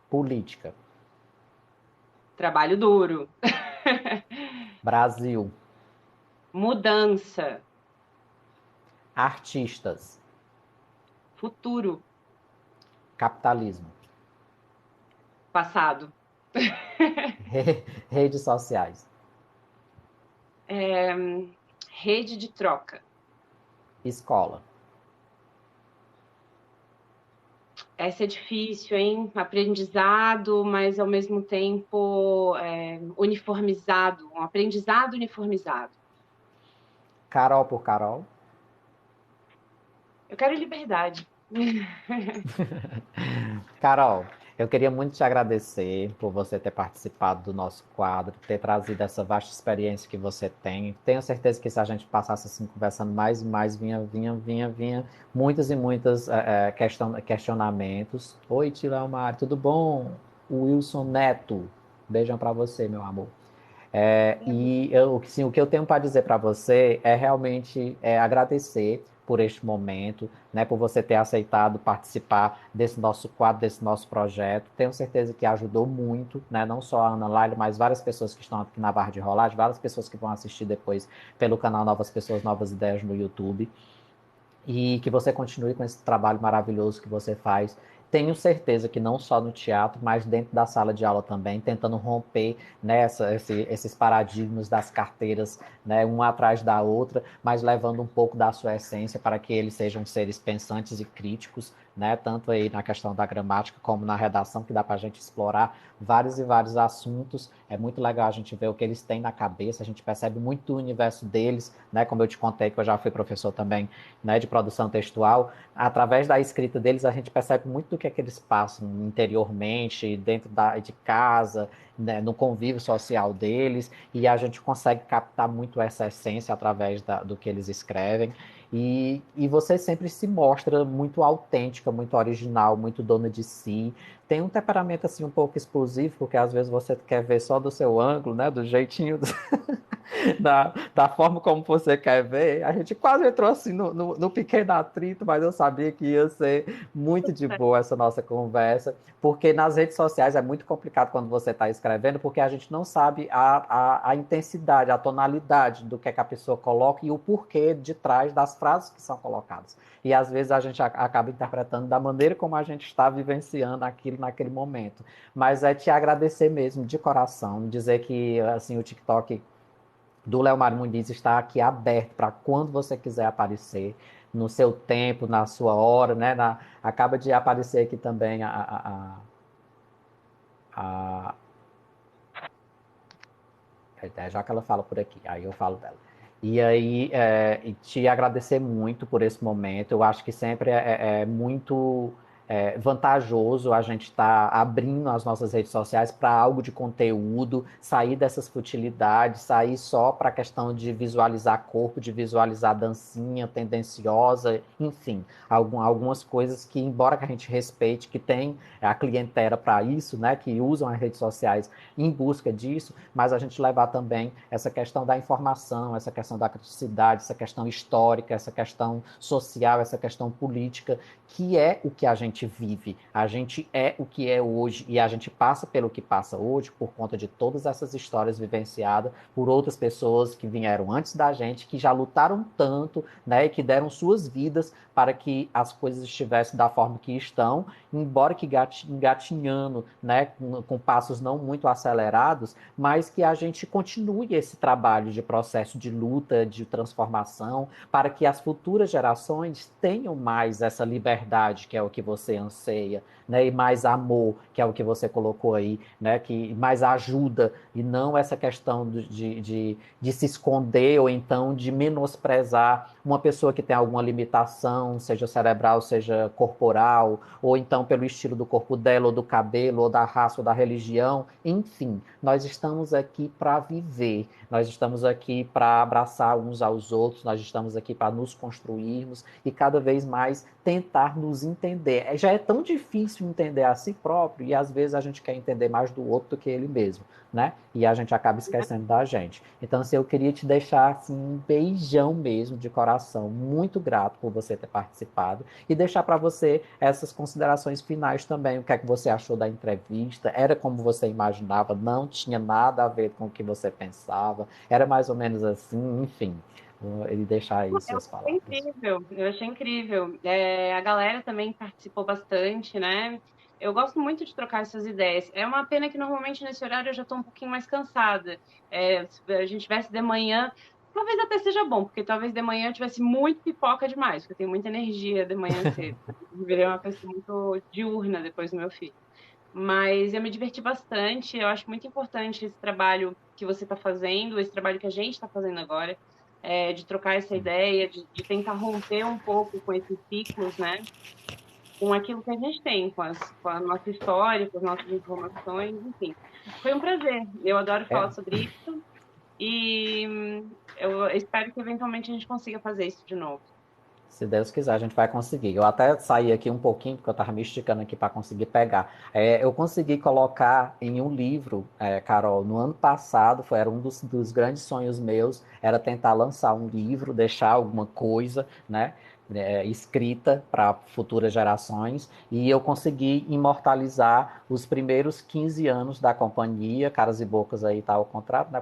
Política. Trabalho duro. Brasil. Mudança. Artistas. Futuro. Capitalismo. Passado. Redes sociais. Rede de troca. Escola. Essa é difícil, hein? Aprendizado, mas ao mesmo tempo uniformizado. Um aprendizado uniformizado. Carol por Carol. Eu quero liberdade. Carol, eu queria muito te agradecer por você ter participado do nosso quadro, ter trazido essa vasta experiência que você tem. Tenho certeza que se a gente passasse assim conversando mais e mais, vinha muitos e muitos questionamentos. Oi, Tilamar, tudo bom? Wilson Neto, beijão para você, meu amor. Sim, o que eu tenho para dizer para você é realmente agradecer por este momento, né, por você ter aceitado participar desse nosso quadro, desse nosso projeto. Tenho certeza que ajudou muito, né, não só a Ana Laila, mas várias pessoas que estão aqui na barra de rolagem, várias pessoas que vão assistir depois pelo canal Novas Pessoas, Novas Ideias no YouTube. E que você continue com esse trabalho maravilhoso que você faz. Tenho certeza que não só no teatro, mas dentro da sala de aula também, tentando romper esses paradigmas das carteiras, né, uma atrás da outra, mas levando um pouco da sua essência para que eles sejam seres pensantes e críticos, né, tanto aí na questão da gramática como na redação, que dá para a gente explorar vários e vários assuntos. É muito legal a gente ver o que eles têm na cabeça, a gente percebe muito do universo deles, né, como eu te contei que eu já fui professor também, né, de produção textual. Através da escrita deles, a gente percebe muito do que eles passam interiormente, dentro de casa, né, no convívio social deles, e a gente consegue captar muito essa essência através do que eles escrevem. E você sempre se mostra muito autêntica, muito original, muito dona de si. Tem um temperamento assim um pouco explosivo, porque às vezes você quer ver só do seu ângulo, né, do jeitinho da forma como você quer ver. A gente quase entrou assim no pequeno atrito, mas eu sabia que ia ser muito de boa essa nossa conversa, porque nas redes sociais é muito complicado quando você está escrevendo, porque a gente não sabe a intensidade, a tonalidade do que, é que a pessoa coloca e o porquê de trás das frases que são colocadas. E às vezes a gente acaba interpretando da maneira como a gente está vivenciando aquilo naquele momento. Mas é te agradecer mesmo, de coração, dizer que assim, o TikTok do Leomar Muniz está aqui aberto para quando você quiser aparecer, no seu tempo, na sua hora, né? Acaba de aparecer aqui também a já que ela fala por aqui, aí eu falo dela. E aí, e te agradecer muito por esse momento. Eu acho que sempre é muito vantajoso a gente estar abrindo as nossas redes sociais para algo de conteúdo, sair dessas futilidades, sair só para a questão de visualizar corpo, de visualizar dancinha tendenciosa, enfim, algumas coisas que, embora que a gente respeite, que tem a clientela para isso, né, que usam as redes sociais em busca disso, mas a gente levar também essa questão da informação, essa questão da criticidade, essa questão histórica, essa questão social, essa questão política, que é o que a gente vive. A gente é o que é hoje e a gente passa pelo que passa hoje por conta de todas essas histórias vivenciadas por outras pessoas que vieram antes da gente, que já lutaram tanto, né, e que deram suas vidas para que as coisas estivessem da forma que estão, embora que engatinhando, né, com passos não muito acelerados, mas que a gente continue esse trabalho de processo de luta, de transformação, para que as futuras gerações tenham mais essa liberdade, que é o que você anseia, né, e mais amor, que é o que você colocou aí, né, que mais ajuda, e não essa questão de se esconder ou então de menosprezar uma pessoa que tem alguma limitação, seja cerebral, seja corporal, ou então pelo estilo do corpo dela, ou do cabelo, ou da raça, ou da religião, enfim, nós estamos aqui para viver, nós estamos aqui para abraçar uns aos outros, nós estamos aqui para nos construirmos e cada vez mais tentar nos entender. Já é tão difícil entender a si próprio e às vezes a gente quer entender mais do outro do que ele mesmo, né? E a gente acaba esquecendo da gente. Então, assim, eu queria te deixar assim, um beijão mesmo de coração, muito grato por você ter participado e deixar para você essas considerações finais também. O que é que você achou da entrevista? Era como você imaginava? Não tinha nada a ver com o que você pensava? Era mais ou menos assim? Enfim, ele deixar aí Eu suas achei palavras. incrível, eu achei incrível. A galera também participou bastante, né? eu gosto muito de trocar essas ideias. É uma pena que normalmente nesse horário eu já estou um pouquinho mais cansada. Se a gente tivesse de manhã, talvez até seja bom, porque talvez de manhã eu tivesse muito pipoca demais, porque eu tenho muita energia de manhã cedo. Eu virei uma pessoa muito diurna depois do meu filho. Mas eu me diverti bastante. Eu acho muito importante esse trabalho que você está fazendo, esse trabalho que a gente está fazendo agora, de trocar essa ideia, de tentar romper um pouco com esses ciclos, né? Com aquilo que a gente tem, com a nossa história, com as nossas informações, enfim. Foi um prazer. Eu adoro É. falar sobre isso e eu espero que eventualmente a gente consiga fazer isso de novo. Se Deus quiser, a gente vai conseguir. Eu até saí aqui um pouquinho, porque eu estava me esticando aqui para conseguir pegar. Eu consegui colocar em um livro, Carol, no ano passado, era um dos grandes sonhos meus, era tentar lançar um livro, deixar alguma coisa, né? Escrita para futuras gerações, e eu consegui imortalizar os primeiros 15 anos da companhia. Caras e Bocas aí tá ao contrário, né?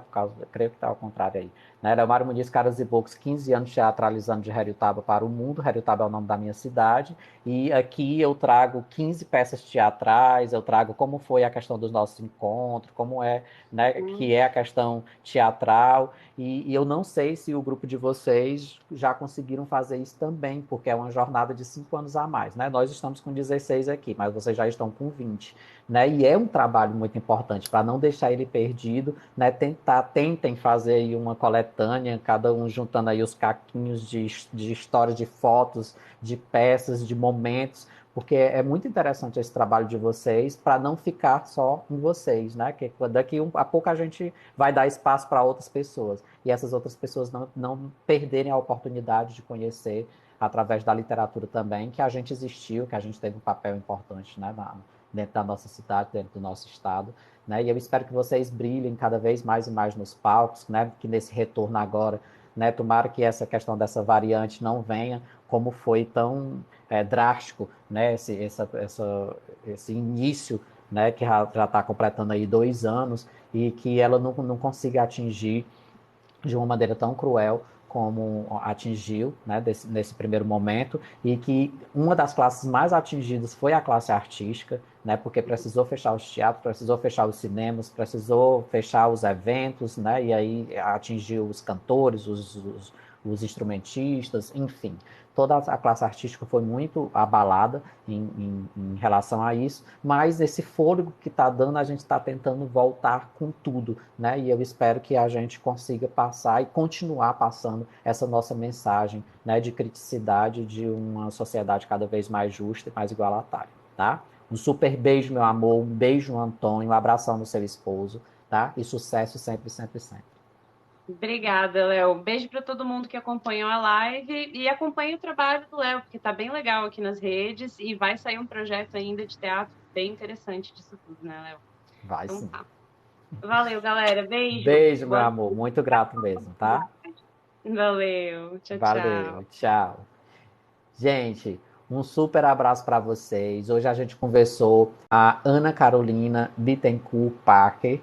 Creio que tá ao contrário aí. Né? Leomar Muniz, Caras e Bocas, 15 anos teatralizando de Heriotaba para o mundo. Heriotaba é o nome da minha cidade. E aqui eu trago 15 peças teatrais, eu trago como foi a questão dos nossos encontros, como é, né, que é a questão teatral. E eu não sei se o grupo de vocês já conseguiram fazer isso também, porque é uma jornada de 5 anos a mais, né? Nós estamos com 16 aqui, mas vocês já estão com 20, né? E é um trabalho muito importante para não deixar ele perdido, né? Tentem fazer aí uma coletânea, cada um juntando aí os caquinhos de histórias, de fotos, de peças, de momentos, porque é muito interessante esse trabalho de vocês para não ficar só em vocês, né? Que daqui a pouco a gente vai dar espaço para outras pessoas, e essas outras pessoas não perderem a oportunidade de conhecer através da literatura também, que a gente existiu, que a gente teve um papel importante, né, dentro da nossa cidade, dentro do nosso estado, né? E eu espero que vocês brilhem cada vez mais e mais nos palcos, né? Que nesse retorno agora, né? Tomara que essa questão dessa variante não venha como foi tão drástico, né? Esse início, né? Que já está completando aí 2 anos, e que ela não consiga atingir de uma maneira tão cruel como atingiu, né, nesse primeiro momento, e que uma das classes mais atingidas foi a classe artística, né, porque precisou fechar os teatros, precisou fechar os cinemas, precisou fechar os eventos, né, e aí atingiu os cantores, os instrumentistas, enfim. Toda a classe artística foi muito abalada em relação a isso, mas esse fôlego que está dando, a gente está tentando voltar com tudo, né? E eu espero que a gente consiga passar e continuar passando essa nossa mensagem, né, de criticidade de uma sociedade cada vez mais justa e mais igualitária, tá? Um super beijo, meu amor, um beijo no Antônio, um abração no seu esposo, tá? E sucesso sempre, sempre, sempre. Obrigada, Léo. Beijo para todo mundo que acompanhou a live e acompanha o trabalho do Léo, porque tá bem legal aqui nas redes e vai sair um projeto ainda de teatro bem interessante disso tudo, né, Léo? Vai então sim. Tá. Valeu, galera. Beijo. Beijo, meu amor. Muito grato mesmo, tá? Valeu. Tchau, Valeu, tchau. tchau. Gente, um super abraço para vocês. Hoje a gente conversou a Ana Carolina Bittencourt Parker,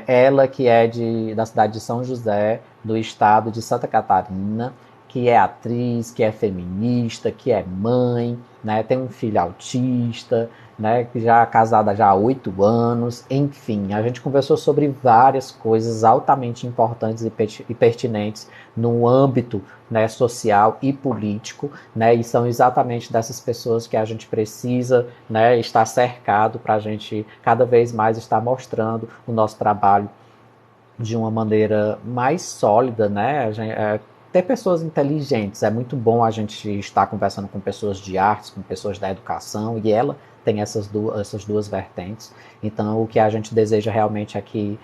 ela que é da cidade de São José, do estado de Santa Catarina, que é atriz, que é feminista, que é mãe, né, tem um filho autista, né, já casada já há 8 anos, enfim, a gente conversou sobre várias coisas altamente importantes e pertinentes no âmbito, né, social e político, né, e são exatamente dessas pessoas que a gente precisa, né, estar cercado para a gente cada vez mais estar mostrando o nosso trabalho de uma maneira mais sólida, né, ter pessoas inteligentes. É muito bom a gente estar conversando com pessoas de artes, com pessoas da educação, e ela tem essas duas vertentes. Então, o que a gente deseja realmente é que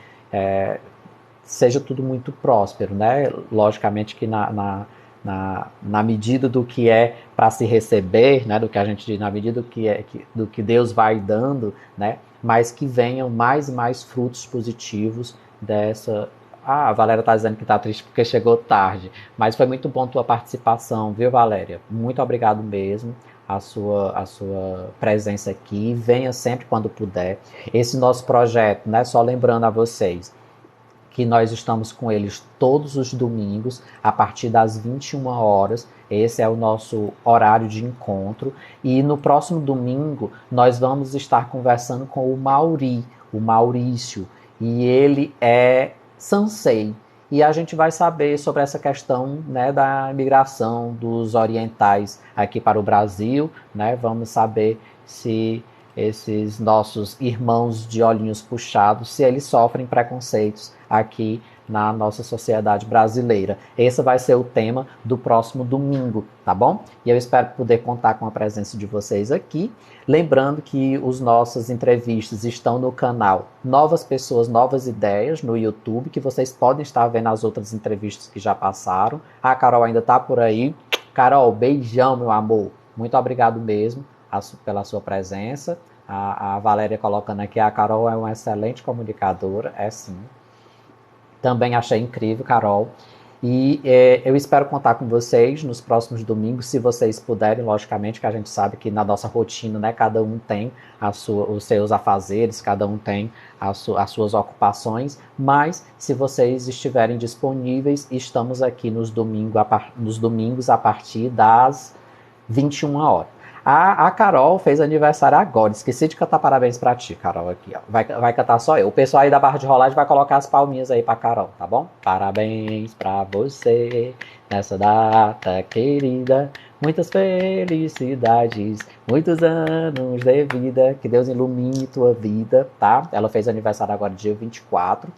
seja tudo muito próspero, né? Logicamente que na medida do que é para se receber, né? Do que a gente, na medida do que Deus vai dando, né? Mas que venham mais e mais frutos positivos dessa. Ah, a Valéria está dizendo que está triste porque chegou tarde, mas foi muito bom tua participação, viu, Valéria? Muito obrigado mesmo a sua presença aqui. Venha sempre quando puder. Esse nosso projeto, né? Só lembrando a vocês que nós estamos com eles todos os domingos, a partir das 21 horas. Esse é o nosso horário de encontro. E no próximo domingo nós vamos estar conversando com o Maurício. E ele é Sansei. E a gente vai saber sobre essa questão, né, da imigração dos orientais aqui para o Brasil, né? Vamos saber se esses nossos irmãos de olhinhos puxados, se eles sofrem preconceitos aqui na nossa sociedade brasileira. Esse vai ser o tema do próximo domingo, tá bom? E eu espero poder contar com a presença de vocês aqui. Lembrando que as nossas entrevistas estão no canal Novas Pessoas, Novas Ideias, no YouTube, que vocês podem estar vendo as outras entrevistas que já passaram. A Carol ainda está por aí. Carol, beijão, meu amor. Muito obrigado mesmo pela sua presença. A Valéria colocando aqui, a Carol é uma excelente comunicadora, é sim. Também achei incrível, Carol. E eu espero contar com vocês nos próximos domingos, se vocês puderem, logicamente, que a gente sabe que na nossa rotina, né, cada um tem os seus afazeres, cada um tem as suas ocupações, mas se vocês estiverem disponíveis, estamos aqui nos domingos a partir das 21 horas. A Carol fez aniversário agora. Esqueci de cantar parabéns pra ti, Carol, aqui, ó. Vai cantar só eu. O pessoal aí da barra de rolagem vai colocar as palminhas aí pra Carol, tá bom? Parabéns pra você nessa data querida. Muitas felicidades, muitos anos de vida. Que Deus ilumine tua vida, tá? Ela fez aniversário agora dia 24.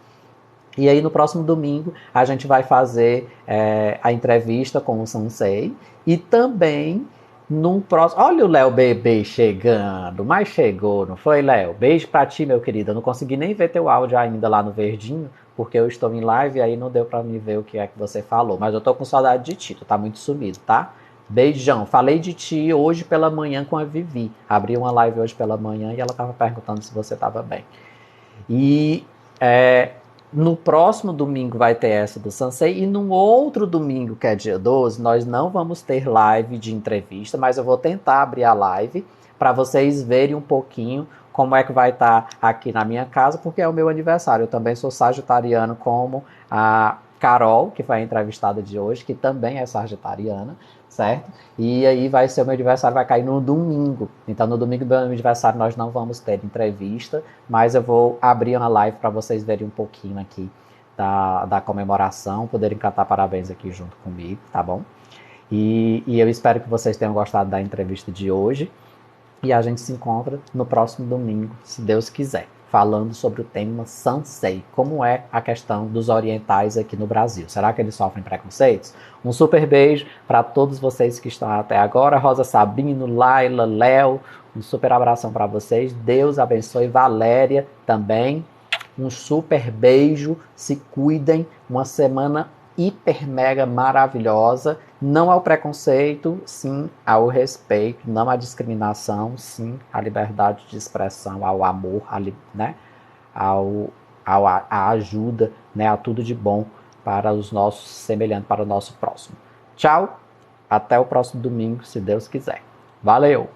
E aí no próximo domingo a gente vai fazer a entrevista com o Sansei. E também num próximo... Olha o Léo bebê chegando, mas chegou, não foi, Léo? Beijo pra ti, meu querido. Eu não consegui nem ver teu áudio ainda lá no verdinho, porque eu estou em live e aí não deu pra me ver o que é que você falou. Mas eu tô com saudade de ti, tu tá muito sumido, tá? Beijão. Falei de ti hoje pela manhã com a Vivi. Abri uma live hoje pela manhã e ela tava perguntando se você tava bem. E no próximo domingo vai ter essa do Sansei. E no outro domingo, que é dia 12, nós não vamos ter live de entrevista, mas eu vou tentar abrir a live para vocês verem um pouquinho como é que vai estar aqui na minha casa, porque é o meu aniversário. Eu também sou sagitariano, como a Carol, que foi a entrevistada de hoje, que também é sagitariana, certo? E aí vai ser o meu aniversário, vai cair no domingo. Então no domingo do meu aniversário nós não vamos ter entrevista, mas eu vou abrir uma live para vocês verem um pouquinho aqui da comemoração, poderem cantar parabéns aqui junto comigo, tá bom? E eu espero que vocês tenham gostado da entrevista de hoje. E a gente se encontra no próximo domingo, se Deus quiser, falando sobre o tema Sansei, como é a questão dos orientais aqui no Brasil. Será que eles sofrem preconceitos? Um super beijo para todos vocês que estão até agora. Rosa Sabino, Laila, Léo, um super abração para vocês. Deus abençoe. Valéria também. Um super beijo. Se cuidem. Uma semana hiper mega maravilhosa. Não ao preconceito, sim ao respeito. Não à discriminação, sim à liberdade de expressão, ao amor, né? A ajuda, né? A tudo de bom para os nossos semelhantes, para o nosso próximo. Tchau, até o próximo domingo, se Deus quiser. Valeu!